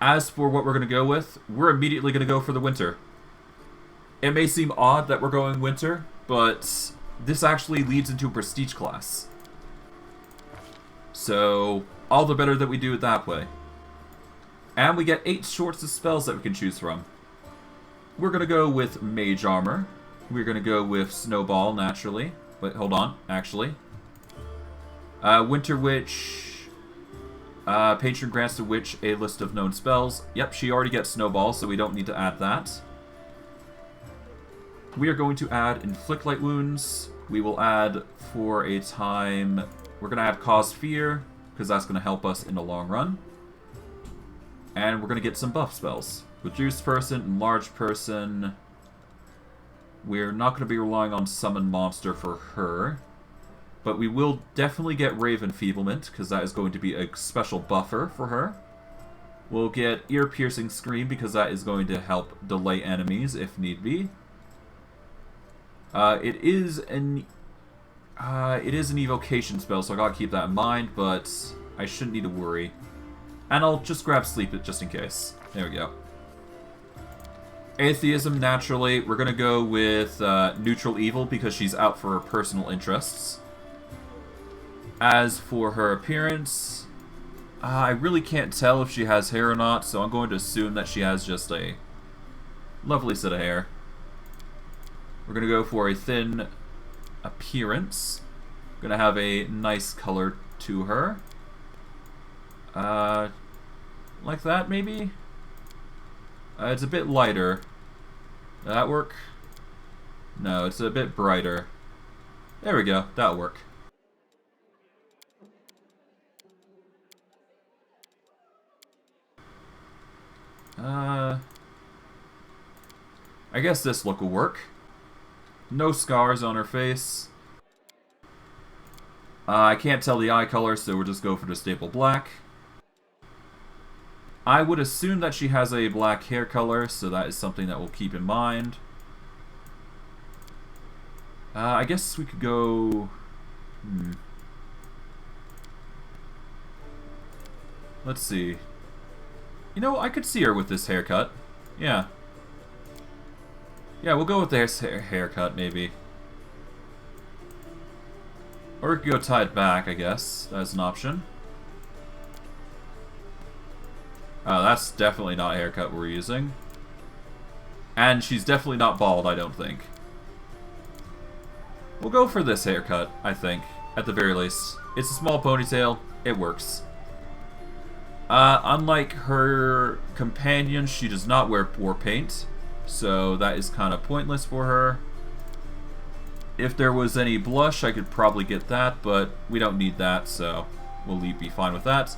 As for what we're going to go with, we're immediately going to go for the winter. It may seem odd that we're going winter, but this actually leads into a prestige class. So, all the better that we do it that way. And we get 8 sorts of spells that we can choose from. We're going to go with Mage Armor. We're going to go with Snowball, naturally. Wait, hold on, actually. Winter Witch. Patron grants the witch a list of known spells. Yep, she already gets Snowball, so we don't need to add that. We are going to add Inflict Light Wounds. We will add, for a time... We're going to add Cause Fear, because that's going to help us in the long run. And we're going to get some buff spells. Reduced Person, Enlarged Person. We're not going to be relying on Summon Monster for her. But we will definitely get Rave Enfeeblement, because that is going to be a special buffer for her. We'll get Ear-Piercing Scream, because that is going to help delay enemies if need be. It is an evocation spell, so I gotta keep that in mind, but I shouldn't need to worry. And I'll just grab Sleep It just in case. There we go. Atheism, naturally. We're gonna go with Neutral Evil because she's out for her personal interests. As for her appearance, I really can't tell if she has hair or not, so I'm going to assume that she has just a lovely set of hair. We're gonna go for a thin appearance. Gonna have a nice color to her. Like that, maybe? It's a bit lighter. Does that work? No, it's a bit brighter. There we go. That'll work. I guess this look will work. No scars on her face. I can't tell the eye color, so we'll just go for the staple black. I would assume that she has a black hair color, so that is something that we'll keep in mind. I guess we could go... Let's see. You know, I could see her with this haircut. Yeah. Yeah, we'll go with this haircut, maybe. Or we could go tie it back, I guess. That's an option. That's definitely not a haircut we're using. And she's definitely not bald, I don't think. We'll go for this haircut, I think, at the very least. It's a small ponytail. It works. Unlike her companion, she does not wear war paint. So that is kind of pointless for her. If there was any blush, I could probably get that, but we don't need that, so we'll be fine with that.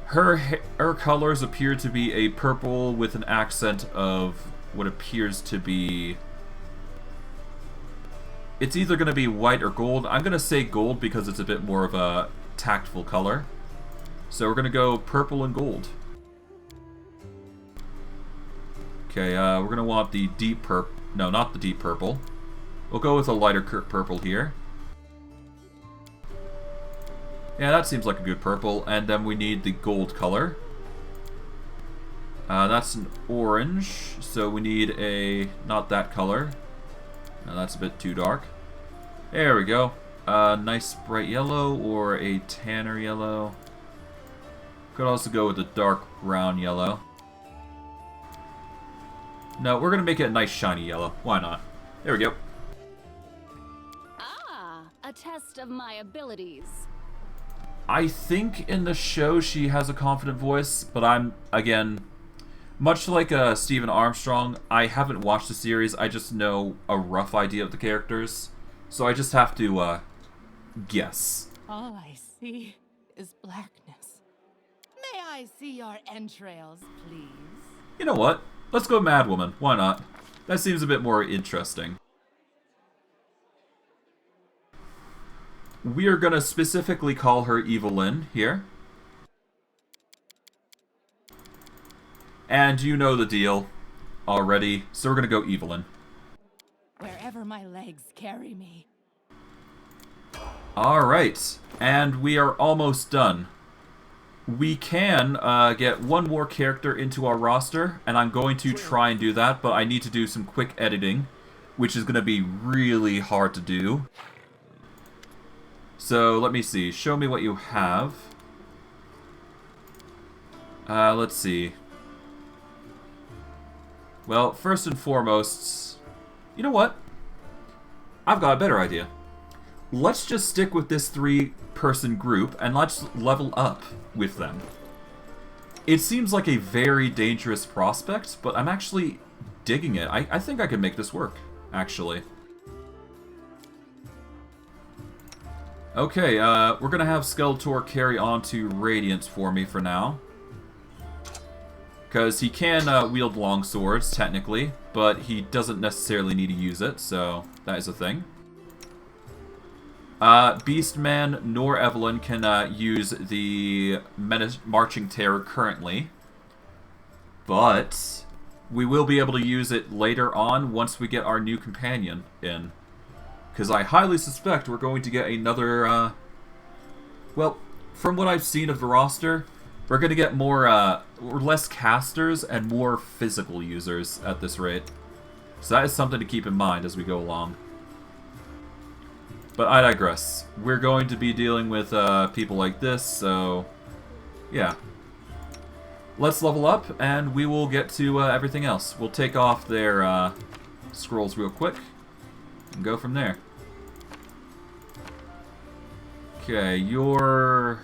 Her colors appear to be a purple with an accent of what appears to be... It's either going to be white or gold. I'm going to say gold because it's a bit more of a tactful color. So we're going to go purple and gold. Okay, we're going to want the deep purple. No, not the deep purple. We'll go with a lighter purple here. Yeah, that seems like a good purple. And then we need the gold color. That's an orange. So we need a... not that color. No, that's a bit too dark. There we go. Nice bright yellow or a tanner yellow. Could also go with a dark brown yellow. No, we're going to make it a nice shiny yellow. Why not? There we go. Ah, a test of my abilities. I think in the show she has a confident voice, but I'm, again, much like Stephen Armstrong, I haven't watched the series. I just know a rough idea of the characters. So I just have to, guess. All I see is blackness. May I see your entrails, please? You know what? Let's go Madwoman. Why not? That seems a bit more interesting. we are going to specifically call her Evil Lyn here. And you know the deal already, so we're going to go Evil Lyn. Wherever my legs carry me. Alright, and we are almost done. We can get one more character into our roster, and I'm going to try and do that, but I need to do some quick editing, which is going to be really hard to do. So, let me see. Show me what you have. Let's see. Well, first and foremost, you know what? I've got a better idea. Let's just stick with this 3-person group, and let's level up with them. It seems like a very dangerous prospect, but I'm actually digging it. I think I can make this work, actually. Okay, we're gonna have Skeletor carry on to Radiance for me for now. Because he can wield long swords, technically, but he doesn't necessarily need to use it, so that is a thing. Beastman nor Evelyn can use the Marching Terror currently, but we will be able to use it later on once we get our new companion in. Because I highly suspect we're going to get another, well, from what I've seen of the roster, we're going to get more, less casters and more physical users at this rate. So that is something to keep in mind as we go along. But I digress. We're going to be dealing with people like this, so yeah. Let's level up, and we will get to everything else. We'll take off their scrolls real quick and go from there. Okay, you're...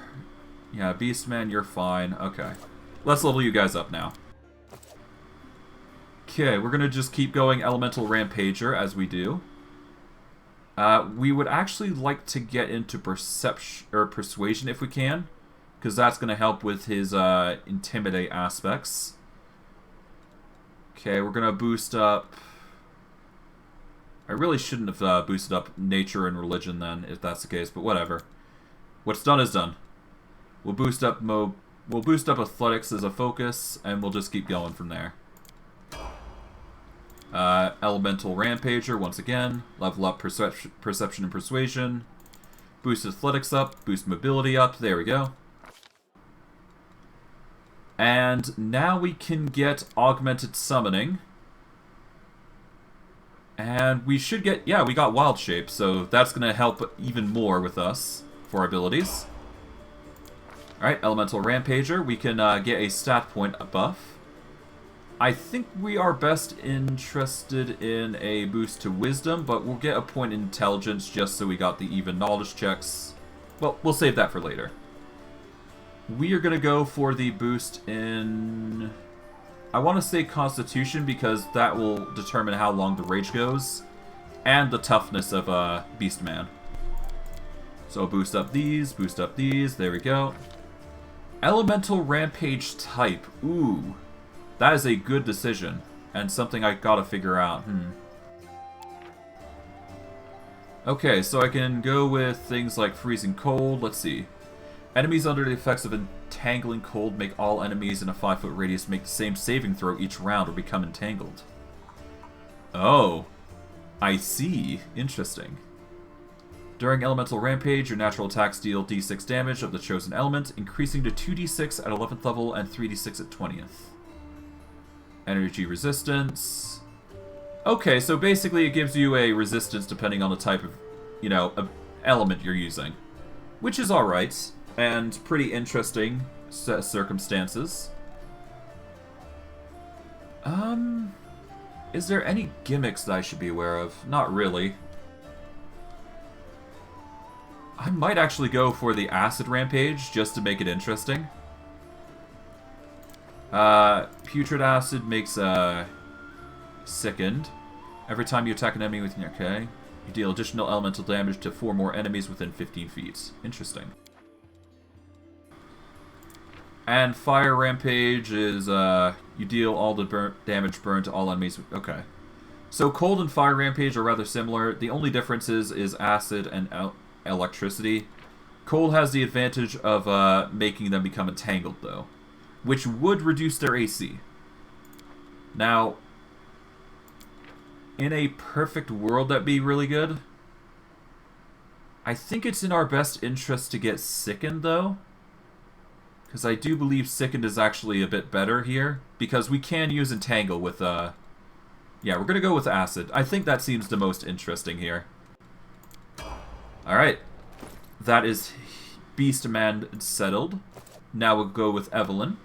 yeah, Beastman, you're fine. Okay. Let's level you guys up now. Okay, we're going to just keep going Elemental Rampager as we do. We would actually like to get into Perception or Persuasion if we can, because that's going to help with his Intimidate aspects. Okay, we're going to boost up... I really shouldn't have boosted up Nature and Religion then, if that's the case, but whatever. What's done is done. We'll boost up Athletics as a focus, and we'll just keep going from there. Elemental Rampager, once again. Level up Perception and Persuasion. Boost Athletics up. Boost Mobility up. There we go. And now we can get Augmented Summoning. And we should get... yeah, we got Wild Shape, so that's going to help even more with us for our abilities. Alright, Elemental Rampager. We can get a stat point buff. I think we are best interested in a boost to Wisdom, but we'll get a point in Intelligence just so we got the even knowledge checks. Well, we'll save that for later. We are going to go for the boost in... I want to say Constitution because that will determine how long the Rage goes. And the toughness of Beastman. So boost up these, there we go. Elemental Rampage type. Ooh. That is a good decision, and something I gotta figure out. Okay, so I can go with things like Freezing Cold. Let's see. Enemies under the effects of Entangling Cold make all enemies in a 5-foot radius make the same saving throw each round or become entangled. Oh. I see. Interesting. During Elemental Rampage, your natural attacks deal d6 damage of the chosen element, increasing to 2d6 at 11th level and 3d6 at 20th. Energy resistance. Okay, so basically it gives you a resistance depending on the type of, you know, element you're using. Which is alright, and pretty interesting circumstances. Is there any gimmicks that I should be aware of? Not really. I might actually go for the Acid Rampage, just to make it interesting. Putrid Acid makes Sickened. Every time you attack an enemy with... okay. You deal additional elemental damage to 4 more enemies within 15 feet. Interesting. And Fire Rampage is, you deal all the damage burned to all enemies. Okay. So Cold and Fire Rampage are rather similar. The only difference is Acid and electricity. Cold has the advantage of making them become entangled, though, which would reduce their AC. Now, in a perfect world, that'd be really good. I think it's in our best interest to get Sickened, though, because I do believe Sickened is actually a bit better here, because we can use Entangle with, yeah, we're going to go with Acid. I think that seems the most interesting here. Alright. That is Beastman settled. Now we'll go with Evelyn.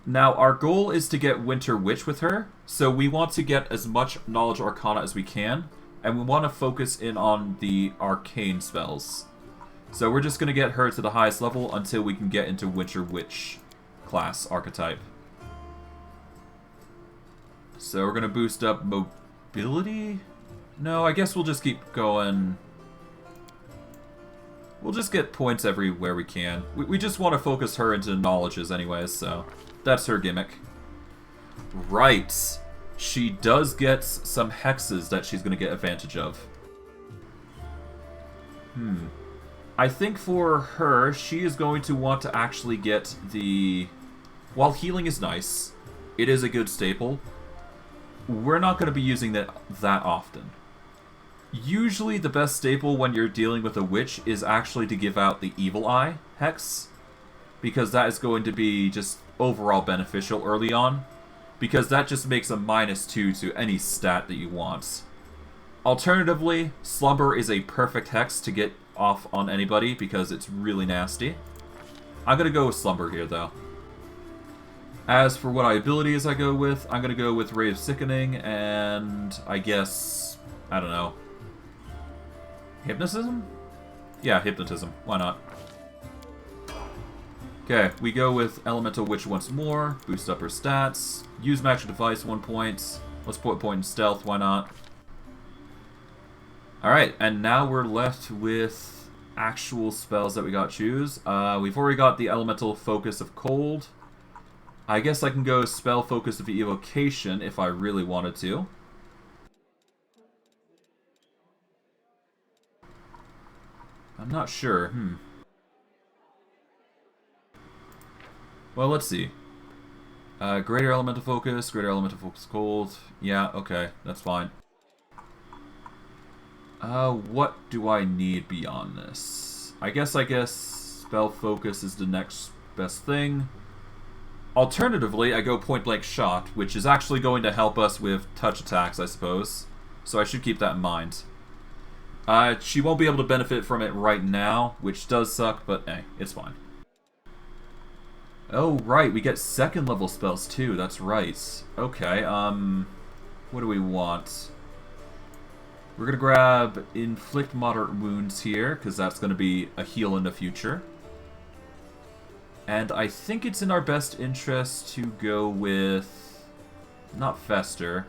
Now, our goal is to get Winter Witch with her, so we want to get as much Knowledge Arcana as we can, and we want to focus in on the arcane spells. So we're just going to get her to the highest level until we can get into Winter Witch class archetype. So we're going to boost up mobility? No, I guess we'll just keep going. We'll just get points everywhere we can. We just want to focus her into knowledges anyways, so that's her gimmick. Right. She does get some hexes that she's going to get advantage of. I think for her, she is going to want to actually get the... While healing is nice, it is a good staple, we're not going to be using that often. Usually the best staple when you're dealing with a witch is actually to give out the Evil Eye hex, because that is going to be just overall beneficial early on, because that just makes a -2 to any stat that you want. Alternatively, Slumber is a perfect hex to get off on anybody because it's really nasty. I'm going to go with Slumber here, though. As for what abilities I go with, I'm going to go with Ray of Sickening and I guess, I don't know, Hypnotism? Yeah, Hypnotism. Why not? Okay, we go with Elemental Witch once more. Boost up her stats. Use Magic Device 1 point. Let's put a point in Stealth. Why not? Alright, and now we're left with actual spells that we got to choose. We've already got the Elemental Focus of Cold. I guess I can go Spell Focus of Evocation if I really wanted to. I'm not sure. Well, let's see. Greater Elemental Focus, Greater Elemental Focus Cold. Yeah, okay, that's fine. What do I need beyond this? I guess Spell Focus is the next best thing. Alternatively, I go Point Blank Shot, which is actually going to help us with touch attacks, I suppose. So I should keep that in mind. She won't be able to benefit from it right now, which does suck, but hey, it's fine. Oh, right, we get second level spells too, that's right. Okay, what do we want? We're gonna grab Inflict Moderate Wounds here, because that's gonna be a heal in the future. And I think it's in our best interest to go with... not Fester.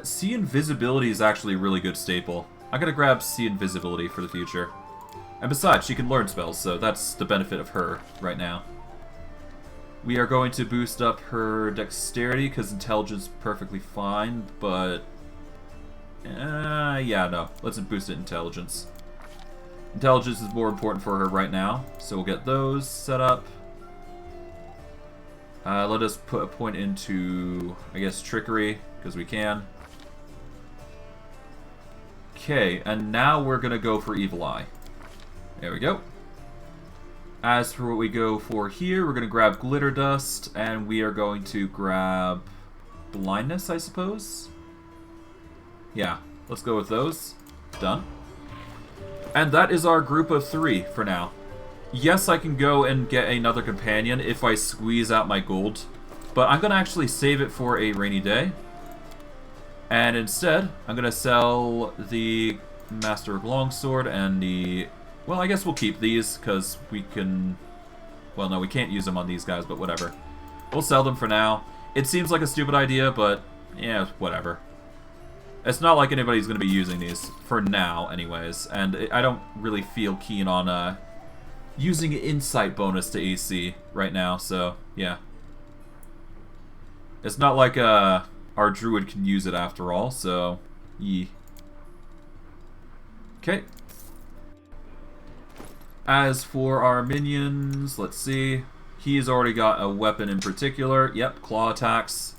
See Invisibility is actually a really good staple. I'm gonna grab See Invisibility for the future. And besides, she can learn spells, so that's the benefit of her right now. We are going to boost up her Dexterity, because Intelligence is perfectly fine, but... yeah, no. Let's boost it Intelligence. Intelligence is more important for her right now, so we'll get those set up. Let us put a point into, I guess, Trickery, because we can. Okay, and now we're going to go for Evil Eye. There we go. As for what we go for here, we're going to grab Glitter Dust, and we are going to grab Blindness, I suppose? Yeah, let's go with those. Done. And that is our group of 3 for now. Yes, I can go and get another companion if I squeeze out my gold, but I'm going to actually save it for a rainy day. And instead, I'm going to sell the Master of Longsword and the... Well, I guess we'll keep these, because we can... Well, no, we can't use them on these guys, but whatever. We'll sell them for now. It seems like a stupid idea, but yeah, whatever. It's not like anybody's going to be using these, for now anyways, and I don't really feel keen on using an insight bonus to AC right now, so yeah. It's not like our druid can use it after all, so... Yee. Okay. As for our minions, let's see. He's already got a weapon in particular. Yep, claw attacks.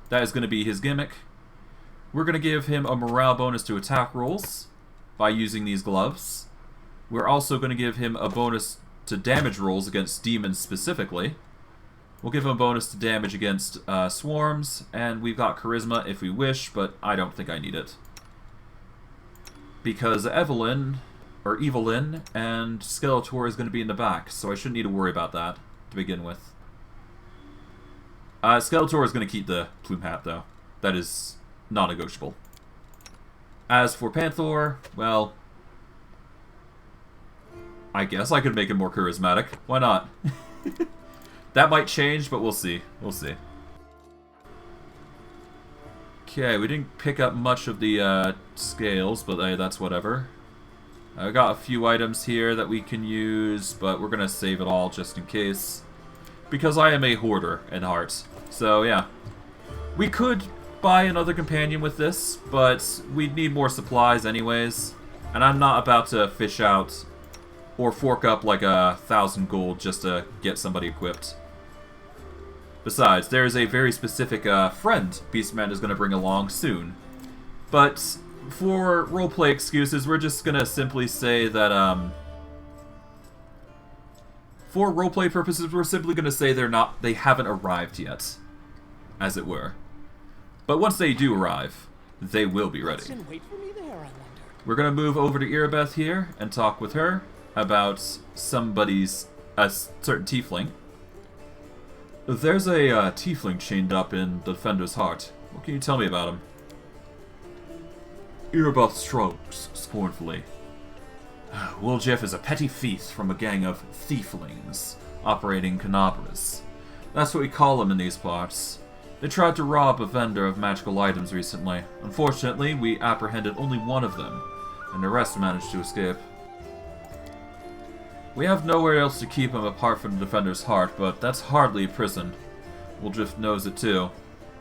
That is going to be his gimmick. We're going to give him a morale bonus to attack rolls by using these gloves. We're also going to give him a bonus to damage rolls against demons specifically. We'll give him a bonus to damage against swarms, and we've got charisma if we wish, but I don't think I need it. Because Evil Lyn and Skeletor is going to be in the back, so I shouldn't need to worry about that to begin with. Skeletor is going to keep the plume hat, though. That is non-negotiable. As for Panther, well... I guess I could make him more charismatic. Why not? That might change, but we'll see. We'll see. Okay, we didn't pick up much of the scales, but hey, that's whatever. I got a few items here that we can use, but we're going to save it all just in case. Because I am a hoarder in heart. So, yeah. We could buy another companion with this, but we'd need more supplies anyways. And I'm not about to fish out or fork up like 1,000 gold just to get somebody equipped. Besides, there is a very specific friend Beastman is going to bring along soon. But for roleplay excuses, we're just going to simply say that, for roleplay purposes, we're simply going to say they haven't arrived yet, as it were. But once they do arrive, they will be ready. Wait for me there, I wonder. We're going to move over to Irabeth here and talk with her about a certain tiefling. There's a tiefling chained up in the Defender's Heart. What can you tell me about him? Irabeth shrugs scornfully. Woljif is a petty thief from a gang of thieflings operating canabras. That's what we call them in these parts. They tried to rob a vendor of magical items recently. Unfortunately, we apprehended only one of them, and the rest managed to escape. We have nowhere else to keep him apart from the Defender's Heart, but that's hardly a prison. Woljif knows it too.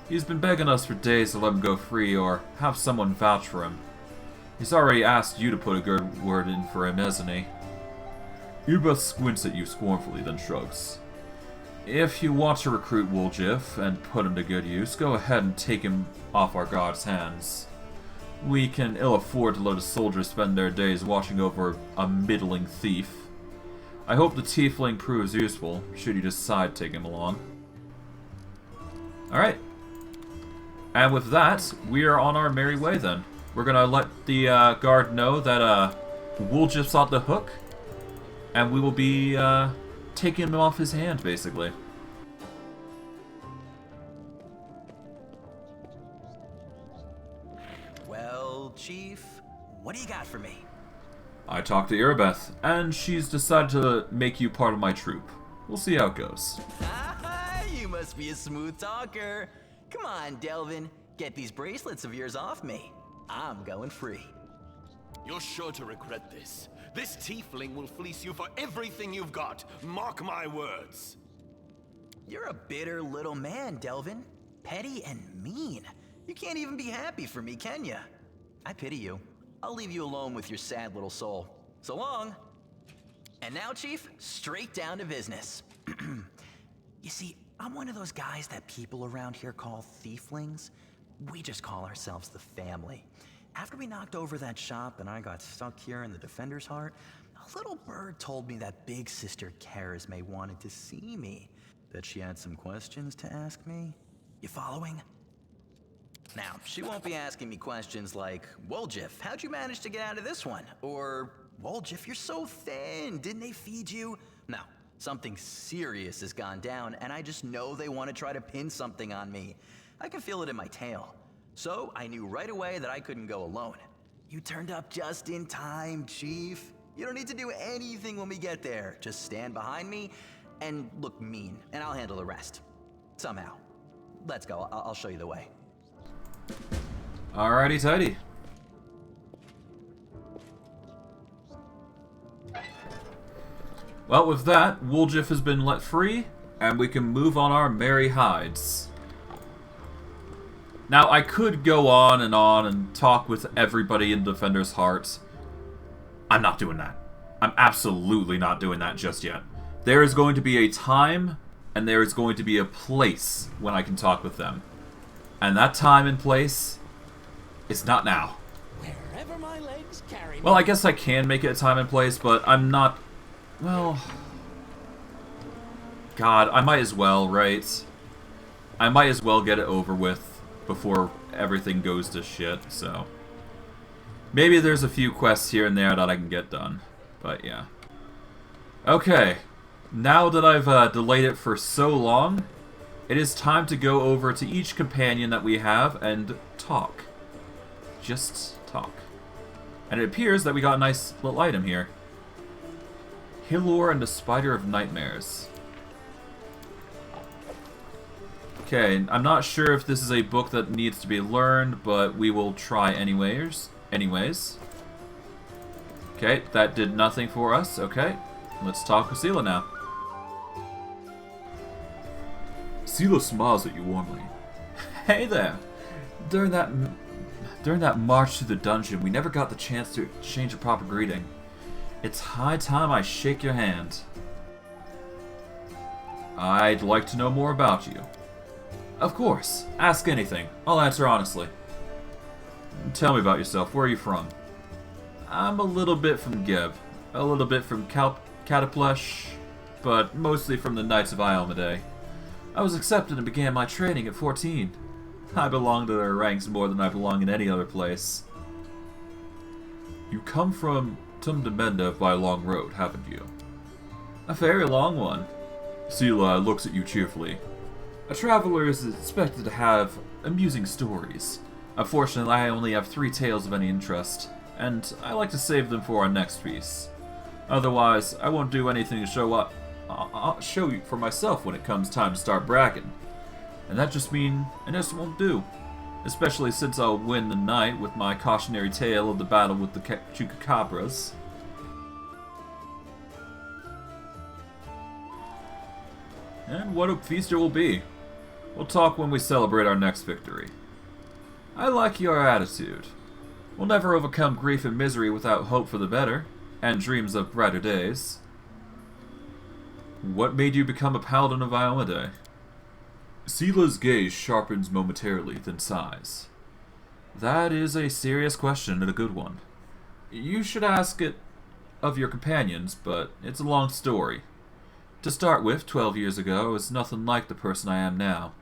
He's been begging us for days to let him go free or have someone vouch for him. He's already asked you to put a good word in for him, hasn't he? Irabeth squints at you scornfully, then shrugs. If you want to recruit Woljif and put him to good use, go ahead and take him off our guard's hands. We can ill afford to let a soldier spend their days watching over a middling thief. I hope the tiefling proves useful, should you decide to take him along. Alright. And with that, we are on our merry way then. We're gonna let the guard know that Woljif's on the hook, and we will be taking him off his hand, basically. Well, Chief, what do you got for me? I talked to Irabeth, and she's decided to make you part of my troop. We'll see how it goes. You must be a smooth talker. Come on, Delvin. Get these bracelets of yours off me. I'm going free. You're sure to regret this. This tiefling will fleece you for everything you've got. Mark my words. You're a bitter little man, Delvin. Petty and mean. You can't even be happy for me, can you? I pity you. I'll leave you alone with your sad little soul. So long. And now, Chief, straight down to business. You see, I'm one of those guys that people around here call thieflings. We just call ourselves the family. After we knocked over that shop and I got stuck here in the Defender's Heart, a little bird told me that big sister Charisma wanted to see me. That she had some questions to ask me. You following? Now, she won't be asking me questions like, Woljif, how'd you manage to get out of this one? Or, Woljif, you're so thin, didn't they feed you? No, something serious has gone down, and I just know they want to try to pin something on me. I can feel it in my tail. So, I knew right away that I couldn't go alone. You turned up just in time, Chief. You don't need to do anything when we get there. Just stand behind me and look mean, and I'll handle the rest. Somehow. Let's go, I'll show you the way. Alrighty tighty. Well, with that, Woljif has been let free, and we can move on our merry hides. Now, I could go on and talk with everybody in Defender's Heart. I'm not doing that. I'm absolutely not doing that just yet. There is going to be a time, and there is going to be a place when I can talk with them. And that time and place is not now. Wherever my legs carry me. Well, I guess I can make it a time and place, but I'm not... Well... God, I might as well, right? I might as well get it over with before everything goes to shit, so... Maybe there's a few quests here and there that I can get done, but yeah. Okay, now that I've delayed it for so long, it is time to go over to each companion that we have and talk. Just talk. And it appears that we got a nice little item here. Hilor and the Spider of Nightmares. Okay, I'm not sure if this is a book that needs to be learned, but we will try anyways. Okay, that did nothing for us. Okay, let's talk with Seela now. Seela smiles at you warmly. Hey there! During that march through the dungeon, we never got the chance to exchange a proper greeting. It's high time I shake your hand. I'd like to know more about you. Of course. Ask anything. I'll answer honestly. Tell me about yourself. Where are you from? I'm a little bit from Geb. A little bit from Cataplesh. But mostly from the Knights of Iomedae. I was accepted and began my training at 14. I belong to their ranks more than I belong in any other place. You come from Tumdamenda by a long road, haven't you? A very long one. Seela looks at you cheerfully. A traveler is expected to have amusing stories. Unfortunately, I only have 3 tales of any interest, and I like to save them for our next piece. Otherwise, I won't do anything to show you for myself when it comes time to start bragging. And that just won't do. Especially since I'll win the night with my cautionary tale of the battle with the Chupacabras. And what a feast it will be. We'll talk when we celebrate our next victory. I like your attitude. We'll never overcome grief and misery without hope for the better, and dreams of brighter days. What made you become a paladin of Iomedae? Seela's gaze sharpens momentarily, then sighs. That is a serious question and a good one. You should ask it of your companions, but it's a long story. To start with, 12 years ago, I was nothing like the person I am now.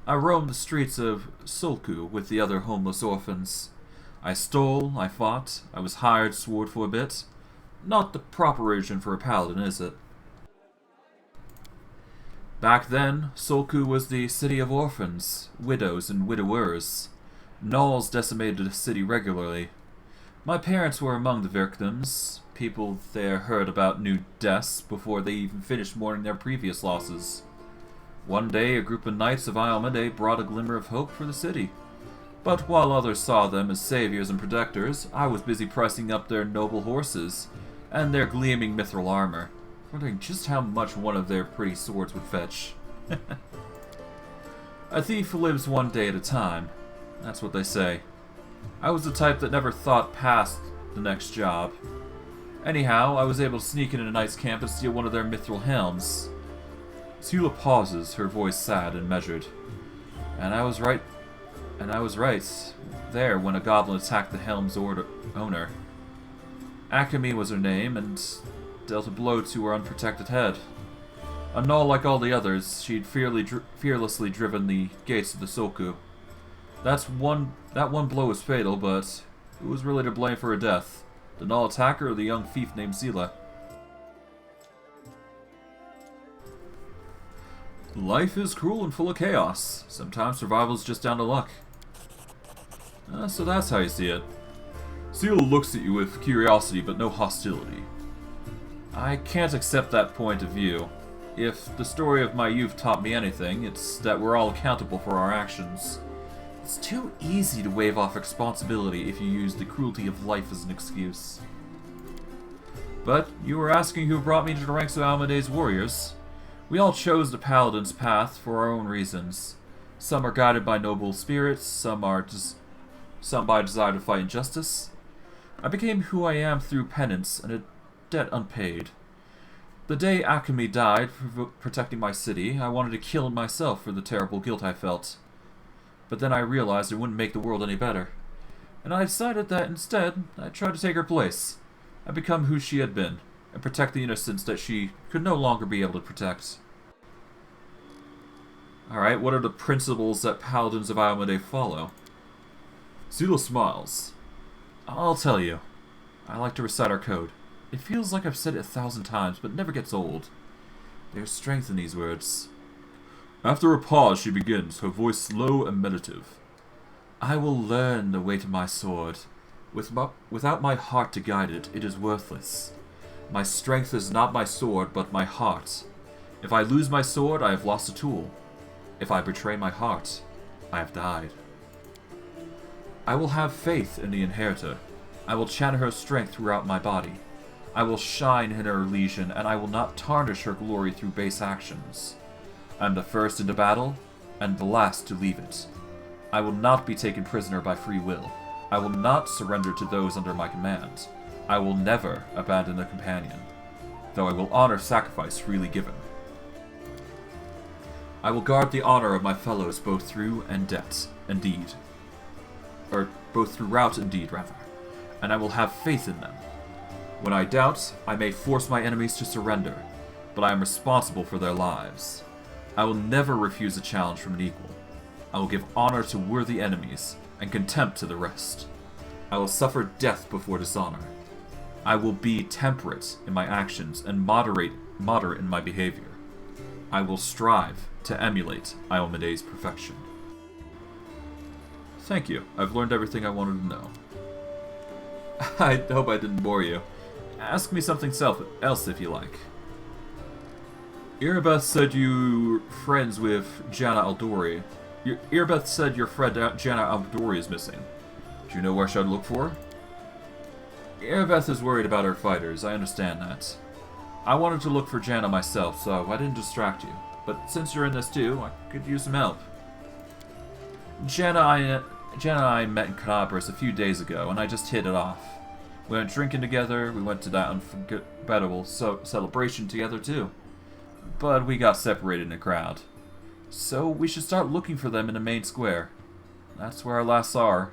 I roamed the streets of Sulku with the other homeless orphans. I stole, I fought, I was hired sword for a bit. Not the proper origin for a paladin, is it? Back then, Sulku was the city of orphans, widows, and widowers. Gnolls decimated the city regularly. My parents were among the victims. People there heard about new deaths before they even finished mourning their previous losses. One day, a group of Knights of Iomedae brought a glimmer of hope for the city. But while others saw them as saviors and protectors, I was busy pricing up their noble horses and their gleaming mithril armor, wondering just how much one of their pretty swords would fetch. A thief lives one day at a time. That's what they say. I was the type that never thought past the next job. Anyhow, I was able to sneak into a knight's camp and steal one of their mithril helms. Seela pauses, her voice sad and measured. And I was right there when a goblin attacked the helm's owner. Akemi was her name, and dealt a blow to her unprotected head. A gnoll like all the others, she'd fearlessly driven the gates of the Sulku. That one blow was fatal, but who was really to blame for her death? The gnoll attacker or the young thief named Seela? Life is cruel and full of chaos. Sometimes survival's just down to luck. So that's how you see it. Seela looks at you with curiosity but no hostility. I can't accept that point of view. If the story of my youth taught me anything, it's that we're all accountable for our actions. It's too easy to wave off responsibility if you use the cruelty of life as an excuse. But you were asking who brought me to the ranks of Iomedae's warriors. We all chose the paladin's path for our own reasons. Some are guided by noble spirits, some by desire to fight injustice. I became who I am through penance and a debt unpaid. The day Akemi died for protecting my city, I wanted to kill myself for the terrible guilt I felt. But then I realized it wouldn't make the world any better. And I decided that instead, I'd try to take her place. I'd become who she had been, and protect the innocents that she could no longer be able to protect. Alright, what are the principles that Paladins of Iomedae follow? Zula smiles. I'll tell you. I like to recite our code. It feels like I've said it 1,000 times, but never gets old. There's strength in these words. After a pause, she begins, her voice slow and meditative. I will learn the weight of my sword. Without my heart to guide it, it is worthless. My strength is not my sword, but my heart. If I lose my sword, I have lost a tool. If I betray my heart, I have died. I will have faith in the Inheritor. I will channel her strength throughout my body. I will shine in her legion, and I will not tarnish her glory through base actions. I am the first into battle, and the last to leave it. I will not be taken prisoner by free will. I will not surrender to those under my command. I will never abandon a companion, though I will honor sacrifice freely given. I will guard the honor of my fellows both through and deed. Or both throughout and deed, rather. And I will have faith in them. When I doubt, I may force my enemies to surrender, but I am responsible for their lives. I will never refuse a challenge from an equal. I will give honor to worthy enemies, and contempt to the rest. I will suffer death before dishonor. I will be temperate in my actions, and moderate in my behavior. I will strive to emulate Iomedae's perfection. Thank you. I've learned everything I wanted to know. I hope I didn't bore you. Ask me something else if you like. Irabeth said you're friends with Janna Aldori. Irabeth said your friend Janna Aldori is missing. Do you know where I should look for her? Irabeth is worried about her fighters, I understand that. I wanted to look for Janna myself, so I didn't distract you. But since you're in this too, I could use some help. Janna and I met in Canabras a few days ago, and I just hit it off. We went drinking together, we went to that unforgettable celebration together too. But we got separated in a crowd. So we should start looking for them in the main square. That's where I last saw her.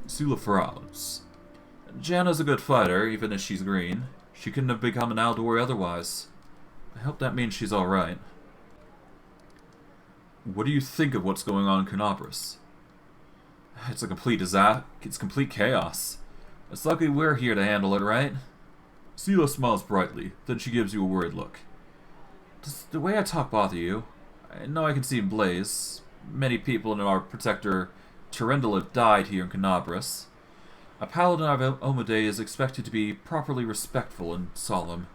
Sula frowns. Janna's a good fighter, even if she's green. She couldn't have become an Aldori otherwise. I hope that means she's alright. What do you think of what's going on in Canabras? It's a complete disaster. It's complete chaos. It's lucky we're here to handle it, right? Sela smiles brightly, then she gives you a worried look. Does the way I talk bother you? I know I can see in Blaze. Many people in our protector Terendil have died here in Canabras. A paladin of Iomedae is expected to be properly respectful and solemn.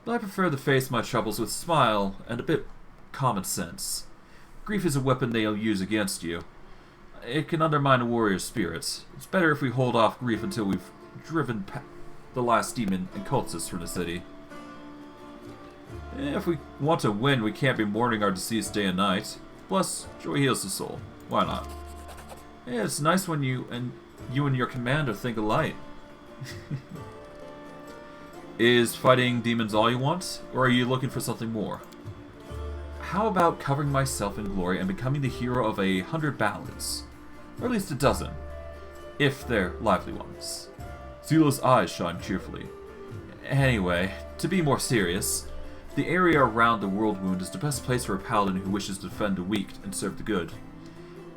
But I prefer to face my troubles with a smile and a bit common sense. Grief is a weapon they'll use against you. It can undermine a warrior's spirit. It's better if we hold off grief until we've driven the last demon and cultists from the city. If we want to win, we can't be mourning our deceased day and night. Plus, joy heals the soul. Why not? Yeah, it's nice when you and your commander think alike. Is fighting demons all you want, or are you looking for something more? How about covering myself in glory and becoming the hero of 100 ballads? Or at least a dozen, if they're lively ones. Zula's eyes shine cheerfully. Anyway, to be more serious, the area around the World Wound is the best place for a paladin who wishes to defend the weak and serve the good.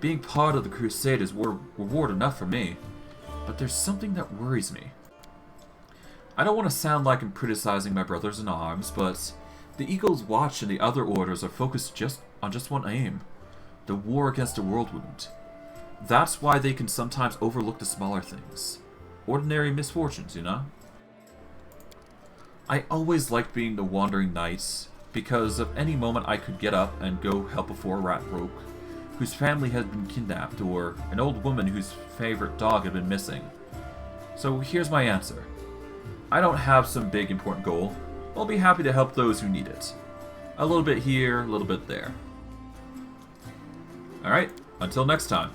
Being part of the crusade is reward enough for me, but there's something that worries me. I don't want to sound like I'm criticizing my brothers in arms, but the Eagle's Watch and the other orders are focused on just one aim: the war against the World Wound. That's why they can sometimes overlook the smaller things. Ordinary misfortunes, you know? I always liked being the Wandering Knight, because at any moment I could get up and go help a rat rogue whose family had been kidnapped, or an old woman whose favorite dog had been missing. So here's my answer. I don't have some big important goal. I'll be happy to help those who need it. A little bit here, a little bit there. Alright, until next time.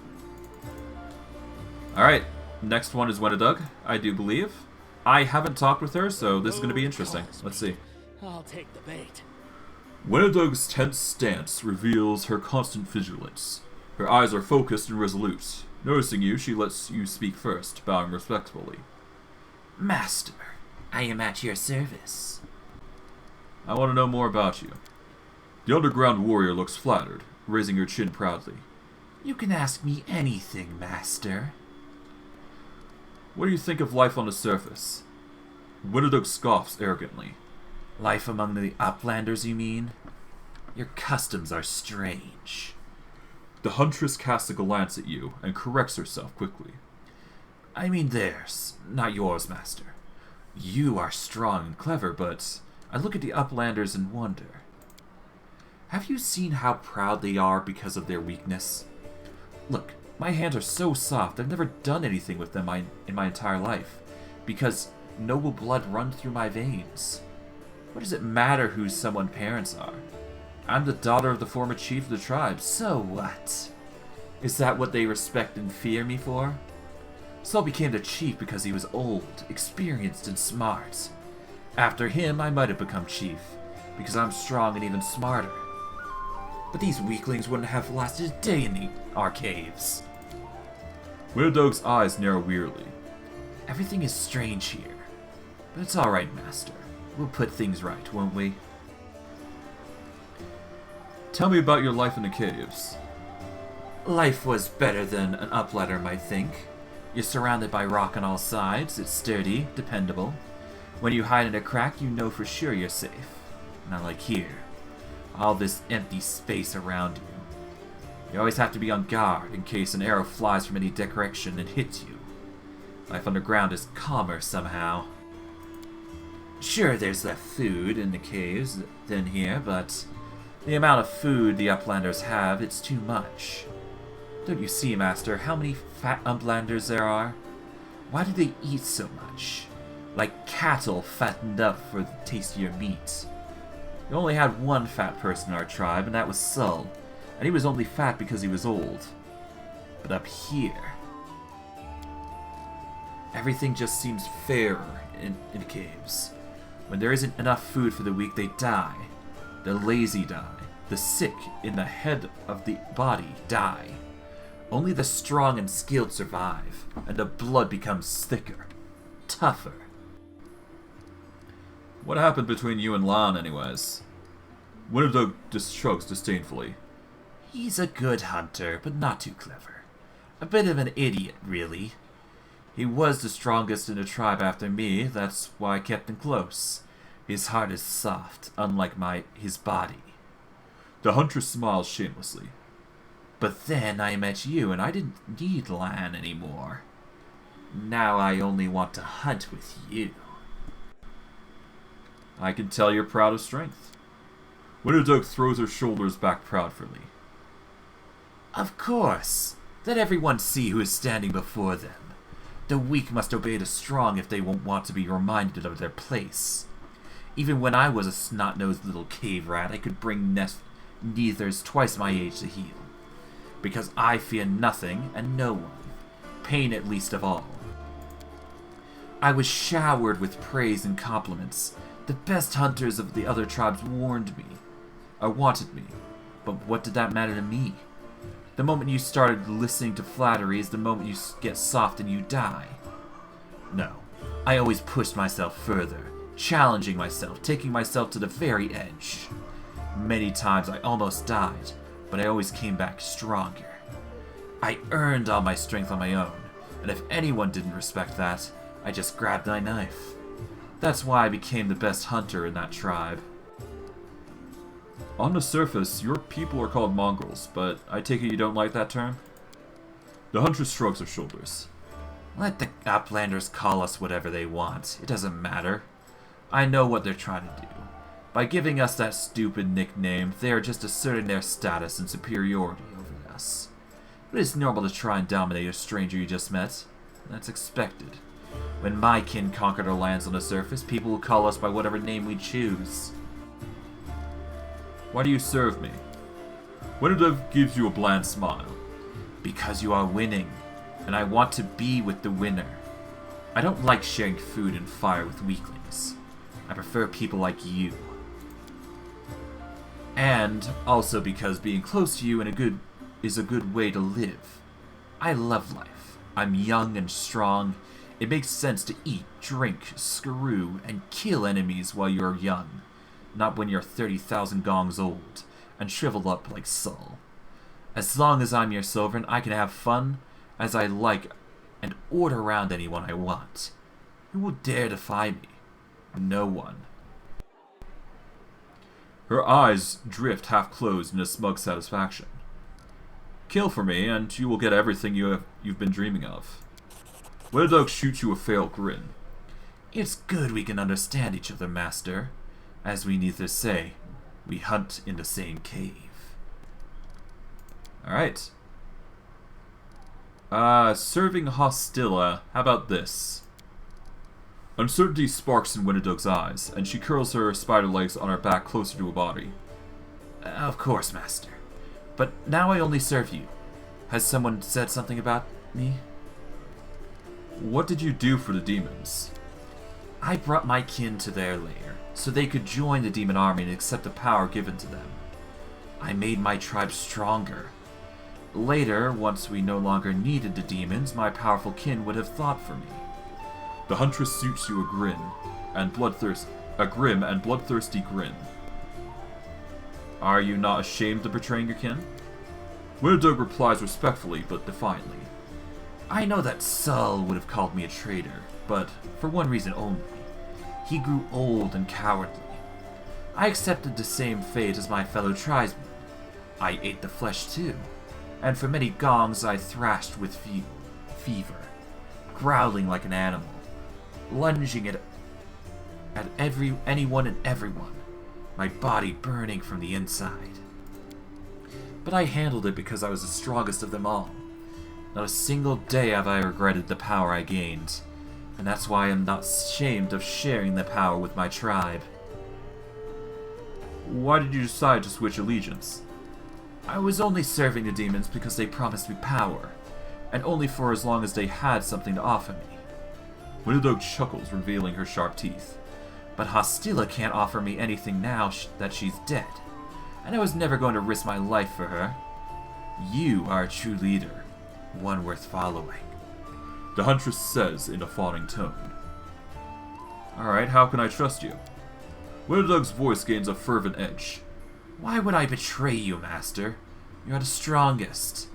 Alright, next one is Wenedug, I do believe. I haven't talked with her, so this is going to be interesting. Let's see. I'll take the bait. Wenedug's tense stance reveals her constant vigilance. Her eyes are focused and resolute. Noticing you, she lets you speak first, bowing respectfully. Master, I am at your service. I want to know more about you. The underground warrior looks flattered, raising her chin proudly. You can ask me anything, Master. What do you think of life on the surface? Wenedug scoffs arrogantly. Life among the Uplanders, you mean? Your customs are strange. The huntress casts a glance at you and corrects herself quickly. I mean theirs, not yours, Master. You are strong and clever, but I look at the Uplanders and wonder. Have you seen how proud they are because of their weakness? Look, my hands are so soft, I've never done anything with them in my entire life, because noble blood runs through my veins. What does it matter who someone's parents are? I'm the daughter of the former chief of the tribe, so what? Is that what they respect and fear me for? Saul became the chief because he was old, experienced, and smart. After him, I might have become chief, because I'm strong and even smarter. But these weaklings wouldn't have lasted a day in our caves. Wenedug's eyes narrow wearily. Everything is strange here, but it's alright, Master. We'll put things right, won't we? Tell me about your life in the caves. Life was better than an Uplander might think. You're surrounded by rock on all sides, it's sturdy, dependable. When you hide in a crack, you know for sure you're safe. Not like here. All this empty space around you. You always have to be on guard in case an arrow flies from any direction and hits you. Life underground is calmer somehow. Sure, there's less food in the caves than here, but the amount of food the Uplanders have, it's too much. Don't you see, Master, how many fat Uplanders there are? Why do they eat so much? Like cattle fattened up for the tastier meat. We only had one fat person in our tribe, and that was Sul, and he was only fat because he was old. But up here, everything just seems fairer in the caves. When there isn't enough food for the weak, they die. The lazy die. The sick in the head of the body die. Only the strong and skilled survive, and the blood becomes thicker, tougher. What happened between you and Lyn, anyways? Wenedug just shrugs disdainfully. He's a good hunter, but not too clever. A bit of an idiot, really. He was the strongest in the tribe after me, that's why I kept him close. His heart is soft, unlike his body. The huntress smiles shamelessly. But then I met you, and I didn't need Lyn anymore. Now I only want to hunt with you. I can tell you're proud of strength. Wenedug throws her shoulders back proudly. Of course. Let everyone see who is standing before them. The weak must obey the strong if they won't want to be reminded of their place. Even when I was a snot-nosed little cave rat, I could bring neithers twice my age to heal. Because I fear nothing and no one. Pain at least of all. I was showered with praise and compliments. The best hunters of the other tribes wanted me. But what did that matter to me? The moment you started listening to flattery is the moment you get soft and you die. No, I always pushed myself further, challenging myself, taking myself to the very edge. Many times I almost died, but I always came back stronger. I earned all my strength on my own, and if anyone didn't respect that, I just grabbed my knife. That's why I became the best hunter in that tribe. On the surface, your people are called mongrels, but I take it you don't like that term? The huntress shrugs her shoulders. Let the Uplanders call us whatever they want. It doesn't matter. I know what they're trying to do. By giving us that stupid nickname, they are just asserting their status and superiority over us. But it's normal to try and dominate a stranger you just met. That's expected. When my kin conquered our lands on the surface, people will call us by whatever name we choose. Why do you serve me? Winnedow gives you a bland smile. Because you are winning, and I want to be with the winner. I don't like sharing food and fire with weaklings. I prefer people like you. And also because being close to you is a good way to live. I love life. I'm young and strong. It makes sense to eat, drink, screw, and kill enemies while you're young. Not when you're 30,000 gongs old and shriveled up like Saul. As long as I'm your sovereign, I can have fun as I like and order around anyone I want. Who will dare defy me? No one. Her eyes drift half-closed in a smug satisfaction. Kill for me, and you will get everything you've been dreaming of. Winnedow shoots you a fail grin. It's good we can understand each other, Master. As we neither say, we hunt in the same cave. Alright. Serving Hostilla. How about this? Uncertainty sparks in Winnedog's eyes, and she curls her spider legs on her back closer to her body. Of course, Master. But now I only serve you. Has someone said something about me? What did you do for the demons? I brought my kin to their lair, so they could join the demon army and accept the power given to them. I made my tribe stronger. Later, once we no longer needed the demons, my powerful kin would have thought for me. The huntress suits you a grim and bloodthirsty grin. Are you not ashamed of betraying your kin? Winnedog replies respectfully but defiantly. I know that Saul would have called me a traitor, but for one reason only. He grew old and cowardly. I accepted the same fate as my fellow tribesmen. I ate the flesh too, and for many gongs I thrashed with fever, growling like an animal, lunging at anyone and everyone, my body burning from the inside. But I handled it because I was the strongest of them all. Not a single day have I regretted the power I gained, and that's why I'm not ashamed of sharing the power with my tribe. Why did you decide to switch allegiance? I was only serving the demons because they promised me power, and only for as long as they had something to offer me. Winnedog chuckles, revealing her sharp teeth. But Hostilla can't offer me anything now that she's dead, and I was never going to risk my life for her. You are a true leader, one worth following. The huntress says in a fawning tone. Alright, how can I trust you? Winnedog's voice gains a fervent edge. Why would I betray you, Master? You're the strongest.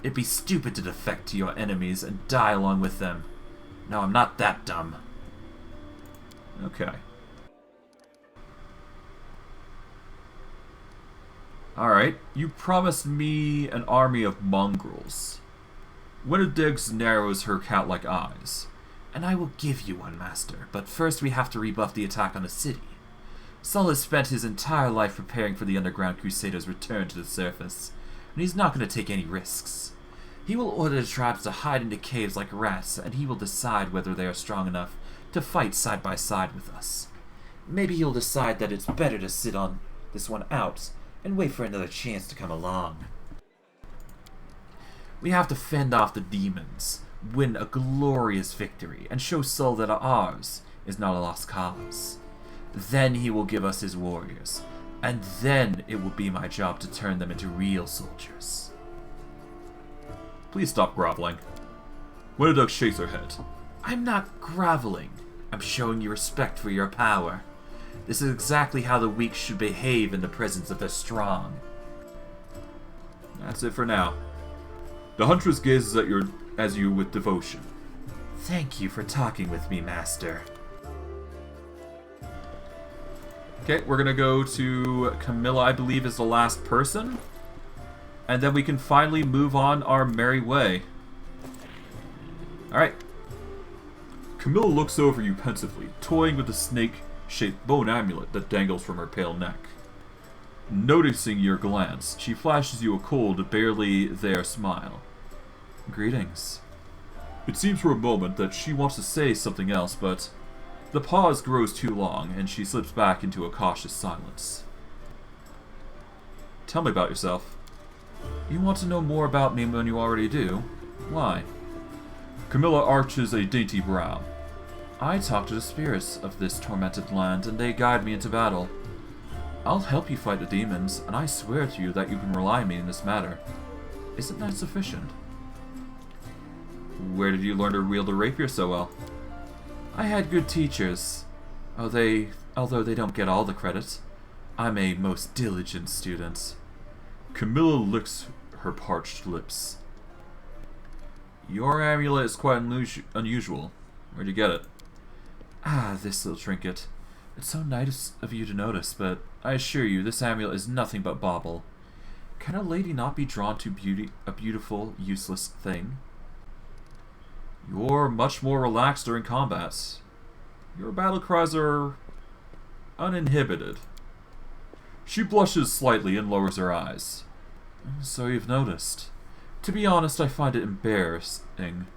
It'd be stupid to defect to your enemies and die along with them. No, I'm not that dumb. Okay. Alright, you promised me an army of mongrels. Winnedog narrows her cat-like eyes. And I will give you one, Master, but first we have to rebuff the attack on the city. Saul has spent his entire life preparing for the Underground Crusaders' return to the surface, and he's not going to take any risks. He will order the tribes to hide into caves like rats, and he will decide whether they are strong enough to fight side by side with us. Maybe he'll decide that it's better to sit on this one out and wait for another chance to come along. We have to fend off the demons, win a glorious victory, and show Saul that ours is not a lost cause. Then he will give us his warriors, and then it will be my job to turn them into real soldiers. Please stop groveling. Winnedog shakes her head. I'm not groveling. I'm showing you respect for your power. This is exactly how the weak should behave in the presence of the strong. That's it for now. The huntress gazes at you with devotion. Thank you for talking with me, Master. Okay, we're gonna go to Camilla, I believe, is the last person. And then we can finally move on our merry way. Alright. Camilla looks over you pensively, toying with the snake-shaped bone amulet that dangles from her pale neck. Noticing your glance, she flashes you a cold, barely there smile. Greetings. It seems for a moment that she wants to say something else, but the pause grows too long, and she slips back into a cautious silence. Tell me about yourself. You want to know more about me when you already do? Why? Camilla arches a dainty brow. I talk to the spirits of this tormented land, and they guide me into battle. I'll help you fight the demons, and I swear to you that you can rely on me in this matter. Isn't that sufficient? Where did you learn to wield a rapier so well? I had good teachers. Although they don't get all the credit. I'm a most diligent student. Camilla licks her parched lips. Your amulet is quite unusual. Where'd you get it? Ah, this little trinket. It's so nice of you to notice, but I assure you, this amulet is nothing but bauble. Can a lady not be drawn to a beautiful, useless thing? You're much more relaxed during combat. Your battle cries are uninhibited. She blushes slightly and lowers her eyes. So you've noticed. To be honest, I find it embarrassing.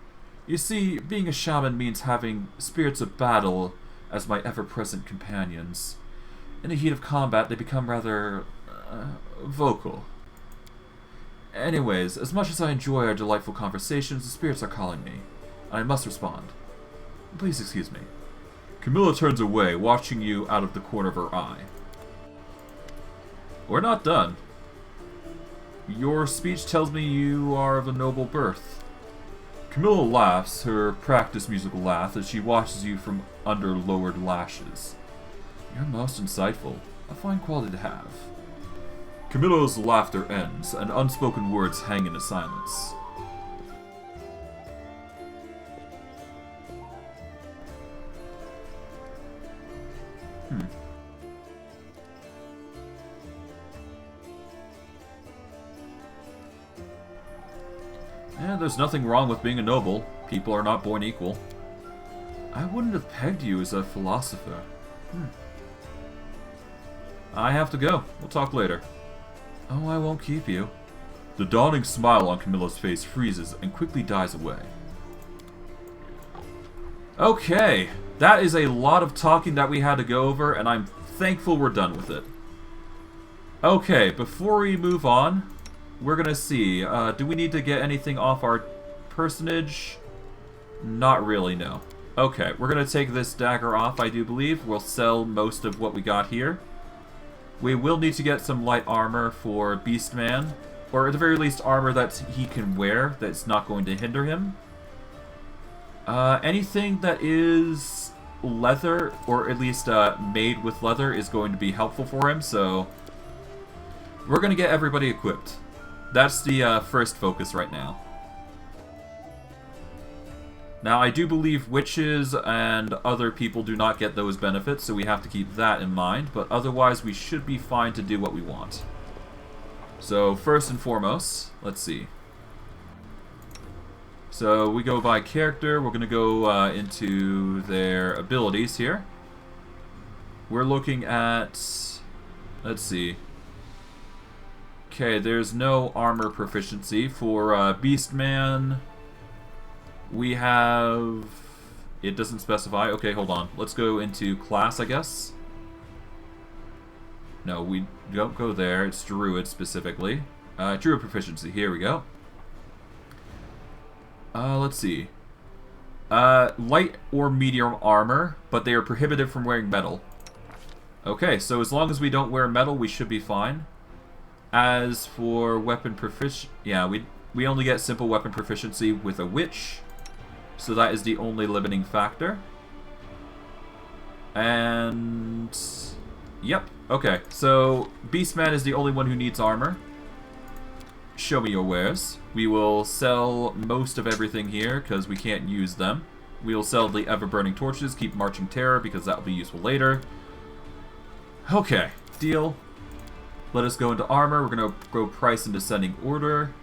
You see, being a shaman means having spirits of battle as my ever-present companions. In the heat of combat, they become rather vocal. Anyways, as much as I enjoy our delightful conversations, the spirits are calling me. I must respond. Please excuse me. Camilla turns away, watching you out of the corner of her eye. We're not done. Your speech tells me you are of a noble birth. Camilla laughs, her practiced musical laugh, as she watches you from under lowered lashes. You're most insightful. A fine quality to have. Camilla's laughter ends, and unspoken words hang in a silence. There's nothing wrong with being a noble. People are not born equal. I wouldn't have pegged you as a philosopher. I have to go. We'll talk later. Oh, I won't keep you. The dawning smile on Camilla's face freezes and quickly dies away. Okay, that is a lot of talking that we had to go over, and I'm thankful we're done with it. Okay, before we move on, we're gonna see, do we need to get anything off our personage? Not really, no. Okay, we're gonna take this dagger off, I do believe. We'll sell most of what we got here. We will need to get some light armor for Beastman, or at the very least armor that he can wear that's not going to hinder him. Anything that is leather, or at least made with leather, is going to be helpful for him, so we're gonna get everybody equipped. That's the first focus right now. Now, I do believe witches and other people do not get those benefits, so we have to keep that in mind, but otherwise we should be fine to do what we want. So, first and foremost, let's see. So, we go by character, we're going to go into their abilities here. We're looking at, let's see. Okay, there's no armor proficiency. For Beastman, we have... It doesn't specify. Okay, hold on. Let's go into class, I guess. No, we don't go there. It's Druid specifically. Druid proficiency. Here we go. Let's see. Light or medium armor, but they are prohibited from wearing metal. Okay, so as long as we don't wear metal, we should be fine. As for weapon proficiency, yeah, we only get simple weapon proficiency with a witch, so that is the only limiting factor. And yep, okay. So Beastman is the only one who needs armor. Show me your wares. We will sell most of everything here because we can't use them. We will sell the ever-burning torches, keep marching terror because that will be useful later. Okay, deal. Let us go into armor. We're going to go price in descending order.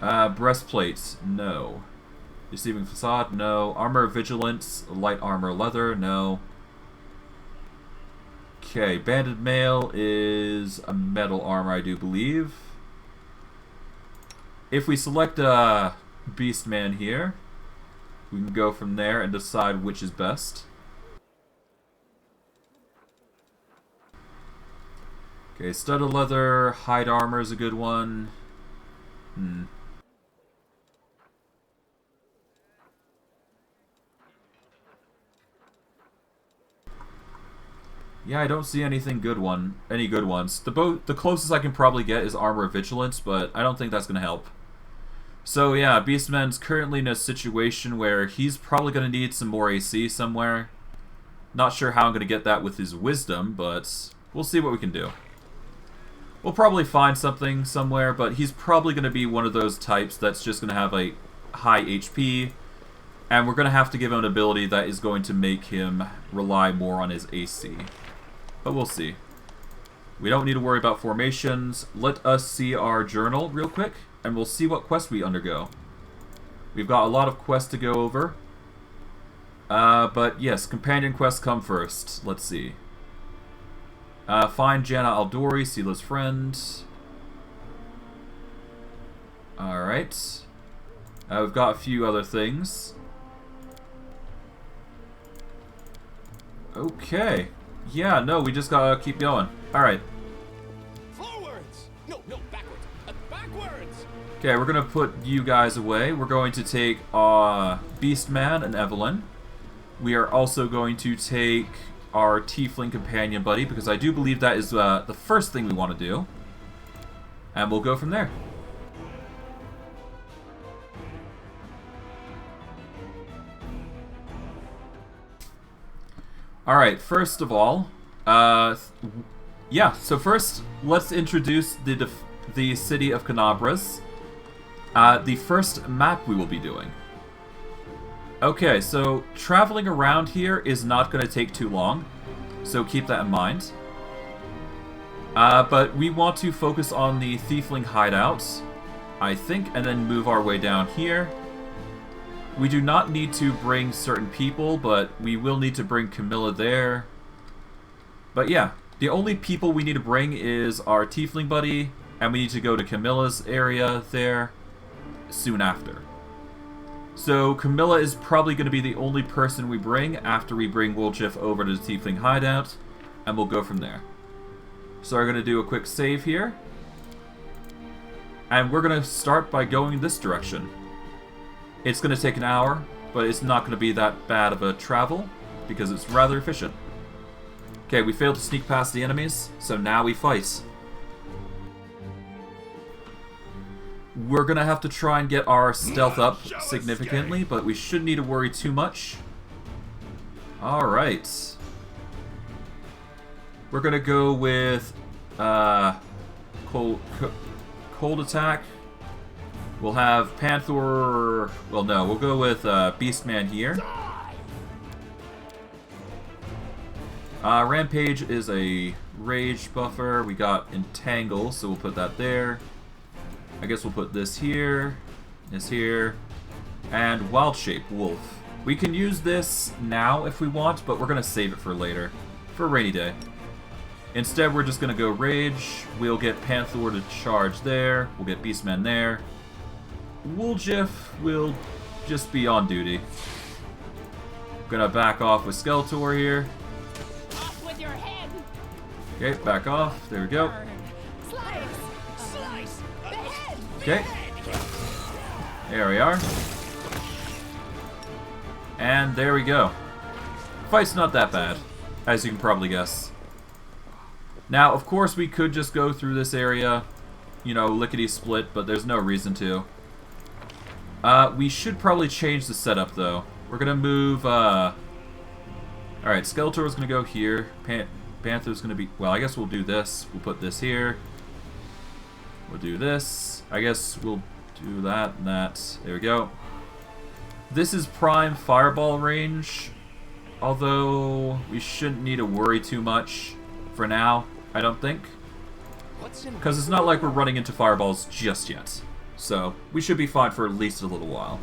Breastplates, no. Deceiving facade, no. Armor vigilance, light armor leather, no. Okay, banded mail is a metal armor, I do believe. If we select Beastman here, we can go from there and decide which is best. Okay, studded leather, hide armor is a good one. Yeah, I don't see anything any good ones. The closest I can probably get is armor vigilance, but I don't think that's gonna help. So yeah, Beastman's currently in a situation where he's probably gonna need some more AC somewhere. Not sure how I'm gonna get that with his wisdom, but we'll see what we can do. We'll probably find something somewhere, but he's probably gonna be one of those types that's just gonna have a high HP, and we're gonna have to give him an ability that is going to make him rely more on his AC. But we'll see. We don't need to worry about formations. Let us see our journal real quick, and we'll see what quest we undergo. We've got a lot of quests to go over. But yes, companion quests come first. Let's see. Find Jana Aldori, Sila's friend. Alright. We've got a few other things. Okay. Yeah, no, we just gotta keep going. Alright. Forwards! No, backwards. Backwards! Okay, we're gonna put you guys away. We're going to take Beastman and Evil Lyn. We are also going to take our Tiefling companion buddy, because I do believe that is the first thing we want to do. And we'll go from there. Alright, first of all, yeah, so first, let's introduce the city of Canabras. The first map we will be doing. Okay, so traveling around here is not going to take too long, so keep that in mind. But we want to focus on the Thiefling hideouts, I think, and then move our way down here. We do not need to bring certain people, but we will need to bring Camilla there. But yeah, the only people we need to bring is our Tiefling buddy, and we need to go to Camilla's area there soon after. So Camilla is probably going to be the only person we bring after we bring Woljif over to the Thiefling hideout, and we'll go from there. So we're going to do a quick save here. And we're going to start by going this direction. It's going to take an hour, but it's not going to be that bad of a travel, because it's rather efficient. Okay, we failed to sneak past the enemies, so now we fight. We're going to have to try and get our stealth up significantly, but we shouldn't need to worry too much. Alright. We're going to go with cold attack. We'll have Panther... Well, no, we'll go with Beastman here. Rampage is a rage buffer. We got Entangle, so we'll put that there. I guess we'll put this here, and Wild Shape, Wolf. We can use this now if we want, but we're going to save it for later, for a rainy day. Instead, we're just going to go Rage. We'll get Panther to charge there. We'll get Beastman there. Woljif will just be on duty. Gonna back off with Skeletor here. Off with your head. Okay, back off. There we go. Slice. The head. Okay. There we are. And there we go. Fight's not that bad, as you can probably guess. Now, of course, we could just go through this area, you know, lickety-split, but there's no reason to. We should probably change the setup, though. We're gonna move, Alright, Skeletor's gonna go here. Panther's gonna be... Well, I guess we'll do this. We'll put this here. We'll do this. I guess we'll do that and that. There we go. This is prime fireball range, although we shouldn't need to worry too much for now, I don't think. Because it's not like we're running into fireballs just yet. So, we should be fine for at least a little while.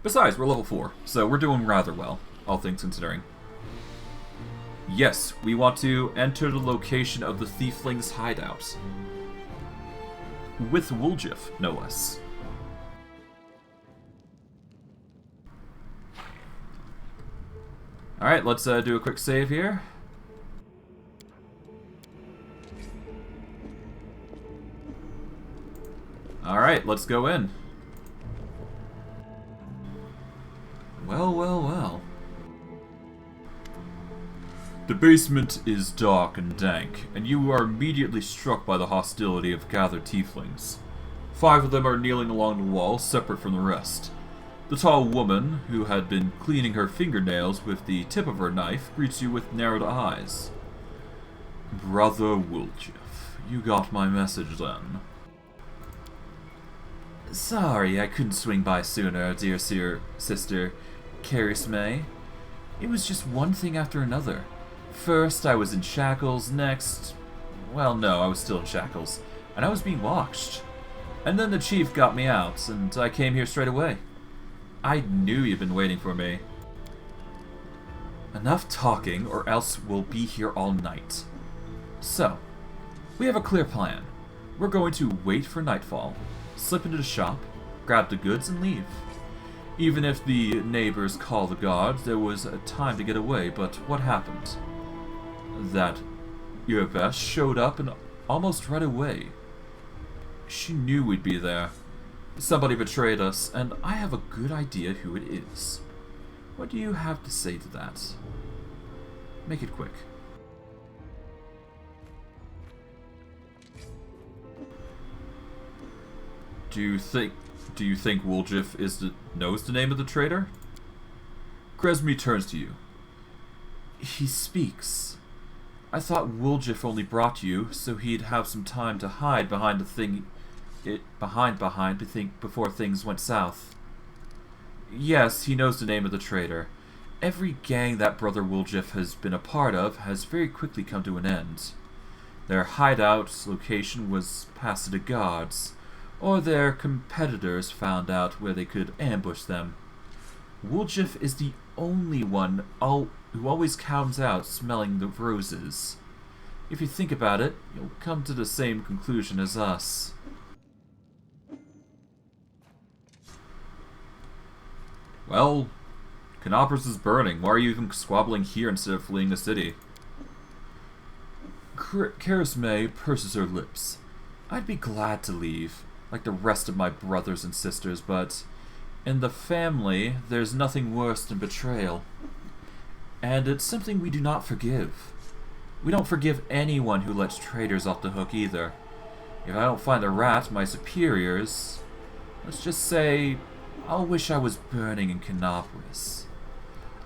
Besides, we're level 4, so we're doing rather well, all things considering. Yes, we want to enter the location of the Thiefling's hideout. With Woljif, no less. Alright, let's do a quick save here. Alright, let's go in. Well, well, well. The basement is dark and dank, and you are immediately struck by the hostility of gathered tieflings. 5 of them are kneeling along the wall, separate from the rest. The tall woman, who had been cleaning her fingernails with the tip of her knife, greets you with narrowed eyes. Brother Woljif, you got my message then. Sorry, I couldn't swing by sooner, dear sister Carisme. It was just one thing after another. First, I was in shackles, next... Well, no, I was still in shackles, and I was being watched. And then the chief got me out, and I came here straight away. I knew you'd been waiting for me. Enough talking, or else we'll be here all night. So, we have a clear plan. We're going to wait for nightfall, slip into the shop, grab the goods, and leave. Even if the neighbors call the guards, there was a time to get away, but what happened? That Urbeth showed up and almost right away. She knew we'd be there. Somebody betrayed us, and I have a good idea who it is. What do you have to say to that? Make it quick. Do you think Woljif knows the name of the traitor? Kresme turns to you. He speaks. I thought Woljif only brought you so he'd have some time to hide behind before things went south. Yes, he knows the name of the traitor. Every gang that Brother Woljif has been a part of has very quickly come to an end. Their hideout location was passed to the guards, or their competitors found out where they could ambush them. Woljif is the only one who always comes out smelling the roses. If you think about it, you'll come to the same conclusion as us. Well, Canopus is burning. Why are you even squabbling here instead of fleeing the city? Carisme purses her lips. I'd be glad to leave, like the rest of my brothers and sisters, but in the family, there's nothing worse than betrayal. And it's something we do not forgive. We don't forgive anyone who lets traitors off the hook either. If I don't find a rat, my superiors... Let's just say, I'll wish I was burning in Canopus.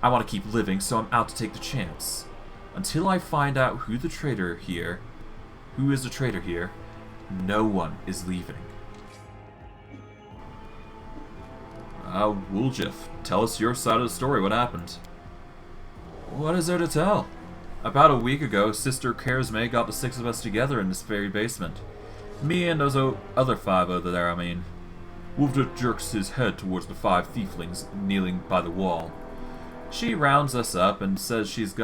I want to keep living, so I'm out to take the chance. Until I find out who is the traitor here, no one is leaving. Woljif, tell us your side of the story. What happened? What is there to tell? About a week ago, Sister Carisme got the 6 of us together in this very basement. Me and those other 5 over there, I mean. Woljif jerks his head towards the 5 tieflings kneeling by the wall. She rounds us up and says we've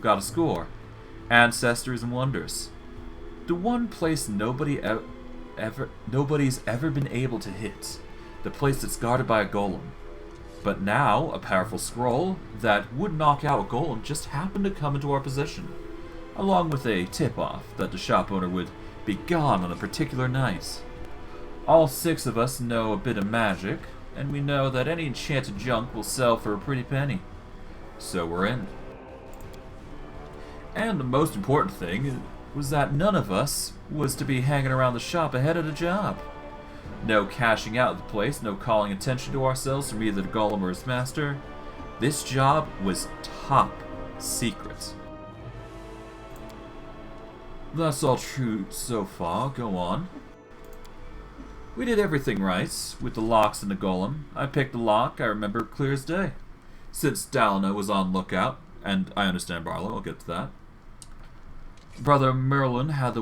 got a score. Ancestors and wonders. The one place nobody's ever been able to hit. The place that's guarded by a golem. But now, a powerful scroll that would knock out a golem just happened to come into our possession, along with a tip-off that the shop owner would be gone on a particular night. All 6 of us know a bit of magic, and we know that any enchanted junk will sell for a pretty penny. So we're in. And the most important thing was that none of us was to be hanging around the shop ahead of the job. No cashing out of the place, no calling attention to ourselves from either the golem or his master. This job was top secret. That's all true so far. Go on. We did everything right, with the locks and the golem. I picked the lock, I remember it clear as day. Since Dalina was on lookout, and I understand Barlow, I'll get to that. Brother Merlin had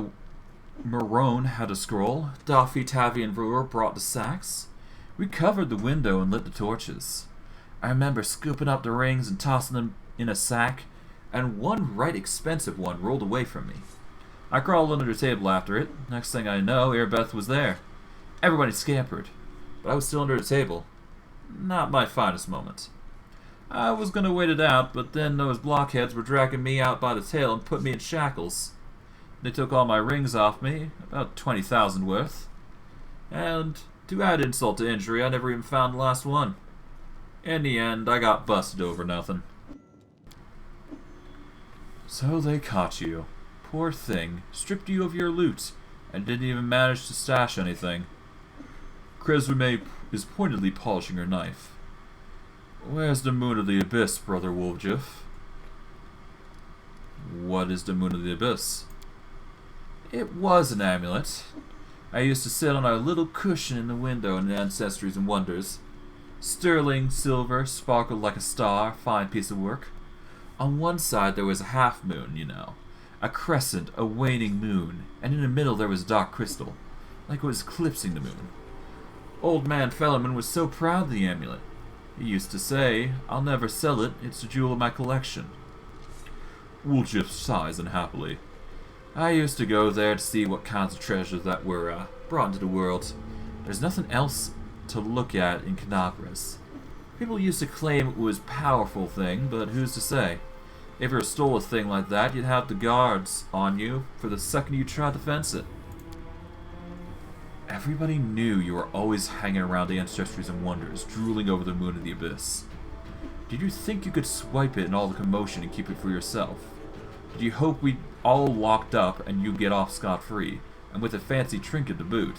Marone had a scroll. Daffy, Tavi, and Brewer brought the sacks. We covered the window and lit the torches. I remember scooping up the rings and tossing them in a sack, and one right expensive one rolled away from me. I crawled under the table after it. Next thing I know, Erebeth was there. Everybody scampered, but I was still under the table. Not my finest moment. I was going to wait it out, but then those blockheads were dragging me out by the tail and put me in shackles. They took all my rings off me, about 20,000 worth. And to add insult to injury, I never even found the last one. In the end, I got busted over nothing. So they caught you. Poor thing. Stripped you of your loot, and didn't even manage to stash anything. Krezume is pointedly polishing her knife. Where's the Moon of the Abyss, Brother Woljif? What is the Moon of the Abyss? It was an amulet. I used to sit on a little cushion in the window in Ancestries and Wonders. Sterling silver, sparkled like a star, fine piece of work. On one side there was a half moon, you know. A crescent, a waning moon, and in the middle there was dark crystal, like it was eclipsing the moon. Old man Fellerman was so proud of the amulet. He used to say, "I'll never sell it, it's a jewel of my collection." Woljif sighs unhappily. I used to go there to see what kinds of treasures that were brought into the world. There's nothing else to look at in Canagras. People used to claim it was a powerful thing, but who's to say? If you stole a thing like that, you'd have the guards on you for the second you tried to fence it. Everybody knew you were always hanging around the Ancestries and Wonders, drooling over the Moon of the Abyss. Did you think you could swipe it in all the commotion and keep it for yourself? Did you hope we'd all locked up and you'd get off scot-free, and with a fancy trinket to boot?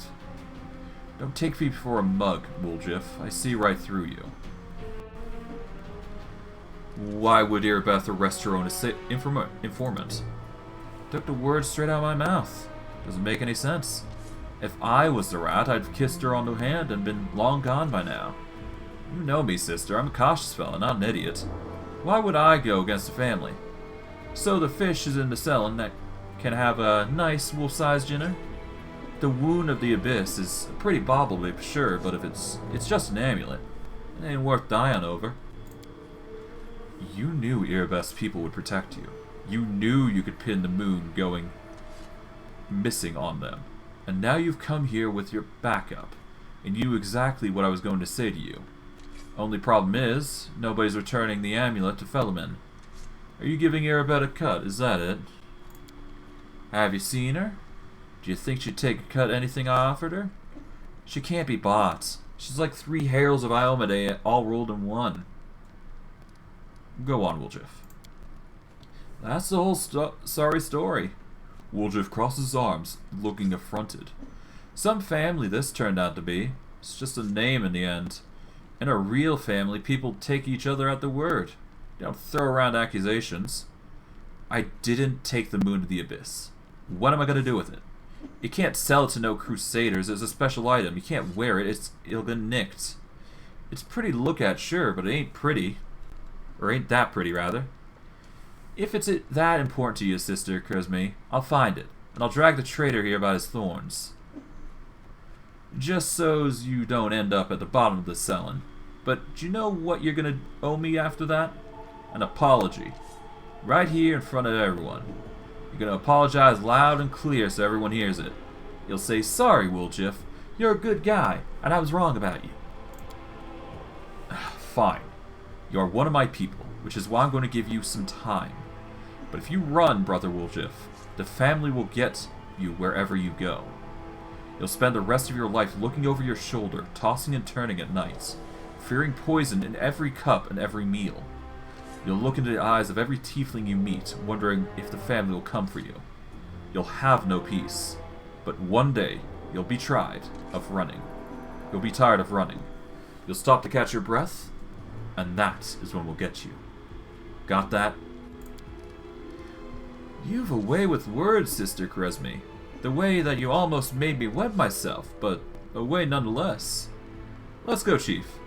Don't take me for a mug, Woljif. I see right through you. Why would Irabeth arrest her own informant? Took the words straight out of my mouth. Doesn't make any sense. If I was the rat, I'd have kissed her on the hand and been long gone by now. You know me, sister. I'm a cautious fella, not an idiot. Why would I go against the family? So the fish is in the cellin that can have a nice wolf-sized dinner? The Wound of the Abyss is a pretty bauble, to be sure, but if it's just an amulet, it ain't worth dying over. You knew Irabeth's people would protect you. You knew you could pin the moon going missing on them. And now you've come here with your backup, and you knew exactly what I was going to say to you. Only problem is, nobody's returning the amulet to Fellerman. Are you giving Irabeth a cut, is that it? Have you seen her? Do you think she'd take a cut anything I offered her? She can't be bought. She's like 3 heralds of Iomedae all rolled in one. Go on, Woljif. That's the whole sorry story. Woljif crosses his arms, looking affronted. Some family this turned out to be. It's just a name in the end. In a real family, people take each other at the word. They don't throw around accusations. I didn't take the Moon of the Abyss. What am I going to do with it? You can't sell it to no crusaders. It's a special item. You can't wear it. It'll get nicked. It's pretty to look at, sure, but it ain't pretty. Or ain't that pretty, rather. If it's that important to you, Sister Krezume, I'll find it, and I'll drag the traitor here by his thorns. Just so's you don't end up at the bottom of the cellin. But do you know what you're gonna owe me after that? An apology. Right here in front of everyone. You're gonna apologize loud and clear so everyone hears it. You'll say, "Sorry, Woljif, you're a good guy, and I was wrong about you." Fine. You are one of my people, which is why I'm going to give you some time. But if you run, Brother Woljif, the family will get you wherever you go. You'll spend the rest of your life looking over your shoulder, tossing and turning at nights, fearing poison in every cup and every meal. You'll look into the eyes of every tiefling you meet, wondering if the family will come for you. You'll have no peace. But one day, you'll be tired of running. You'll be tired of running. You'll stop to catch your breath, and that is when we'll get you. Got that? You've a way with words, Sister Krezume. The way that you almost made me wet myself, but a way nonetheless. Let's go, Chief.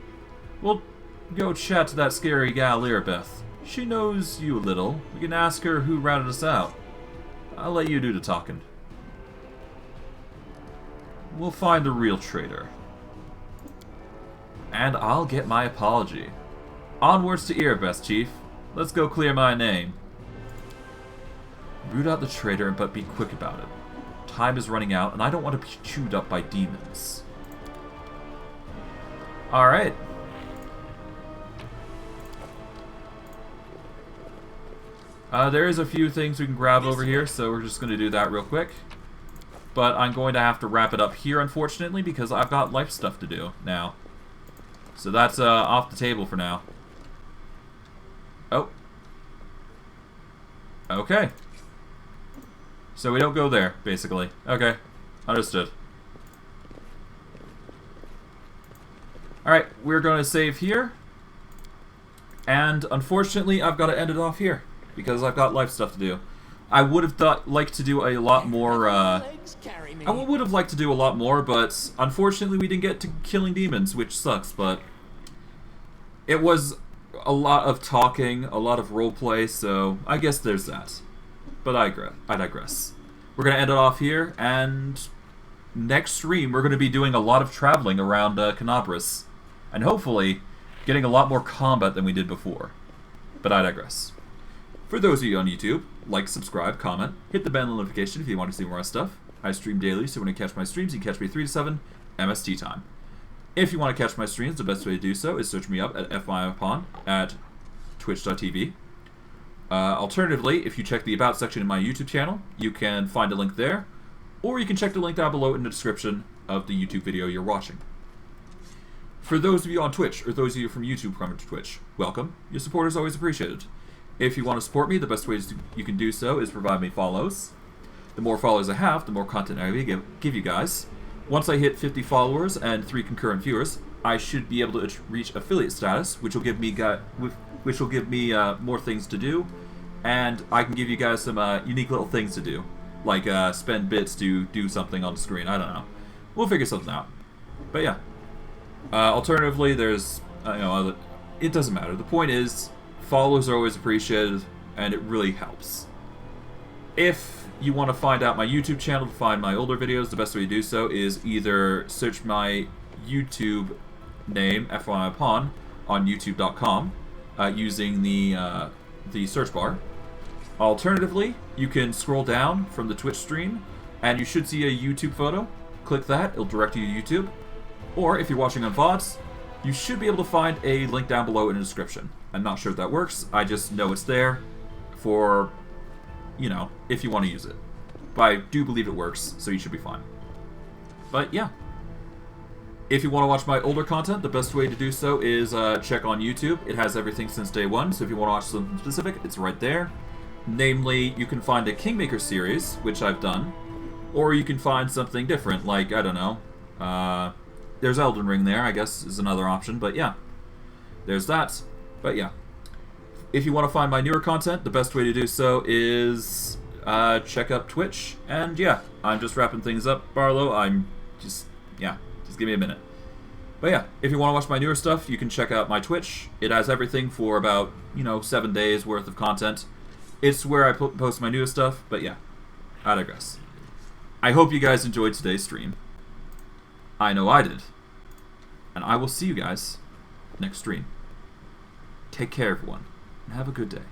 We'll go chat to that scary gal, Irabeth. She knows you a little. We can ask her who routed us out. I'll let you do the talking. We'll find the real traitor. And I'll get my apology. Onwards to Irabeth, Chief. Let's go clear my name. Root out the traitor, but be quick about it. Time is running out, and I don't want to be chewed up by demons. Alright. There is a few things we can grab over here, so we're just going to do that real quick. But I'm going to have to wrap it up here, unfortunately, because I've got life stuff to do now. So that's off the table for now. Oh. Okay. So we don't go there, basically. Okay. Understood. Alright, we're going to save here. And unfortunately, I've got to end it off here. Because I've got life stuff to do. I would have liked to do a lot more, I would have liked to do a lot more, but unfortunately we didn't get to killing demons, which sucks, but it was a lot of talking, a lot of roleplay, so I guess there's that. But I digress. We're going to end it off here, and next stream we're going to be doing a lot of traveling around Canabras, and hopefully getting a lot more combat than we did before. But I digress. For those of you on YouTube, like, subscribe, comment, hit the bell notification if you want to see more stuff. I stream daily, so when you catch my streams, you can catch me 3 to 7 MST time. If you want to catch my streams, the best way to do so is search me up at FYMyPawn at twitch.tv. Alternatively, if you check the About section in my YouTube channel, you can find a link there, or you can check the link down below in the description of the YouTube video you're watching. For those of you on Twitch, or those of you from YouTube coming to Twitch, welcome. Your support is always appreciated. If you want to support me, the best way you can do so is provide me follows. The more followers I have, the more content I will give you guys. Once I hit 50 followers and 3 concurrent viewers, I should be able to reach affiliate status, which will give me more things to do, and I can give you guys some unique little things to do, like spend bits to do something on the screen. I don't know. We'll figure something out. But yeah. Alternatively, there's it doesn't matter. The point is, follows are always appreciated, and it really helps. If you want to find out my YouTube channel to find my older videos, the best way to do so is either search my YouTube name, FYMyPawn, on youtube.com using the search bar. Alternatively, you can scroll down from the Twitch stream, and you should see a YouTube photo. Click that, it'll direct you to YouTube. Or if you're watching on VODs, you should be able to find a link down below in the description. I'm not sure if that works, I just know it's there for, if you want to use it. But I do believe it works, so you should be fine. But yeah. If you want to watch my older content, the best way to do so is check on YouTube. It has everything since day one, so if you want to watch something specific, it's right there. Namely, you can find a Kingmaker series, which I've done, or you can find something different, like, I don't know, there's Elden Ring there, I guess, is another option, but yeah. There's that. But yeah. If you want to find my newer content, the best way to do so is check up Twitch. And yeah, I'm just wrapping things up, Barlow. Just give me a minute. But yeah, if you want to watch my newer stuff, you can check out my Twitch. It has everything for about, 7 days worth of content. It's where I post my newest stuff, but yeah, I digress. I hope you guys enjoyed today's stream. I know I did. And I will see you guys next stream. Take care, everyone, and have a good day.